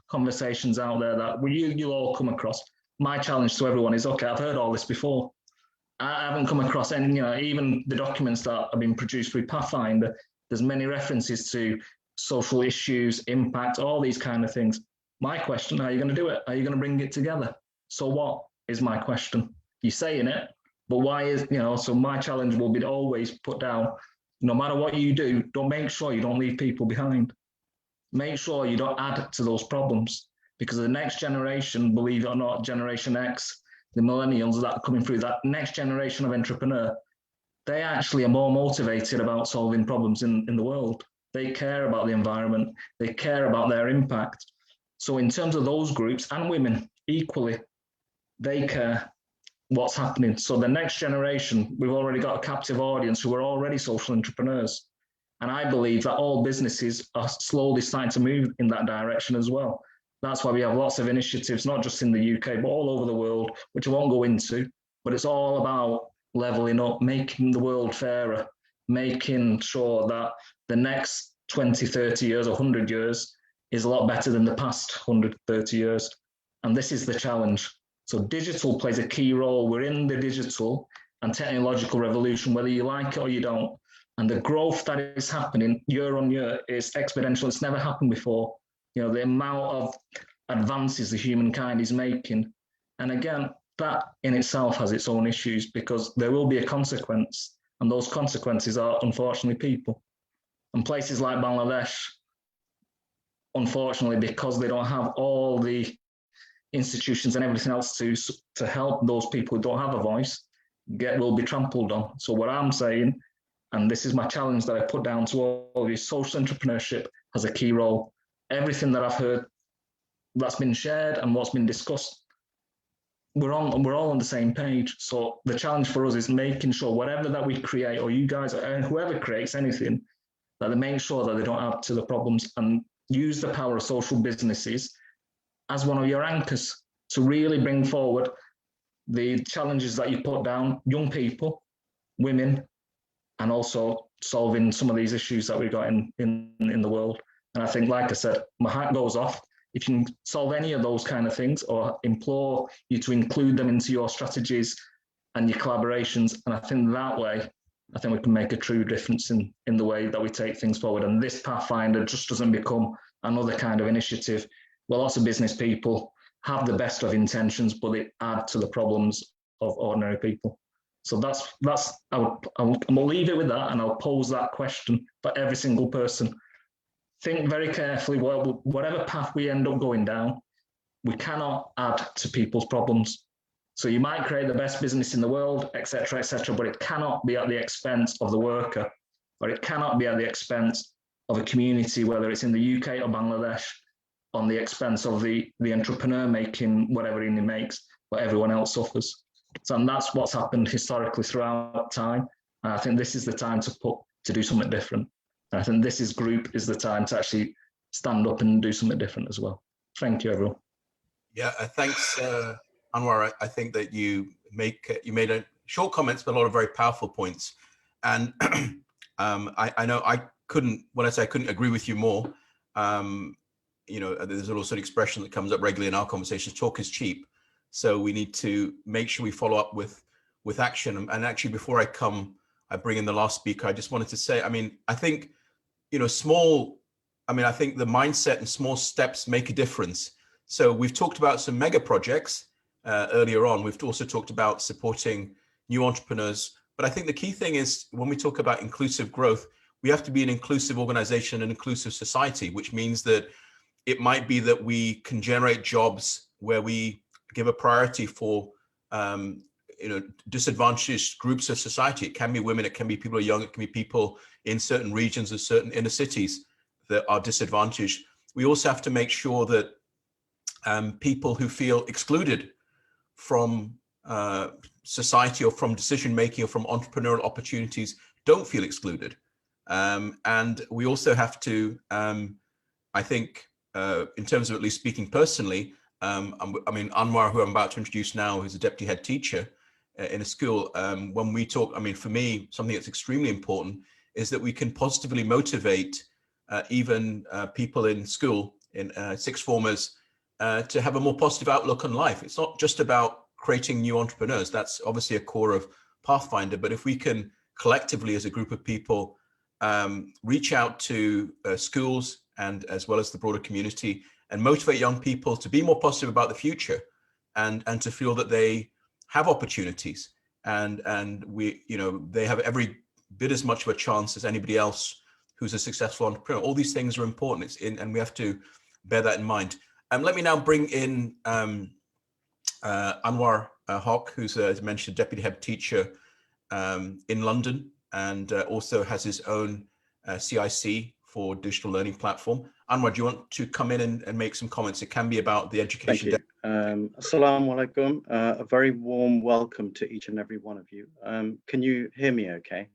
conversations out there that you'll all come across. My challenge to everyone is, okay, I've heard all this before. I haven't come across any, even the documents that have been produced with Pathfinder, there's many references to social issues, impact, all these kind of things. My question, how are you going to do it? Are you going to bring it together? So what is my question? You're saying it, but why is, so my challenge will be to always put down, no matter what you do, make sure you don't leave people behind. Make sure you don't add to those problems, because the next generation, believe it or not, Generation X, the millennials that are coming through, that next generation of entrepreneur, they actually are more motivated about solving problems in the world. They care about the environment. They care about their impact. So in terms of those groups, and women equally, they care what's happening. So the next generation, we've already got a captive audience who are already social entrepreneurs. And I believe that all businesses are slowly starting to move in that direction as well. That's why we have lots of initiatives, not just in the UK, but all over the world, which I won't go into, but it's all about leveling up, making the world fairer, making sure that the next 20, 30 years, or 100 years is a lot better than the past 100, 30 years. And this is the challenge. So digital plays a key role. We're in the digital and technological revolution, whether you like it or you don't. And the growth that is happening year on year is exponential. It's never happened before. The amount of advances the humankind is making. And again, that in itself has its own issues, because there will be a consequence. And those consequences are, unfortunately, people. And places like Bangladesh, unfortunately, because they don't have all the institutions and everything else to help those people who don't have a voice, will be trampled on. So what I'm saying, and this is my challenge that I put down to all of you, social entrepreneurship has a key role. Everything that I've heard that's been shared and what's been discussed, we're all on the same page. So the challenge for us is making sure whatever that we create, or you guys, and whoever creates anything, that they make sure that they don't add to the problems, and use the power of social businesses as one of your anchors to really bring forward the challenges that you put down, young people, women, and also solving some of these issues that we've got in the world. And I think, like I said, my hat goes off. If you can solve any of those kind of things, or implore you to include them into your strategies and your collaborations, and I think that way, I think we can make a true difference in the way that we take things forward. And this Pathfinder just doesn't become another kind of initiative where lots of business people have the best of intentions, but they add to the problems of ordinary people. So I'll leave it with that, and I'll pose that question for every single person. Think very carefully, whatever path we end up going down, we cannot add to people's problems. So you might create the best business in the world, et cetera, but it cannot be at the expense of the worker, or it cannot be at the expense of a community, whether it's in the UK or Bangladesh, on the expense of the entrepreneur making whatever he makes, but everyone else suffers. So, and that's what's happened historically throughout time. And I think this is the time to do something different. And I think this group is the time to actually stand up and do something different as well. Thank you, everyone. Yeah, thanks, Anwar. I think that you made a short comments, but a lot of very powerful points. And I know I couldn't agree with you more. There's also an expression that comes up regularly in our conversations: talk is cheap. So we need to make sure we follow up with action. And actually, before I bring in the last speaker, I just wanted to say, I think, I think the mindset and small steps make a difference. So we've talked about some mega projects earlier on. We've also talked about supporting new entrepreneurs, But I think the key thing is when we talk about inclusive growth, we have to be an inclusive organization, an inclusive society, which means that it might be that we can generate jobs where we give a priority for disadvantaged groups of society. It can be women, it can be people who are young, it can be people in certain regions of certain inner cities that are disadvantaged. We also have to make sure that people who feel excluded from society or from decision making or from entrepreneurial opportunities don't feel excluded. And we also have to, I think, in terms of at least speaking personally, I mean, Anwar, who I'm about to introduce now, who's a deputy head teacher in a school, when we talk, I mean, for me, something that's extremely important is that we can positively motivate even people in school, in sixth formers, to have a more positive outlook on life. It's not just about creating new entrepreneurs. That's obviously a core of Pathfinder, but if we can collectively as a group of people reach out to schools and as well as the broader community and motivate young people to be more positive about the future and to feel that they have opportunities and we, they have every bit as much of a chance as anybody else who's a successful entrepreneur. All these things are important, and we have to bear that in mind. Let me now bring in Anwar Haq, who's, as mentioned, deputy head teacher in London, and also has his own CIC for digital learning platform. Anwar, do you want to come in and make some comments? It can be about the education. Thank you. Assalamu alaikum. A very warm welcome to each and every one of you. Can you hear me okay?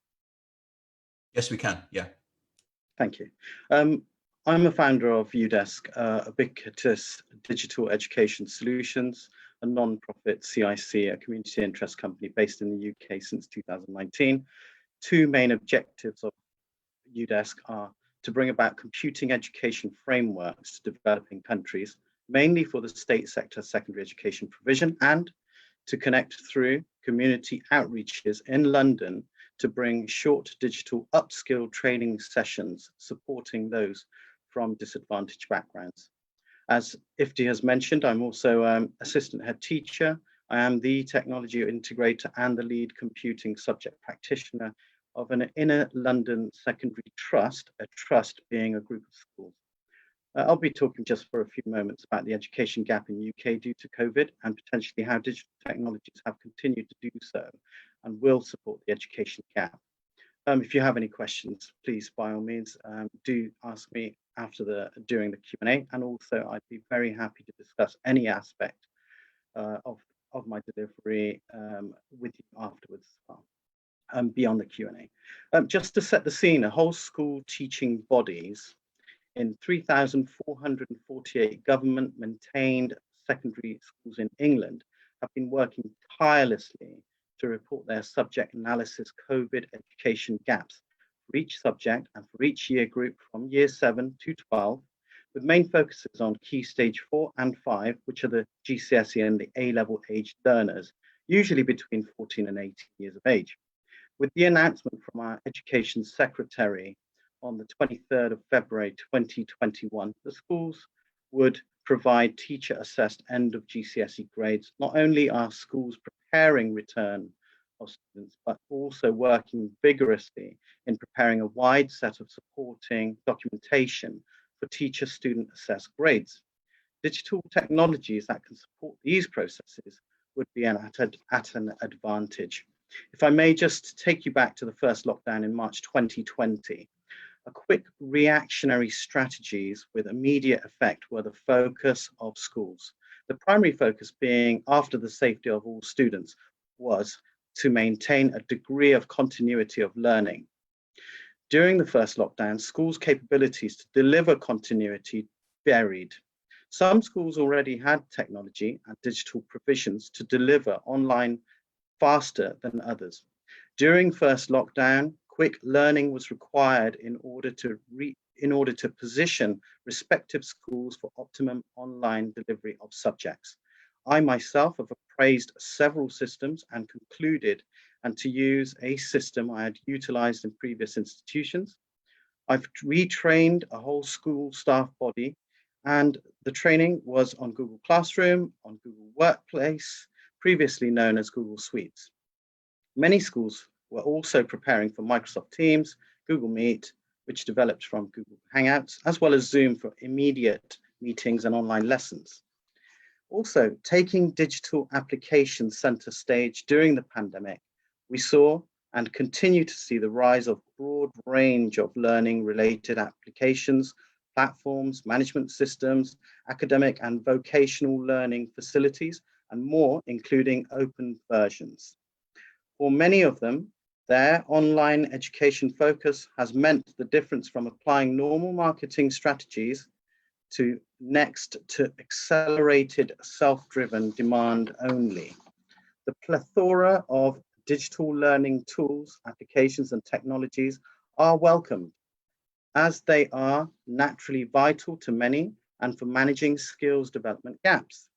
Yes, we can. Yeah. Thank you. I'm a founder of Udesk, Ubiquitous Digital Education Solutions, a non-profit CIC, a community interest company based in the UK since 2019. Two main objectives of Udesk are to bring about computing education frameworks to developing countries, mainly for the state sector secondary education provision, and to connect through community outreaches in London to bring short digital upskill training sessions supporting those from disadvantaged backgrounds. As Ifti has mentioned, I'm also assistant head teacher. I am the technology integrator and the lead computing subject practitioner of an inner London secondary trust, a trust being a group of schools. I'll be talking just for a few moments about the education gap in the UK due to COVID and potentially how digital technologies have continued to do so and will support the education gap. If you have any questions, please, by all means, do ask me during the Q&A, and also I'd be very happy to discuss any aspect of my delivery with you afterwards as well, beyond the Q&A. Just to set the scene, a whole school teaching bodies in 3,448 government-maintained secondary schools in England have been working tirelessly to report their subject analysis COVID education gaps for each subject and for each year group from year 7 to 12, with main focuses on key stage 4 and 5, which are the GCSE and the A-level aged learners, usually between 14 and 18 years of age. With the announcement from our Education Secretary on the 23rd of February 2021, the schools would provide teacher-assessed end of GCSE grades. Not only are schools preparing return of students, but also working vigorously in preparing a wide set of supporting documentation for teacher-student assessed grades. Digital technologies that can support these processes would be at an advantage. If I may just take you back to the first lockdown in March 2020, a quick reactionary strategies with immediate effect were the focus of schools. The primary focus being, after the safety of all students, was to maintain a degree of continuity of learning. During the first lockdown, schools' capabilities to deliver continuity varied. Some schools already had technology and digital provisions to deliver online faster than others. During first lockdown, quick learning was required in order to position respective schools for optimum online delivery of subjects. I myself have appraised several systems and concluded to use a system I had utilized in previous institutions. I've retrained a whole school staff body, and the training was on Google Classroom, on Google Workplace, previously known as Google Suites. Many schools We're also preparing for Microsoft Teams, Google Meet, which developed from Google Hangouts, as well as Zoom for immediate meetings and online lessons. Also, taking digital applications center stage during the pandemic, we saw and continue to see the rise of a broad range of learning-related applications, platforms, management systems, academic and vocational learning facilities, and more, including open versions. For many of them, their online education focus has meant the difference from applying normal marketing strategies to accelerated self-driven demand only. The plethora of digital learning tools, applications, and technologies are welcomed, as they are naturally vital to many and for managing skills development gaps.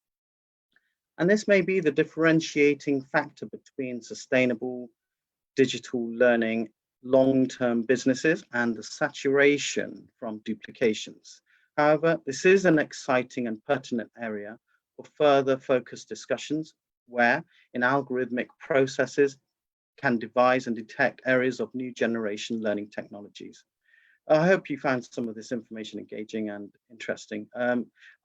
And this may be the differentiating factor between sustainable digital learning, long-term businesses, and the saturation from duplications. However, this is an exciting and pertinent area for further focused discussions where, in algorithmic processes, can devise and detect areas of new generation learning technologies. I hope you found some of this information engaging and interesting.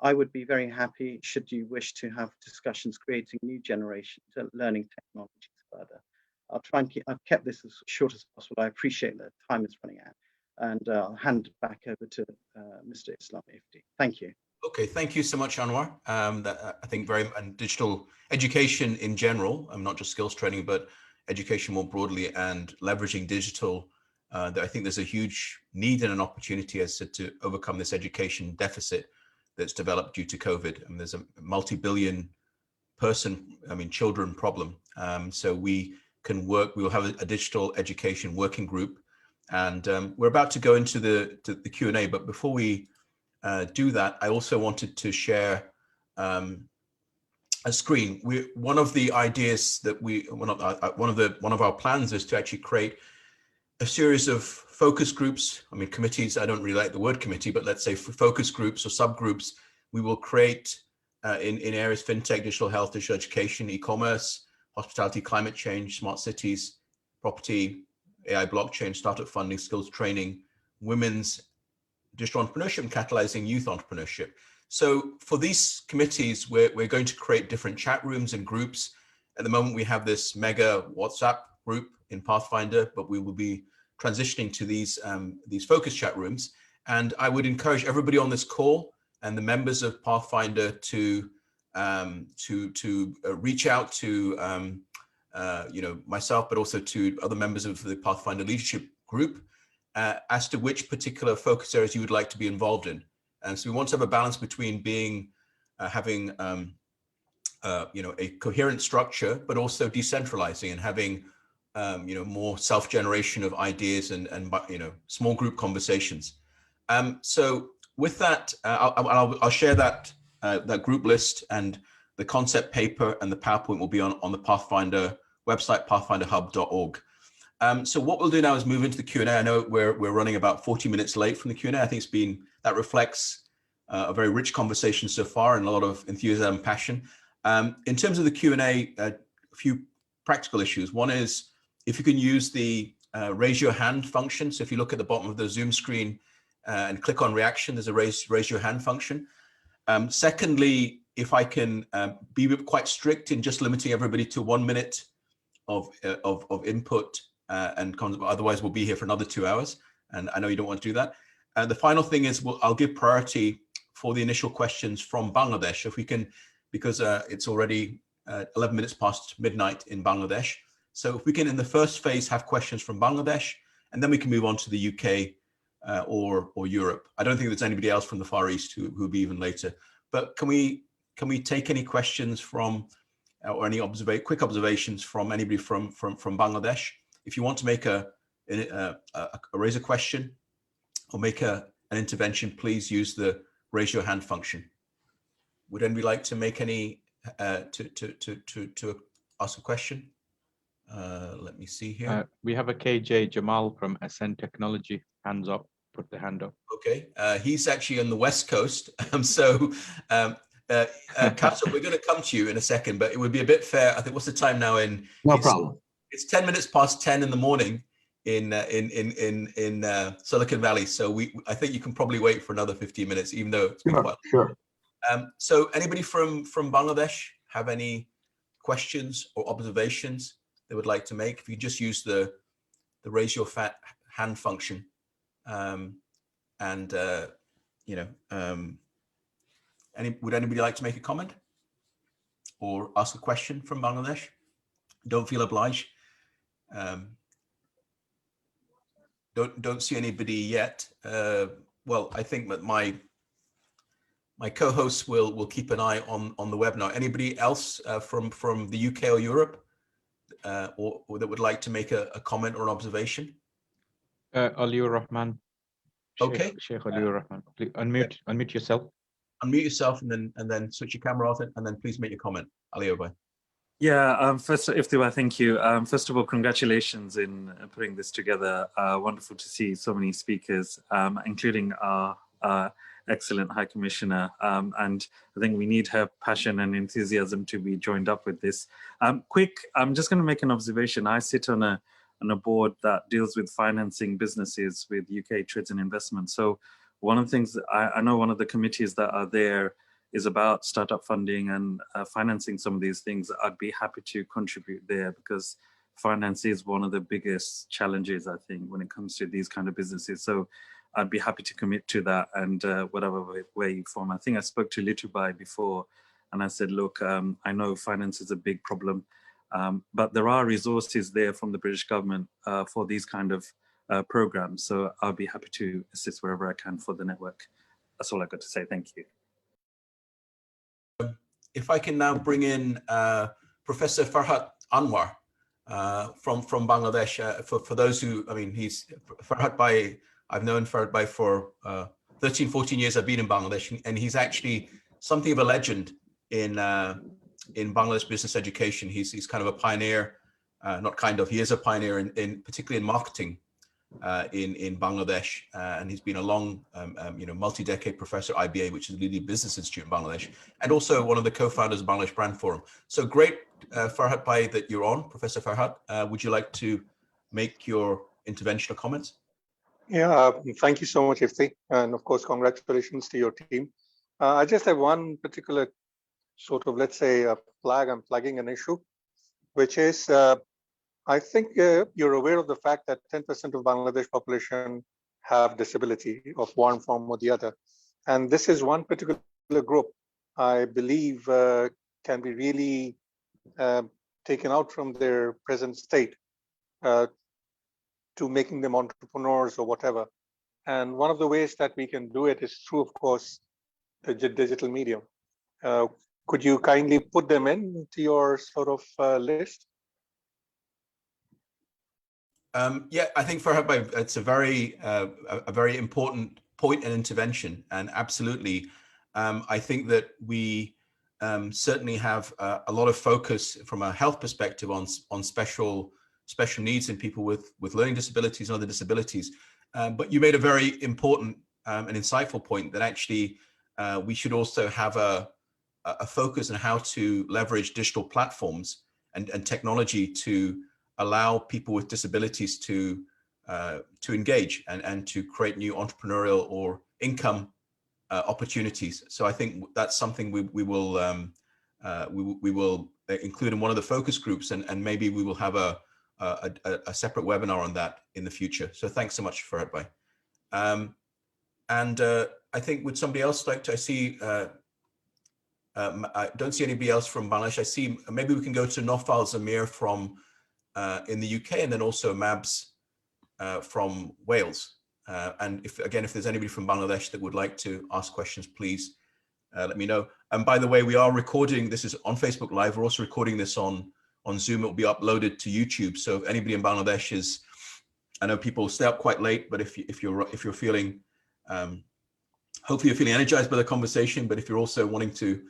I would be very happy should you wish to have discussions creating new generation learning technologies further. I'll try and I've kept this as short as possible. I appreciate that time is running out. And I'll hand it back over to Mr. Islam Ifti. Thank you. Okay, thank you so much, Anwar. I think and digital education in general, not just skills training, but education more broadly and leveraging digital. That I think there's a huge need and an opportunity, as said, to overcome this education deficit that's developed due to COVID. And there's a multi-billion children problem. So we can work. We'll have a digital education working group. And we're about to go into the Q&A, but before we do that, I also wanted to share a screen. One of the ideas that one of our plans is to actually create a series of focus groups. Committees. I don't really like the word committee, but let's say for focus groups or subgroups, we will create in areas fintech, digital health, digital education, e-commerce, hospitality, climate change, smart cities, property, AI, blockchain, startup funding, skills training, women's digital entrepreneurship, and catalyzing youth entrepreneurship. So for these committees, we're going to create different chat rooms and groups. At the moment, we have this mega WhatsApp group in Pathfinder, but we will be transitioning to these focus chat rooms. And I would encourage everybody on this call and the members of Pathfinder to reach out to myself, but also to other members of the Pathfinder leadership group as to which particular focus areas you would like to be involved in. And so we want to have a balance between having a coherent structure, but also decentralizing and having more self-generation of ideas and small group conversations. So with that, I'll share that group list, and the concept paper and the PowerPoint will be on the Pathfinder website, pathfinderhub.org. So what we'll do now is move into the Q&A. I know we're running about 40 minutes late from the Q&A. I think that reflects a very rich conversation so far and a lot of enthusiasm and passion. In terms of the Q&A, a few practical issues. One is if you can use the raise your hand function. So if you look at the bottom of the Zoom screen and click on reaction, there's a raise your hand function. Secondly, if I can be quite strict in just limiting everybody to 1 minute of input and otherwise we'll be here for another 2 hours. And I know you don't want to do that. The final thing is I'll give priority for the initial questions from Bangladesh, if we can, because it's already 11 minutes past midnight in Bangladesh. So if we can, in the first phase, have questions from Bangladesh, and then we can move on to the UK or Europe. I don't think there's anybody else from the Far East who will be even later. But can we take any questions from or any quick observations from anybody from Bangladesh? If you want to make raise a question or make an intervention, please use the raise your hand function. Would anybody like to make any to ask a question? Let me see here. We have a KJ Jamal from Ascent Technology. Hands up. Put the hand up. Okay, he's actually on the West Coast. So, Castle, we're going to come to you in a second, but it would be a bit fair. I think what's the time now in? No problem. It's 10 minutes past 10 in the morning in Silicon Valley. So I think you can probably wait for another 15 minutes, even though it's been quite. Sure. So anybody from Bangladesh have any questions or observations they would like to make? If you just use the raise your hand function, would anybody like to make a comment or ask a question from Bangladesh? Don't feel obliged. Don't see anybody yet. Well, I think that my co-hosts will keep an eye on the webinar. Anybody else from the UK or Europe or that would like to make a comment or an observation? Aliur Rahman. Okay. Sheikh Aliur Rahman. Please unmute yourself. Unmute yourself and then switch your camera off and then please make your comment. Aliur, bye. Yeah, first, Iftiwa, thank you. First of all, congratulations in putting this together. Wonderful to see so many speakers, including our excellent High Commissioner. And I think we need her passion and enthusiasm to be joined up with this. I'm just going to make an observation. I sit on a board that deals with financing businesses with UK trades and investments. So one of the things that I know one of the committees that are there is about startup funding and financing some of these things. I'd be happy to contribute there because finance is one of the biggest challenges, I think, when it comes to these kind of businesses. So I'd be happy to commit to that and whatever way you form. I think I spoke to Litubai before and I said, look, I know finance is a big problem, but there are resources there from the British government for these kind of programs. So I'll be happy to assist wherever I can for the network. That's all I've got to say. Thank you. If I can now bring in Professor Farhat Anwar from Bangladesh. For those who, he's Farhat Bhai. I've known Farhat Bhai for 13, 14 years. I've been in Bangladesh, and he's actually something of a legend in Bangladesh business education. He's kind of a pioneer, he is a pioneer in particularly in marketing in Bangladesh, and he's been a long, multi-decade professor at IBA, which is the leading business institute in Bangladesh, and also one of the co-founders of Bangladesh Brand Forum. So great, Farhat Bhai, that you're on, Professor Farhat. Would you like to make your intervention or comments? Yeah, thank you so much, Ifti, and of course, congratulations to your team. I just have one particular sort of, let's say, I'm flagging an issue, which is, I think you're aware of the fact that 10% of Bangladesh population have disability of one form or the other. And this is one particular group I believe can be really taken out from their present state to making them entrepreneurs or whatever. And one of the ways that we can do it is through, of course, the digital medium. Could you kindly put them into your sort of list? Yeah, I think Farhat Bhai, it's a very important point and intervention, and absolutely, I think that we certainly have a lot of focus from a health perspective on special needs and people with learning disabilities and other disabilities. But you made a very important and insightful point that actually we should also have a focus on how to leverage digital platforms and technology to allow people with disabilities to engage and to create new entrepreneurial or income opportunities. So I think that's something we will include in one of the focus groups, and maybe we will have a separate webinar on that in the future. So thanks so much for it, Bhai. And I think would somebody else like to? I see. I don't see anybody else from Bangladesh. I see. Maybe we can go to Nofal Zamir from in the UK, and then also Mabs from Wales. And if there's anybody from Bangladesh that would like to ask questions, please let me know. And by the way, we are recording. This is on Facebook Live. We're also recording this on Zoom. It will be uploaded to YouTube. So if anybody in Bangladesh is, I know people stay up quite late, but if you're feeling, hopefully you're feeling energized by the conversation. But if you're also wanting to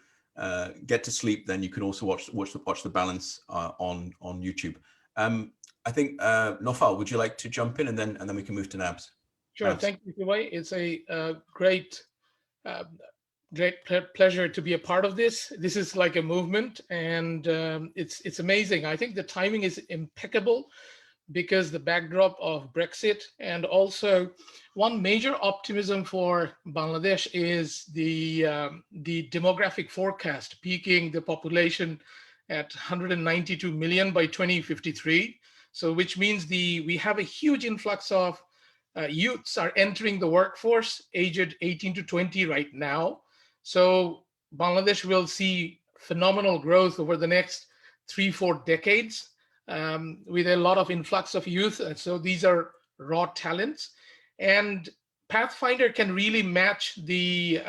get to sleep, then you can also watch the balance on YouTube. I think Nofal, would you like to jump in, and then we can move to Nabs? Sure. Nabs. Thank you, Kuwai. It's a great great pleasure to be a part of this. This is like a movement, and it's amazing. I think the timing is impeccable because the backdrop of Brexit, and also one major optimism for Bangladesh is the demographic forecast, peaking the population at 192 million by 2053. So which means we have a huge influx of youths are entering the workforce aged 18 to 20 right now. So Bangladesh will see phenomenal growth over the next 3-4 decades with a lot of influx of youth. So these are raw talents. And Pathfinder can really match the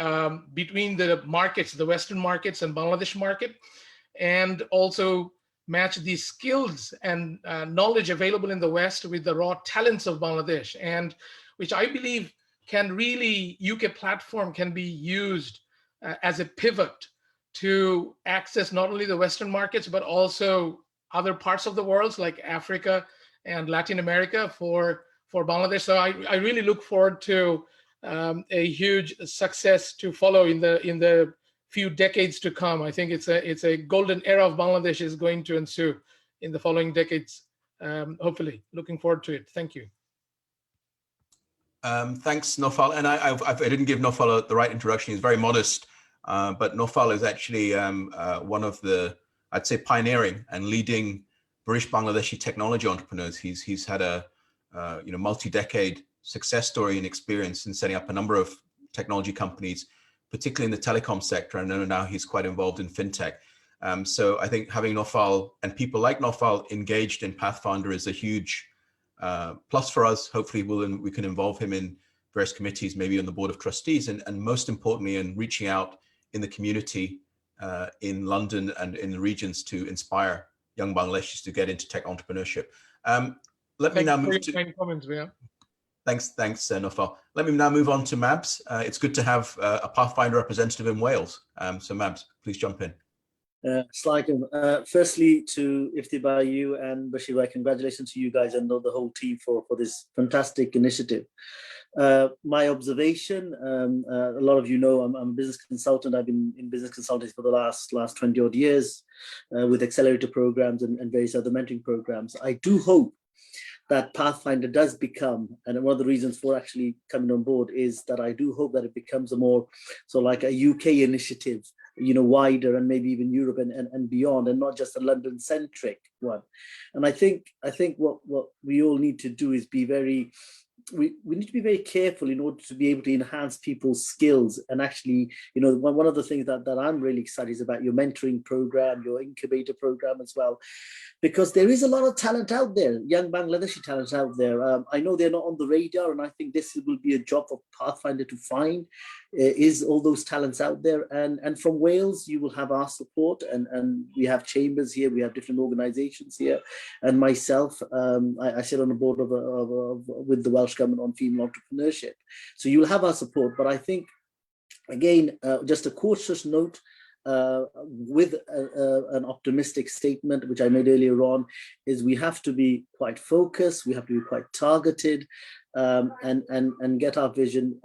between the markets, the Western markets and Bangladesh market, and also match the skills and knowledge available in the West with the raw talents of Bangladesh, and which I believe can really, UK platform can be used as a pivot to access not only the Western markets, but also other parts of the world like Africa and Latin America for Bangladesh. So I really look forward to a huge success to follow in the few decades to come. I think it's a golden era of Bangladesh is going to ensue in the following decades. Hopefully, looking forward to it. Thank you. Thanks, Nofal. And I didn't give Nofal the right introduction. He's very modest, but Nofal is actually one of the, I'd say, pioneering and leading British Bangladeshi technology entrepreneurs. He's had a multi-decade success story and experience in setting up a number of technology companies, particularly in the telecom sector. I know now he's quite involved in fintech. So I think having Nofal and people like Nofal engaged in Pathfinder is a huge plus for us. Hopefully we can involve him in various committees, maybe on the board of trustees, and most importantly in reaching out in the community in London and in the regions to inspire young Bangladeshis to get into tech entrepreneurship. Let me now move to comments, yeah. Thanks, Nofal. Let me now move on to Mabs. It's good to have a Pathfinder representative in Wales. So Mabs, please jump in. Firstly, to Ifti you and Bashir, congratulations to you guys and the whole team for this fantastic initiative. My observation, a lot of you know, I'm a business consultant. I've been in business consulting for the last 20 odd years with accelerator programs and various other mentoring programs. I do hope that Pathfinder does become, and one of the reasons for actually coming on board is that I do hope that it becomes a more, so like a UK initiative, wider and maybe even Europe and beyond, and not just a London-centric one. And I think what we all need to do is be very, we need to be very careful in order to be able to enhance people's skills. And actually, one of the things that I'm really excited is about your mentoring program, your incubator program as well, because there is a lot of talent out there, young Bangladeshi talent out there. I know they're not on the radar, and I think this will be a job for Pathfinder to find is all those talents out there. And from Wales, you will have our support, and we have chambers here, we have different organizations here, and myself, I sit on the board with the Welsh Government on female entrepreneurship. So you'll have our support, but I think, again, just a cautious note, with an optimistic statement, which I made earlier on, is we have to be quite focused, we have to be quite targeted, and get our vision,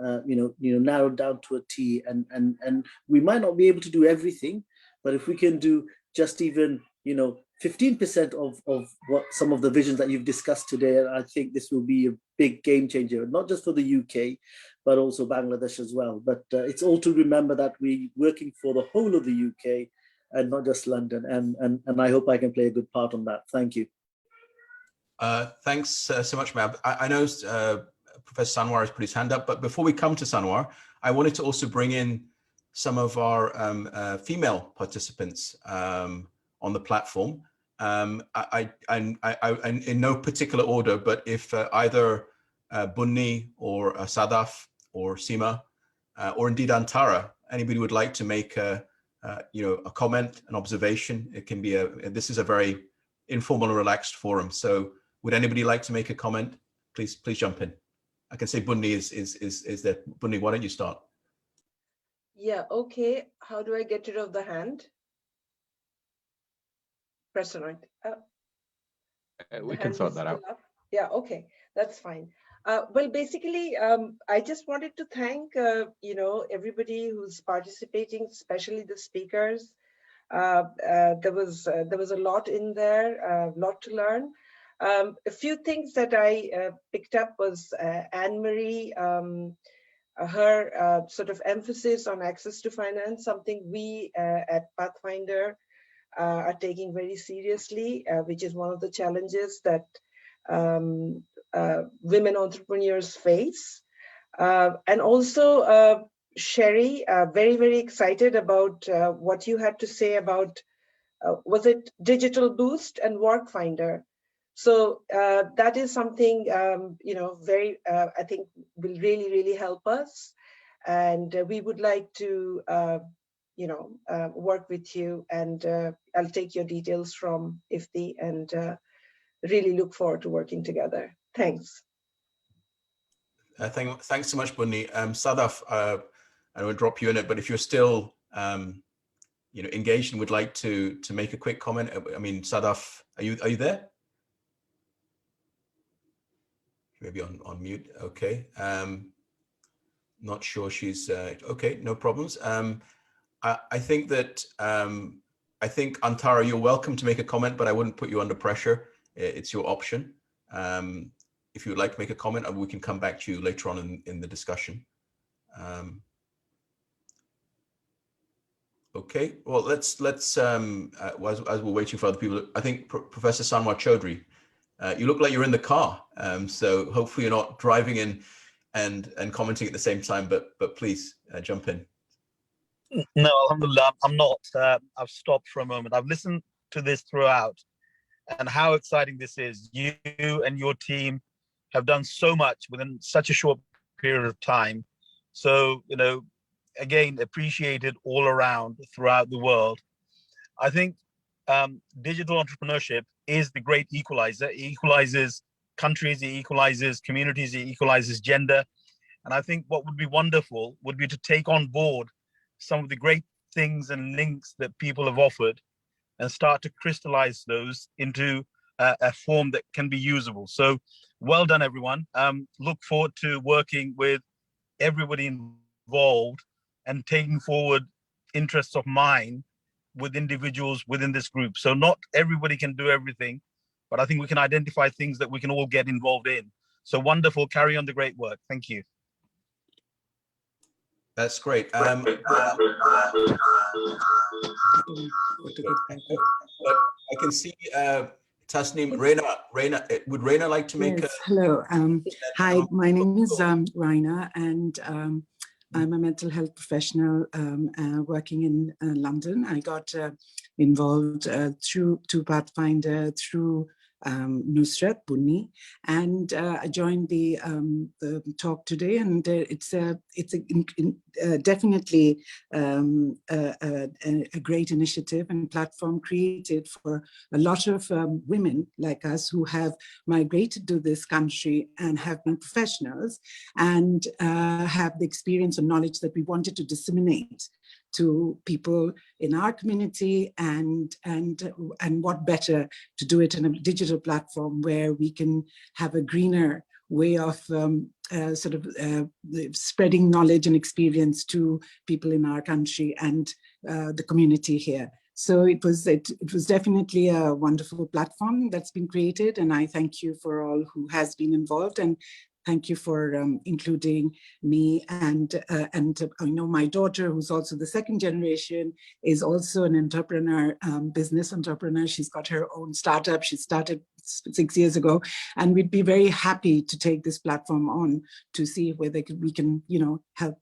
narrowed down to a T. And we might not be able to do everything, but if we can do just even, 15% of what some of the visions that you've discussed today, I think this will be a big game changer, not just for the UK, but also Bangladesh as well. But it's all to remember that we're working for the whole of the UK and not just London. And I hope I can play a good part on that. Thank you. Thanks so much, Mab. I know Professor Sanwar has put his hand up, but before we come to Sanwar, I wanted to also bring in some of our female participants on the platform. I in no particular order, but if either Bunni or Sadaf or Sima or indeed Antara, anybody would like to make a comment, an observation, it can be this is a very informal and relaxed forum. So would anybody like to make a comment? Please jump in. I can say Bunni is there. Bunni, why don't you start? Yeah, okay. How do I get rid of the hand? Press on it. We can sort that out. Yeah, okay, that's fine. Well, basically, I just wanted to thank, everybody who's participating, especially the speakers. There was a lot in there, a lot to learn. A few things that I picked up was Anne-Marie, her sort of emphasis on access to finance, something we at Pathfinder are taking very seriously, which is one of the challenges that women entrepreneurs face. And also, Sherry, very, very excited about what you had to say about, was it Digital Boost and Work Finder? So that is something, very, I think will really, really help us. And we would like to, work with you, and I'll take your details from Ifti, and really look forward to working together. Thanks. Thanks so much, Bunny. Sadaf, I will drop you in it, but if you're still, engaged and would like to make a quick comment, I mean, Sadaf, are you there? Maybe on mute. Okay. Not sure she's okay. No problems. I think that I think Antara, you're welcome to make a comment, but I wouldn't put you under pressure. It's your option. If you would like to make a comment, we can come back to you later on in the discussion. Okay. Well, let's as we're waiting for other people, I think Professor Sanwar Chaudhry, you look like you're in the car, so hopefully you're not driving in and commenting at the same time, but please jump in. No, alhamdulillah, I'm not. I've stopped for a moment. I've listened to this throughout, and how exciting this is. You and your team have done so much within such a short period of time. So, again, appreciated all around throughout the world. I think digital entrepreneurship is the great equalizer. It equalizes countries, it equalizes communities, it equalizes gender. And I think what would be wonderful would be to take on board some of the great things and links that people have offered and start to crystallize those into a form that can be usable. So well done, everyone. Look forward to working with everybody involved and taking forward interests of mine with individuals within this group. So not everybody can do everything, but I think we can identify things that we can all get involved in. So wonderful, carry on the great work. Thank you. That's great. I can see Tasneem, Reina, would Reina like to make yes, hello. Hi, my name is Reina, and I'm a mental health professional working in London. I got involved through Pathfinder, through Nusrat Bunni, and I joined the talk today, and it's definitely a great initiative and platform created for a lot of women like us who have migrated to this country and have been professionals and have the experience and knowledge that we wanted to disseminate to people in our community, and what better to do it in a digital platform where we can have a greener way of spreading knowledge and experience to people in our country and the community here. So it was definitely a wonderful platform that's been created, and I thank you for all who has been involved, and thank you for including me. And I know my daughter, who's also the second generation, is also an entrepreneur, business entrepreneur. She's got her own startup. She started 6 years ago, and we'd be very happy to take this platform on to see whether we can, help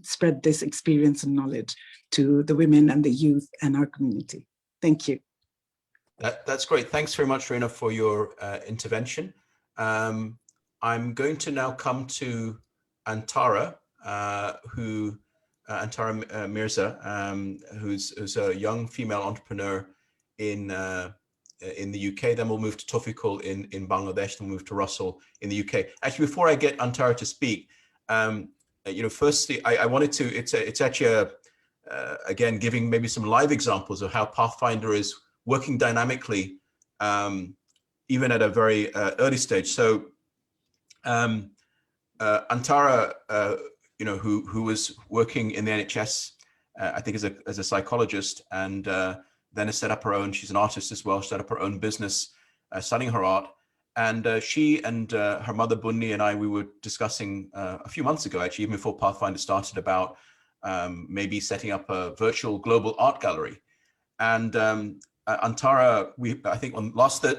spread this experience and knowledge to the women and the youth and our community. Thank you. That's great. Thanks very much, Reina, for your intervention. I'm going to now come to Antara, Antara Mirza, who's a young female entrepreneur in the UK. Then we'll move to Tofikul in Bangladesh, then we'll move to Russell in the UK. Actually, before I get Antara to speak, firstly, I wanted to, it's actually again, giving maybe some live examples of how Pathfinder is working dynamically, even at a very early stage. So Antara, who was working in the NHS, I think as a psychologist, and then has set up her own. She's an artist as well. Set up her own business, studying her art. And she and her mother Bunni and I, we were discussing a few months ago, actually, even before Pathfinder started, about maybe setting up a virtual global art gallery. And Antara, I think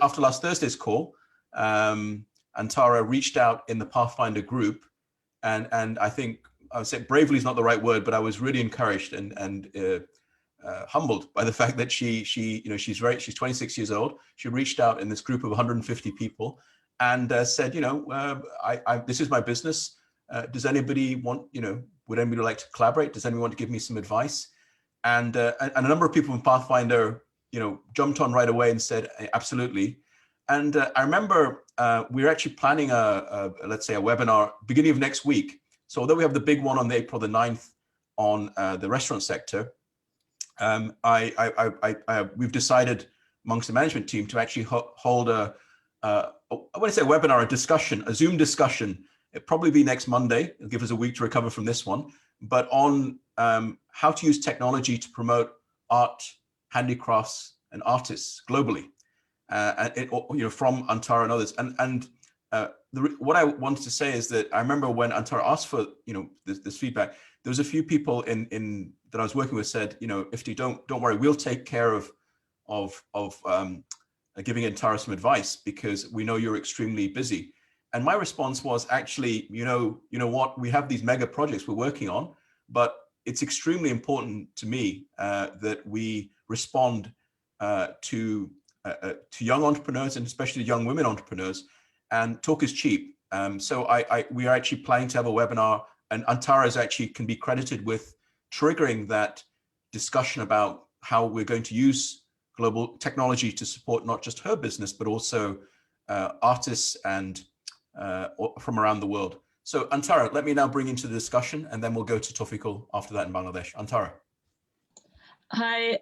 after last Thursday's call, Antara reached out in the Pathfinder group, and I think I would say bravely is not the right word, but I was really encouraged and humbled by the fact that she's 26 years old. She reached out in this group of 150 people and said, this is my business. Does anybody want, would anybody like to collaborate? Does anyone want to give me some advice? And a number of people from Pathfinder, jumped on right away and said, absolutely. And I remember we were actually planning let's say a webinar beginning of next week. So although we have the big one on April the 9th on the restaurant sector, we've decided amongst the management team to actually hold I want to say a webinar, a Zoom discussion. It'll probably be next Monday. It'll give us a week to recover from this one, but on how to use technology to promote art, handicrafts, and artists globally, from Antara and others. What I wanted to say is that I remember when Antara asked for this feedback, there was a few people in that I was working with said, Ifti, don't worry, we'll take care of giving Antara some advice because we know you're extremely busy. And my response was actually, you know what, we have these mega projects we're working on, but it's extremely important to me that we respond to young entrepreneurs and especially young women entrepreneurs. And talk is cheap. So we are actually planning to have a webinar, and Antara actually can be credited with triggering that discussion about how we're going to use global technology to support not just her business, but also artists and from around the world. So Antara, let me now bring into the discussion, and then we'll go to Tawfiqul after that in Bangladesh. Antara. Hi,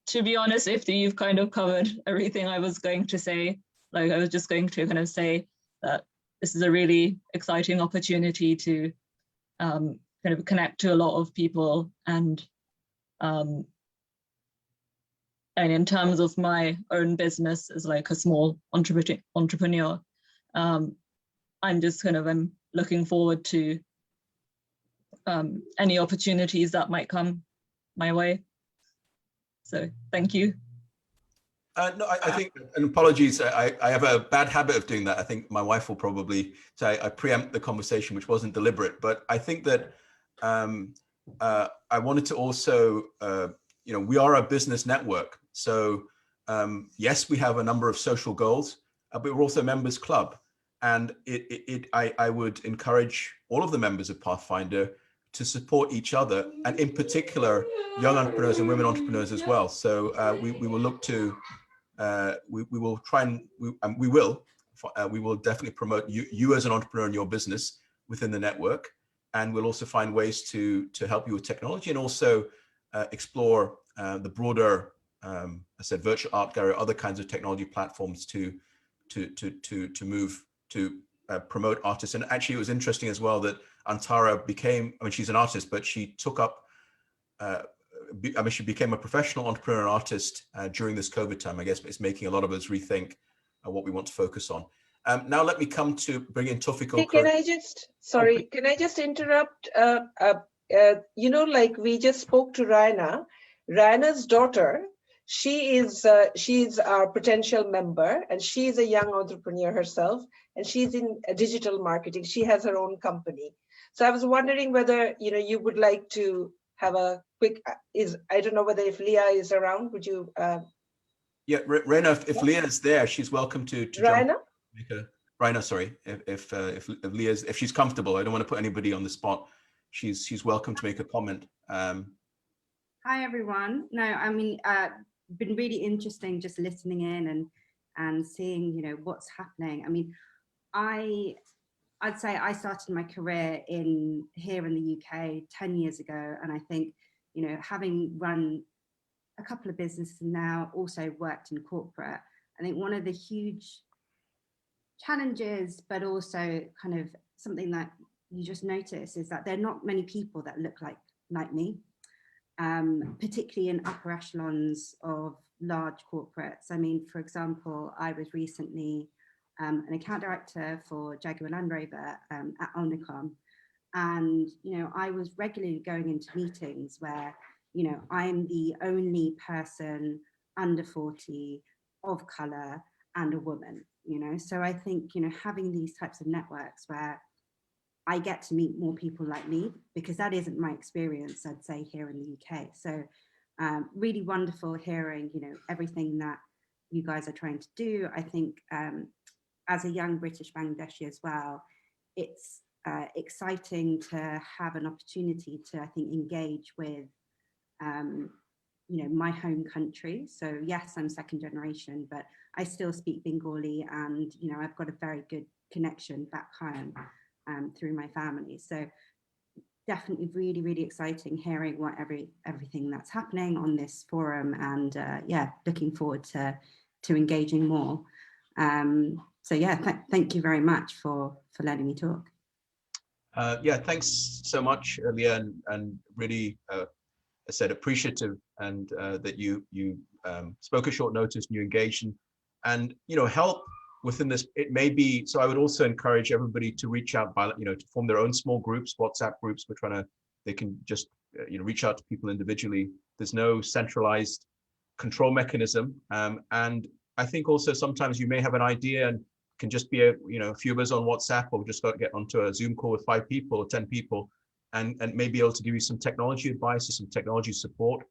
to be honest, Ifti, you've kind of covered everything I was going to say. Like, I was just going to kind of say that this is a really exciting opportunity to kind of connect to a lot of people. And in terms of my own business as like a small entrepreneur, I'm just kind of looking forward to any opportunities that might come my way. So thank you. No, I think, and apologies, I have a bad habit of doing that. I think my wife will probably say I preempt the conversation, which wasn't deliberate, but I think that I wanted to also, we are a business network. So yes, we have a number of social goals, but we're also a members club. And I would encourage all of the members of Pathfinder to support each other, and in particular, young entrepreneurs and women entrepreneurs as well. So we will look to, we will try and, we will definitely promote you as an entrepreneur in your business within the network. And we'll also find ways to help you with technology, and also explore the broader, I said, virtual art gallery, other kinds of technology platforms to move to promote artists. And actually, it was interesting as well that Antara became, she's an artist, but she took up, she became a professional entrepreneur and artist during this COVID time. I guess it's making a lot of us rethink what we want to focus on. Now let me come to bring in Tawfiqul. Hey, can I just interrupt? Like we just spoke to Raina. Raina's daughter, she is our potential member, and she is a young entrepreneur herself, and she's in digital marketing. She has her own company. So I was wondering whether you would like to have a quick. I don't know whether if Leah is around. Would you? Yeah, Raina, if Leah is there, she's welcome to Raina. Raina, sorry. If Leah's, if she's comfortable, I don't want to put anybody on the spot. She's welcome to make a comment. Hi everyone. No, been really interesting just listening in and seeing what's happening. I'd say I started my career here in the UK 10 years ago, and I think having run a couple of businesses and now also worked in corporate, I think one of the huge challenges, but also kind of something that you just notice is that there are not many people that look like me, particularly in upper echelons of large corporates. I mean, for example, I was recently an account director for Jaguar Land Rover at Omnicom. And, I was regularly going into meetings where, I'm the only person under 40 of color and a woman, So I think, having these types of networks where I get to meet more people like me, because that isn't my experience, I'd say, here in the UK. So really wonderful hearing, everything that you guys are trying to do. I think as a young British Bangladeshi as well, it's exciting to have an opportunity to, I think, engage with, my home country. So yes, I'm second generation, but I still speak Bengali, and, I've got a very good connection back home through my family. So definitely really, really exciting hearing what everything that's happening on this forum, and yeah, looking forward to engaging more. So yeah, thank you very much for letting me talk. Yeah, thanks so much, Leah, and really, I said, appreciative, and that you spoke at short notice and you engaged, and help within this. It may be, so I would also encourage everybody to reach out by, to form their own small groups, WhatsApp groups. They can just, reach out to people individually. There's no centralized control mechanism. And I think also sometimes you may have an idea and can just be a few of us on WhatsApp, or just got to get onto a Zoom call with 5 people or 10 people, and may be able to give you some technology advice or some technology support.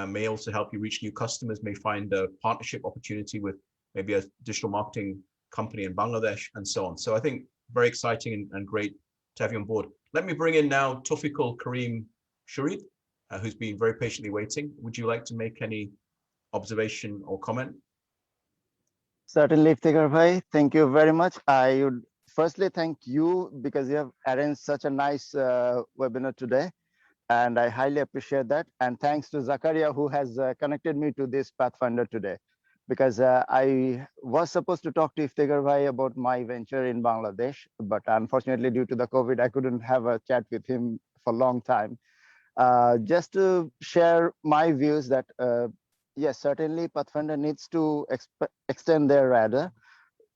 May also help you reach new customers, may find a partnership opportunity with maybe a digital marketing company in Bangladesh, and so on. So I think very exciting and great to have you on board. Let me bring in now Tawfiqul Kareem Shurid, who's been very patiently waiting. Would you like to make any observation or comment? Certainly, Iftikhar Bhai, thank you very much. I would firstly thank you because you have arranged such a nice webinar today, and I highly appreciate that. And thanks to Zakaria, who has connected me to this Pathfinder today, because I was supposed to talk to Iftikhar Bhai about my venture in Bangladesh, but unfortunately due to the COVID, I couldn't have a chat with him for a long time. Just to share my views that yes, certainly Pathfinder needs to extend their radar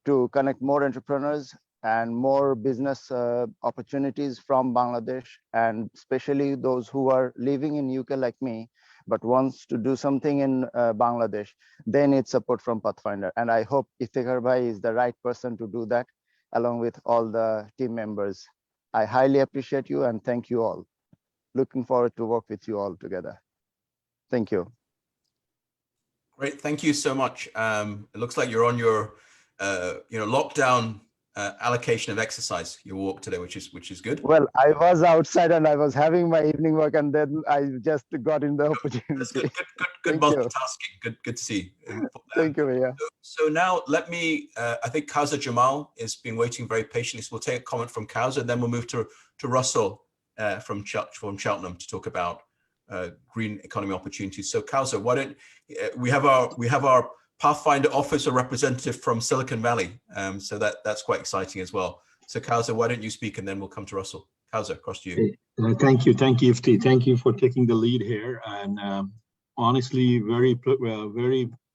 to connect more entrepreneurs and more business opportunities from Bangladesh, and especially those who are living in UK like me, but wants to do something in Bangladesh. They need support from Pathfinder. And I hope Iftikhar Bhai is the right person to do that, along with all the team members. I highly appreciate you and thank you all. Looking forward to work with you all together. Thank you. Great, thank you so much. It looks like you're on your, lockdown allocation of exercise. Your walk today, which is good. Well, I was outside and I was having my evening work, and then I just got in the opportunity. Good multitasking. Good to see. Thank you, yeah. So now let me. I think Kauza Jamal has been waiting very patiently. So we'll take a comment from Kauza, and then we'll move to Russell from Cheltenham to talk about green economy opportunities. So Kauza, why don't we have our Pathfinder officer representative from Silicon Valley. So that's quite exciting as well. So Kauza, why don't you speak, and then we'll come to Russell. Kauza, across to you. Thank you, Ifti. Thank you for taking the lead here. And honestly, very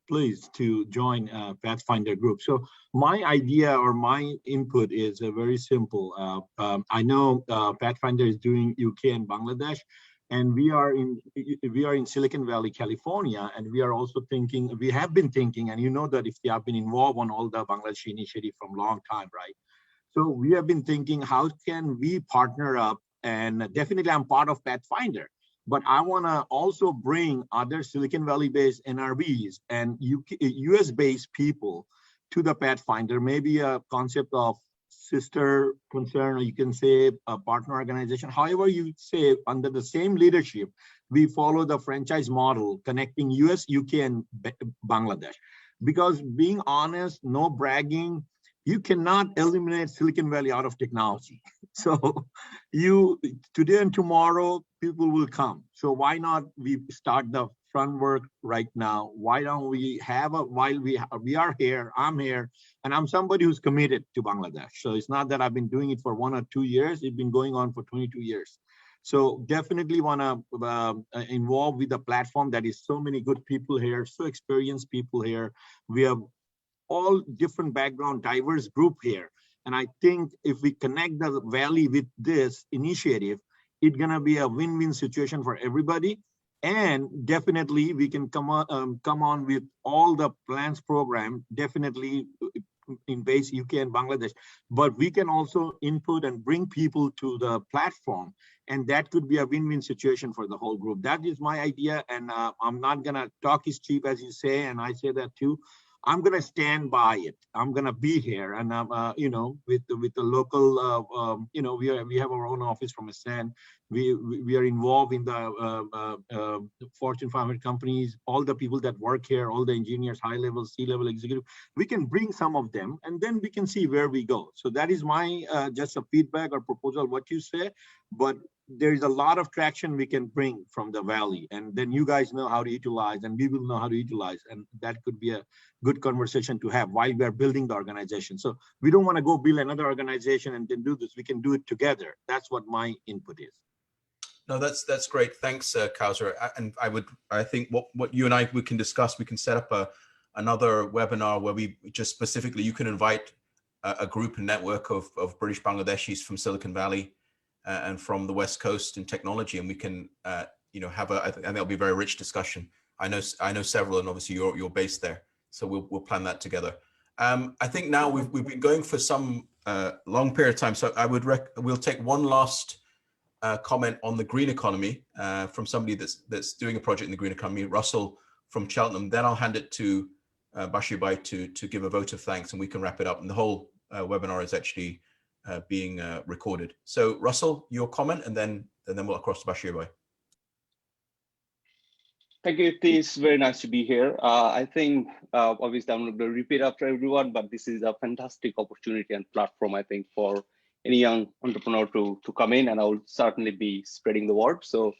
pleased to join Pathfinder Group. So my idea or my input is very simple. I know Pathfinder is doing UK and Bangladesh, and we are in Silicon Valley, California, and we have been thinking, and you know that if they have been involved on all the Bangladeshi initiative from a long time, right? So we have been thinking, how can we partner up? And definitely I'm part of Pathfinder, but I want to also bring other Silicon Valley-based NRBs and US-based people to the Pathfinder, maybe a concept of sister concern, or you can say a partner organization, however you say, under the same leadership, we follow the franchise model connecting US, UK, and Bangladesh. Because being honest, no bragging, you cannot eliminate Silicon Valley out of technology. So today and tomorrow, people will come. So why not we start the front work right now. Why don't we have a, while we are here, I'm here, and I'm somebody who's committed to Bangladesh. So it's not that I've been doing it for 1 or 2 years. It's been going on for 22 years. So definitely want to involve with a platform that is so many good people here, so experienced people here. We have all different background, diverse group here. And I think if we connect the Valley with this initiative, it's gonna be a win-win situation for everybody. And definitely we can come on with all the plans program, definitely in base UK and Bangladesh, but we can also input and bring people to the platform. And that could be a win-win situation for the whole group. That is my idea. And I'm not gonna talk is cheap, as you say, and I say that too. I'm going to stand by it. I'm going to be here, and you know, with the local, you know, we have our own office from ASEAN. We are involved in the Fortune 500 companies. All the people that work here, all the engineers, high level, C-level executive, we can bring some of them, and then we can see where we go. So that is my just a feedback or proposal, what you say, but there is a lot of traction we can bring from the Valley, and then you guys know how to utilize, and we will know how to utilize, and that could be a good conversation to have while we are building the organization. So we don't want to go build another organization and then do this. We can do it together. That's what my input is. No, that's great. Thanks, Kausar. And I think what you and I, we can discuss, we can set up another webinar where we just specifically, you can invite a group and network of British Bangladeshis from Silicon Valley and from the West Coast in technology, and we can, you know, have I think that'll be a very rich discussion. I know several, and obviously you're based there, so we'll plan that together. I think now we've been going for some long period of time, so we'll take one last comment on the green economy from somebody that's doing a project in the green economy, Russell from Cheltenham. Then I'll hand it to Bashir Bhai to give a vote of thanks, and we can wrap it up. And the whole webinar is actually being recorded. So Russell, your comment, and then we'll across to Bashir Bhai. Thank you. It's very nice to be here. I think obviously I'm not going to repeat after everyone, but this is a fantastic opportunity and platform, I think, for any young entrepreneur to come in, and I will certainly be spreading the word. So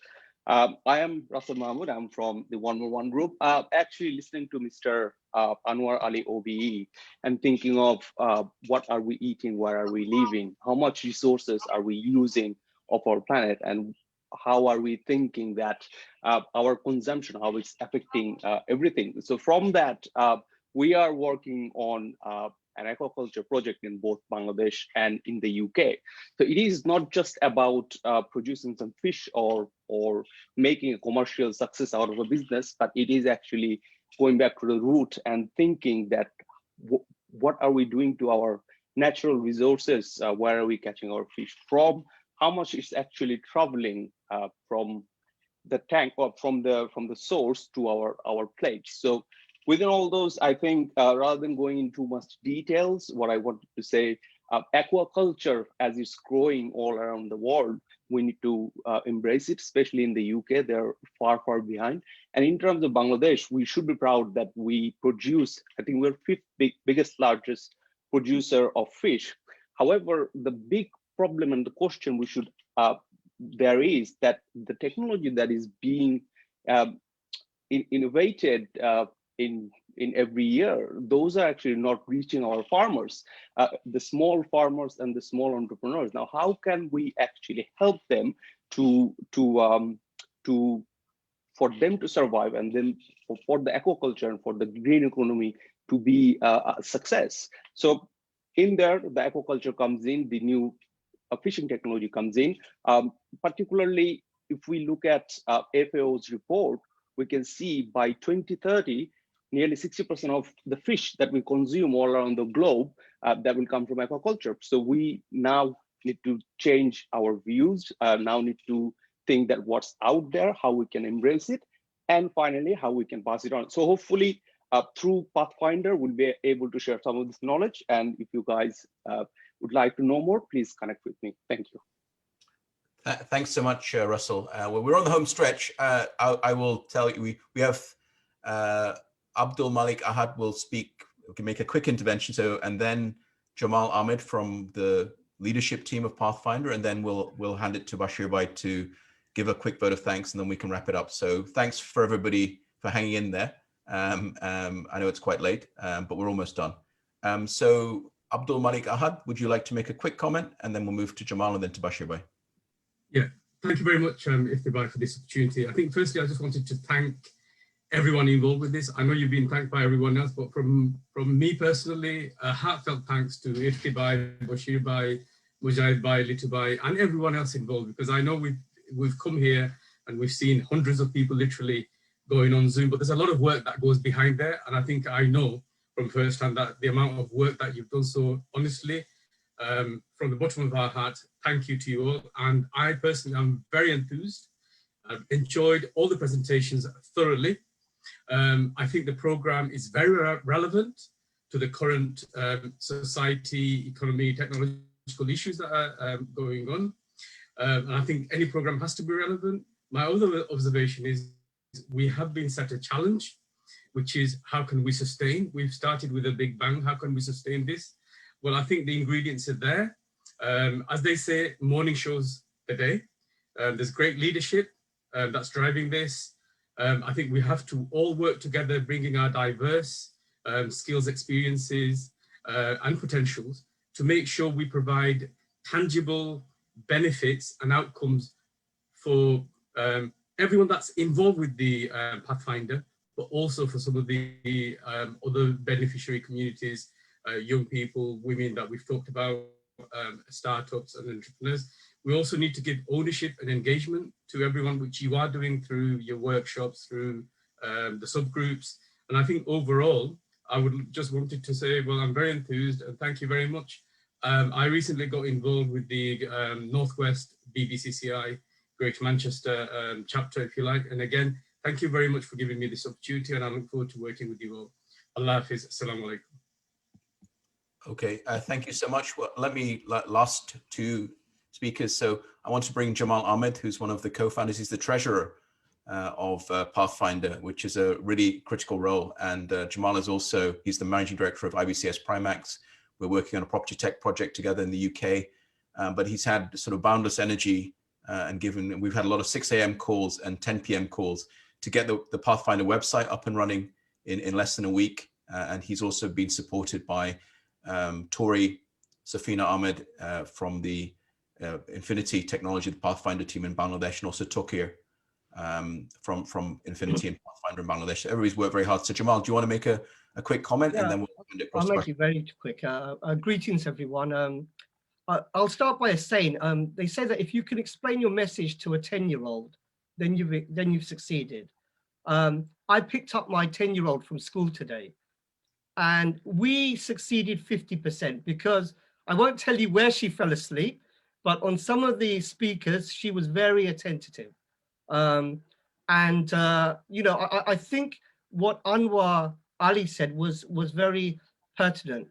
I am Russell Mahmood. I'm from the 101 group. Actually listening to Mr. Anwar Ali OBE and thinking of what are we eating, where are we living, how much resources are we using of our planet, and how are we thinking that our consumption, how it's affecting everything. So from that, we are working on an aquaculture project in both Bangladesh and in the UK. So it is not just about producing some fish or making a commercial success out of a business, but it is actually going back to the root and thinking that what are we doing to our natural resources? Where are we catching our fish from? How much is actually traveling from the tank or from the source to our plates? So within all those, I think rather than going into much details, what I wanted to say, aquaculture as it's growing all around the world, we need to embrace it, especially in the UK. They're far behind. And in terms of Bangladesh, we should be proud that we produce, I think we're fifth largest producer of fish. However, the big problem and the question we should there is that the technology that is being innovated in every year, those are actually not reaching our farmers, the small farmers and the small entrepreneurs. Now, how can we actually help them for them to survive, and then for the aquaculture and for the green economy to be a success? So in there, the aquaculture comes in, the new fishing technology comes in. Particularly, if we look at FAO's report, we can see by 2030, nearly 60% of the fish that we consume all around the globe that will come from aquaculture. So we now need to change our views, now need to think that what's out there, how we can embrace it, and finally, how we can pass it on. So hopefully, through Pathfinder, we'll be able to share some of this knowledge. And if you guys would like to know more, please connect with me. Thank you. Thanks so much, Russell. Well, we're on the home stretch. I will tell you, we have Abdul Malik Ahad will speak, we can make a quick intervention. So, and then Jamal Ahmed from the leadership team of Pathfinder, and then we'll hand it to Bashir Bhai to give a quick vote of thanks, and then we can wrap it up. So thanks for everybody hanging in there. I know it's quite late, but we're almost done. So Abdul Malik Ahad, would you like to make a quick comment, and then we'll move to Jamal and then to Bashir Bhai? Yeah, thank you very much, Iftibai, for this opportunity. I think firstly, I just wanted to thank everyone involved with this. I know you've been thanked by everyone else, but from me personally, a heartfelt thanks to Iftibai, Bashir Bhai, Mujahid Bhai, Litu Bhai, and everyone else involved, because I know we've come here and we've seen hundreds of people literally going on Zoom, but there's a lot of work that goes behind there. And I think I know from firsthand that the amount of work that you've done. So honestly, from the bottom of our heart, thank you to you all. And I personally am very enthused. I've enjoyed all the presentations thoroughly. I think the program is very relevant to the current society, economy, technological issues that are going on. And I think any program has to be relevant. My other observation is we have been set a challenge, which is how can we sustain? We've started with a big bang. How can we sustain this? Well, I think the ingredients are there. As they say, morning shows the day. There's great leadership that's driving this. I think we have to all work together, bringing our diverse skills, experiences, and potentials to make sure we provide tangible benefits and outcomes for everyone that's involved with the Pathfinder, but also for some of the other beneficiary communities, young people, women that we've talked about, startups and entrepreneurs. We also need to give ownership and engagement to everyone, which you are doing through your workshops, through the subgroups. And I think overall, I would just wanted to say, well, I'm very enthused and thank you very much. I recently got involved with the Northwest BBCCI Greater Manchester chapter, if you like. And again, thank you very much for giving me this opportunity, and I look forward to working with you all. Allah Hafiz. Assalamu alaikum. Okay, thank you so much. Well, last two speakers. So I want to bring Jamal Ahmed, who's one of the co-founders. He's the treasurer of Pathfinder, which is a really critical role. And Jamal is also, he's the managing director of IBCS Primax. We're working on a property tech project together in the UK, but he's had sort of boundless energy and we've had a lot of 6 a.m. calls and 10 p.m. calls to get the Pathfinder website up and running in less than a week. And he's also been supported by Tori Safina Ahmed from the Infinity Technology, the Pathfinder team in Bangladesh, and also Tokir from Infinity and Pathfinder in Bangladesh. Everybody's worked very hard. So Jamal, do you want to make a quick comment? Yeah, and then we'll end it across I'll the make it very quick. Greetings, everyone. I'll start by saying, they say that if you can explain your message to a 10-year-old, then you've succeeded. I picked up my 10-year-old from school today, and we succeeded 50% because I won't tell you where she fell asleep, but on some of the speakers, she was very attentive. You know, I think what Anwar Ali said was very pertinent.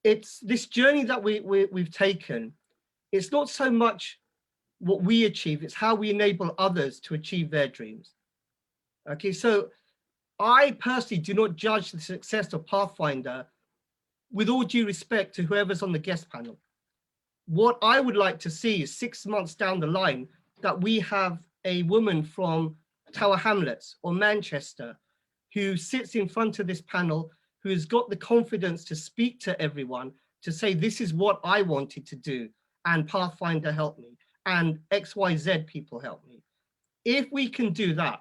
It's this journey that we've taken. It's not so much what we achieve, it's how we enable others to achieve their dreams. Okay, so I personally do not judge the success of Pathfinder with all due respect to whoever's on the guest panel. What I would like to see is 6 months down the line that we have a woman from Tower Hamlets or Manchester who sits in front of this panel, who has got the confidence to speak to everyone, to say, this is what I wanted to do, and Pathfinder helped me, and XYZ people helped me. If we can do that,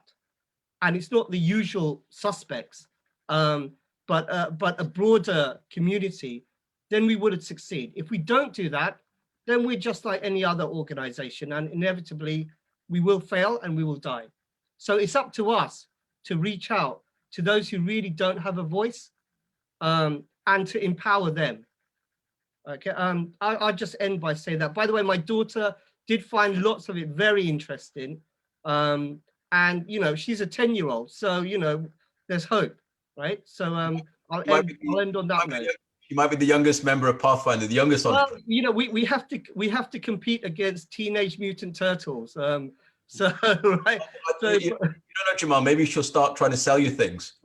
and it's not the usual suspects, but a broader community, then we would succeed. If we don't do that, then we're just like any other organization, and inevitably we will fail and we will die. So it's up to us to reach out to those who really don't have a voice, and to empower them. Okay, I'll just end by saying that. By the way, my daughter did find lots of it very interesting. And you know, she's a 10-year-old, so you know, there's hope, right? So I'll end on that note. You might be the youngest member of Pathfinder, the youngest Well, you know, we have to compete against Teenage Mutant Turtles. So right. So, you don't know, Jamal. Maybe she'll start trying to sell you things.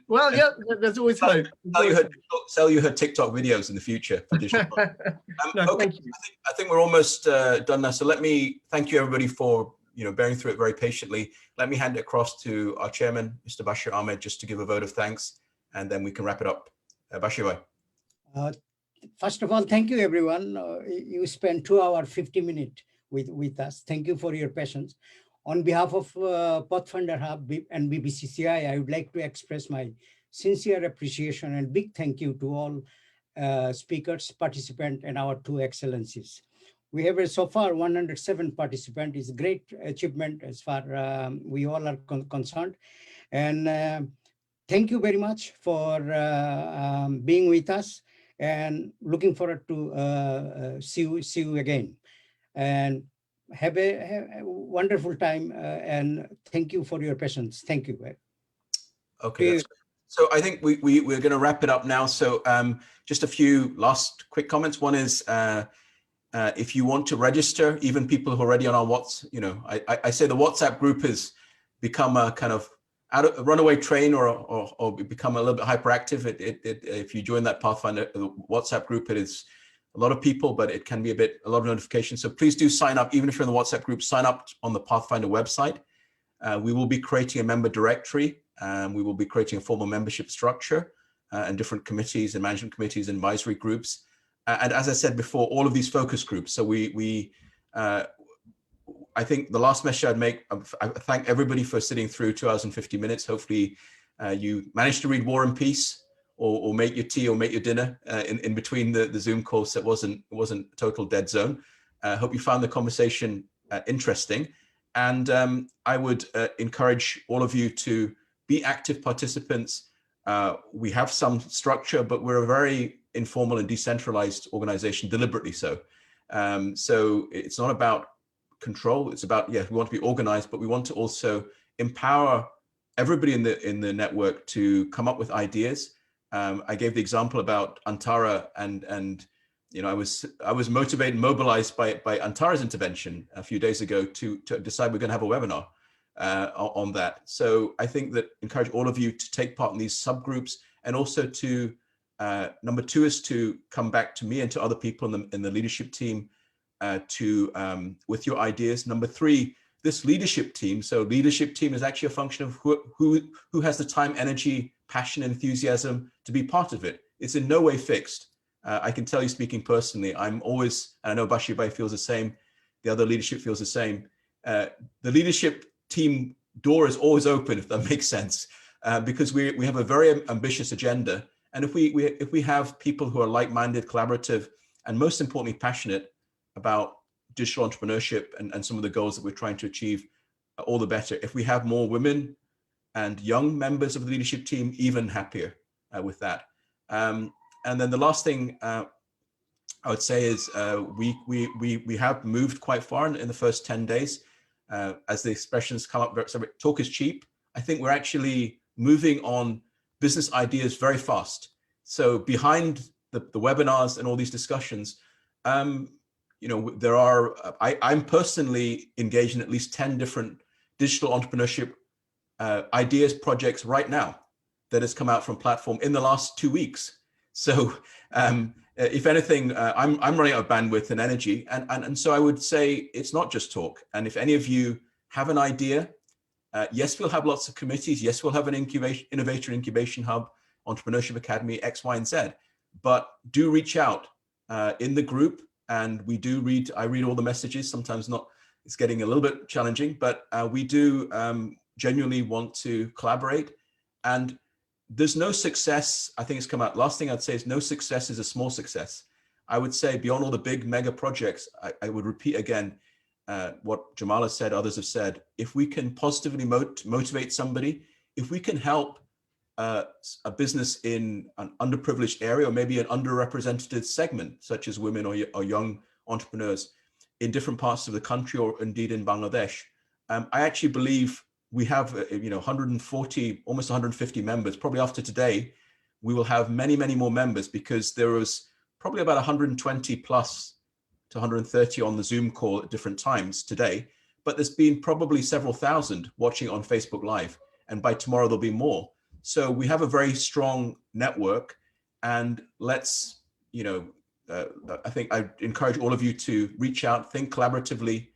Well, yeah, there's always hope. Sell you her TikTok videos in the future. For No, okay, thank you. I think we're almost done now. So let me thank you, everybody, for bearing through it very patiently. Let me hand it across to our chairman, Mr. Bashir Ahmed, just to give a vote of thanks, and then we can wrap it up. Bashir bhai. First of all, thank you, everyone. You spent 2 hours, 50 minutes with us. Thank you for your patience. On behalf of Pathfinder Hub and BBCCI, I would like to express my sincere appreciation and big thank you to all speakers, participants, and our 2 excellencies. We have so far 107 participants. It's a great achievement as far we all are concerned. And thank you very much for being with us, and looking forward to see you again. And have a wonderful time, and thank you for your patience. Thank you. Okay. So I think we're going to wrap it up now. So just a few last quick comments. One is, if you want to register, even people who are already on our I say the WhatsApp group has become a kind of runaway train, or become a little bit hyperactive. If you join that Pathfinder WhatsApp group, it is a lot of people, but it can be a lot of notifications. So please do sign up. Even if you're in the WhatsApp group, sign up on the Pathfinder website. We will be creating a member directory. We will be creating a formal membership structure and different committees and management committees and advisory groups. And as I said before, all of these focus groups. So I think the last message I'd make, I thank everybody for sitting through 2 hours and 50 minutes. Hopefully you managed to read War and Peace, or make your tea or make your dinner in between the Zoom calls. So it wasn't a total dead zone. I hope you found the conversation interesting. And I would encourage all of you to be active participants. We have some structure, but we're a very informal and decentralized organization, deliberately so. So it's not about control. It's about, we want to be organized, but we want to also empower everybody in the network to come up with ideas. I gave the example about Antara, and I was motivated and mobilized by Antara's intervention a few days ago to decide we're going to have a webinar on that. So I think that encourage all of you to take part in these subgroups, and also to number 2 is to come back to me and to other people in the leadership team with your ideas. Number 3, this leadership team. So leadership team is actually a function of who has the time, energy, passion, enthusiasm to be part of it. It's in no way fixed. I can tell you, speaking personally, I'm always, and I know Bashir Bhai feels the same, the other leadership feels the same. The leadership team door is always open, if that makes sense, because we have a very ambitious agenda. And if we have people who are like-minded, collaborative, and most importantly, passionate about digital entrepreneurship and some of the goals that we're trying to achieve, all the better. If we have more women and young members of the leadership team, even happier with that. And then the last thing I would say is we have moved quite far in the first 10 days. As the expressions come up, talk is cheap. I think we're actually moving on business ideas very fast. So behind the webinars and all these discussions, there are, I'm personally engaged in at least 10 different digital entrepreneurship ideas, projects right now that has come out from platform in the last 2 weeks. So if anything, I'm running out of bandwidth and energy. And so I would say it's not just talk. And if any of you have an idea, yes, we'll have lots of committees. Yes, we'll have an innovator incubation hub, entrepreneurship academy, X, Y, and Z. But do reach out in the group. And I read all the messages. Sometimes not, it's getting a little bit challenging, but we do genuinely want to collaborate. And there's no success, I think it's come out, last thing I'd say is no success is a small success. I would say beyond all the big mega projects, I would repeat again what Jamal has said, others have said, if we can positively motivate somebody, if we can help a business in an underprivileged area, or maybe an underrepresented segment, such as women or young entrepreneurs in different parts of the country, or indeed in Bangladesh, I actually believe we have 140, almost 150 members. Probably after today, we will have many, many more members, because there was probably about 120 plus to 130 on the Zoom call at different times today. But there's been probably several thousand watching on Facebook Live. And by tomorrow, there'll be more. So we have a very strong network. And let's, I think I encourage all of you to reach out, think collaboratively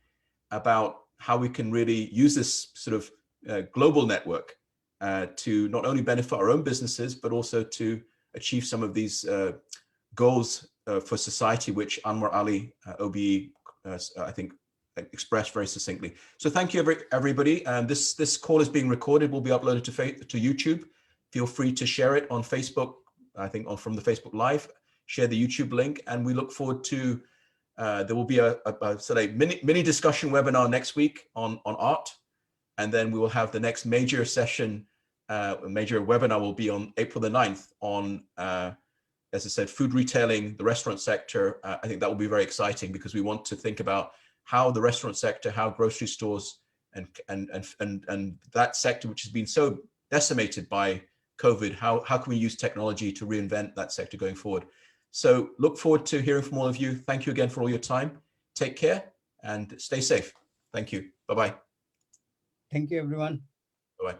about how we can really use this sort of global network to not only benefit our own businesses, but also to achieve some of these goals for society, which Anwar Ali, OBE, I think, expressed very succinctly. So thank you, everybody. This call is being recorded, will be uploaded to YouTube. Feel free to share it on Facebook, I think from the Facebook Live, share the YouTube link, and we look forward to, there will be a sort of mini discussion webinar next week on art. And then we will have the next major session, major webinar will be on April the 9th on, as I said, food retailing, the restaurant sector. I think that will be very exciting because we want to think about how the restaurant sector, how grocery stores and that sector, which has been so decimated by COVID, how can we use technology to reinvent that sector going forward? So look forward to hearing from all of you. Thank you again for all your time. Take care and stay safe. Thank you. Bye-bye. Thank you, everyone. Bye-bye.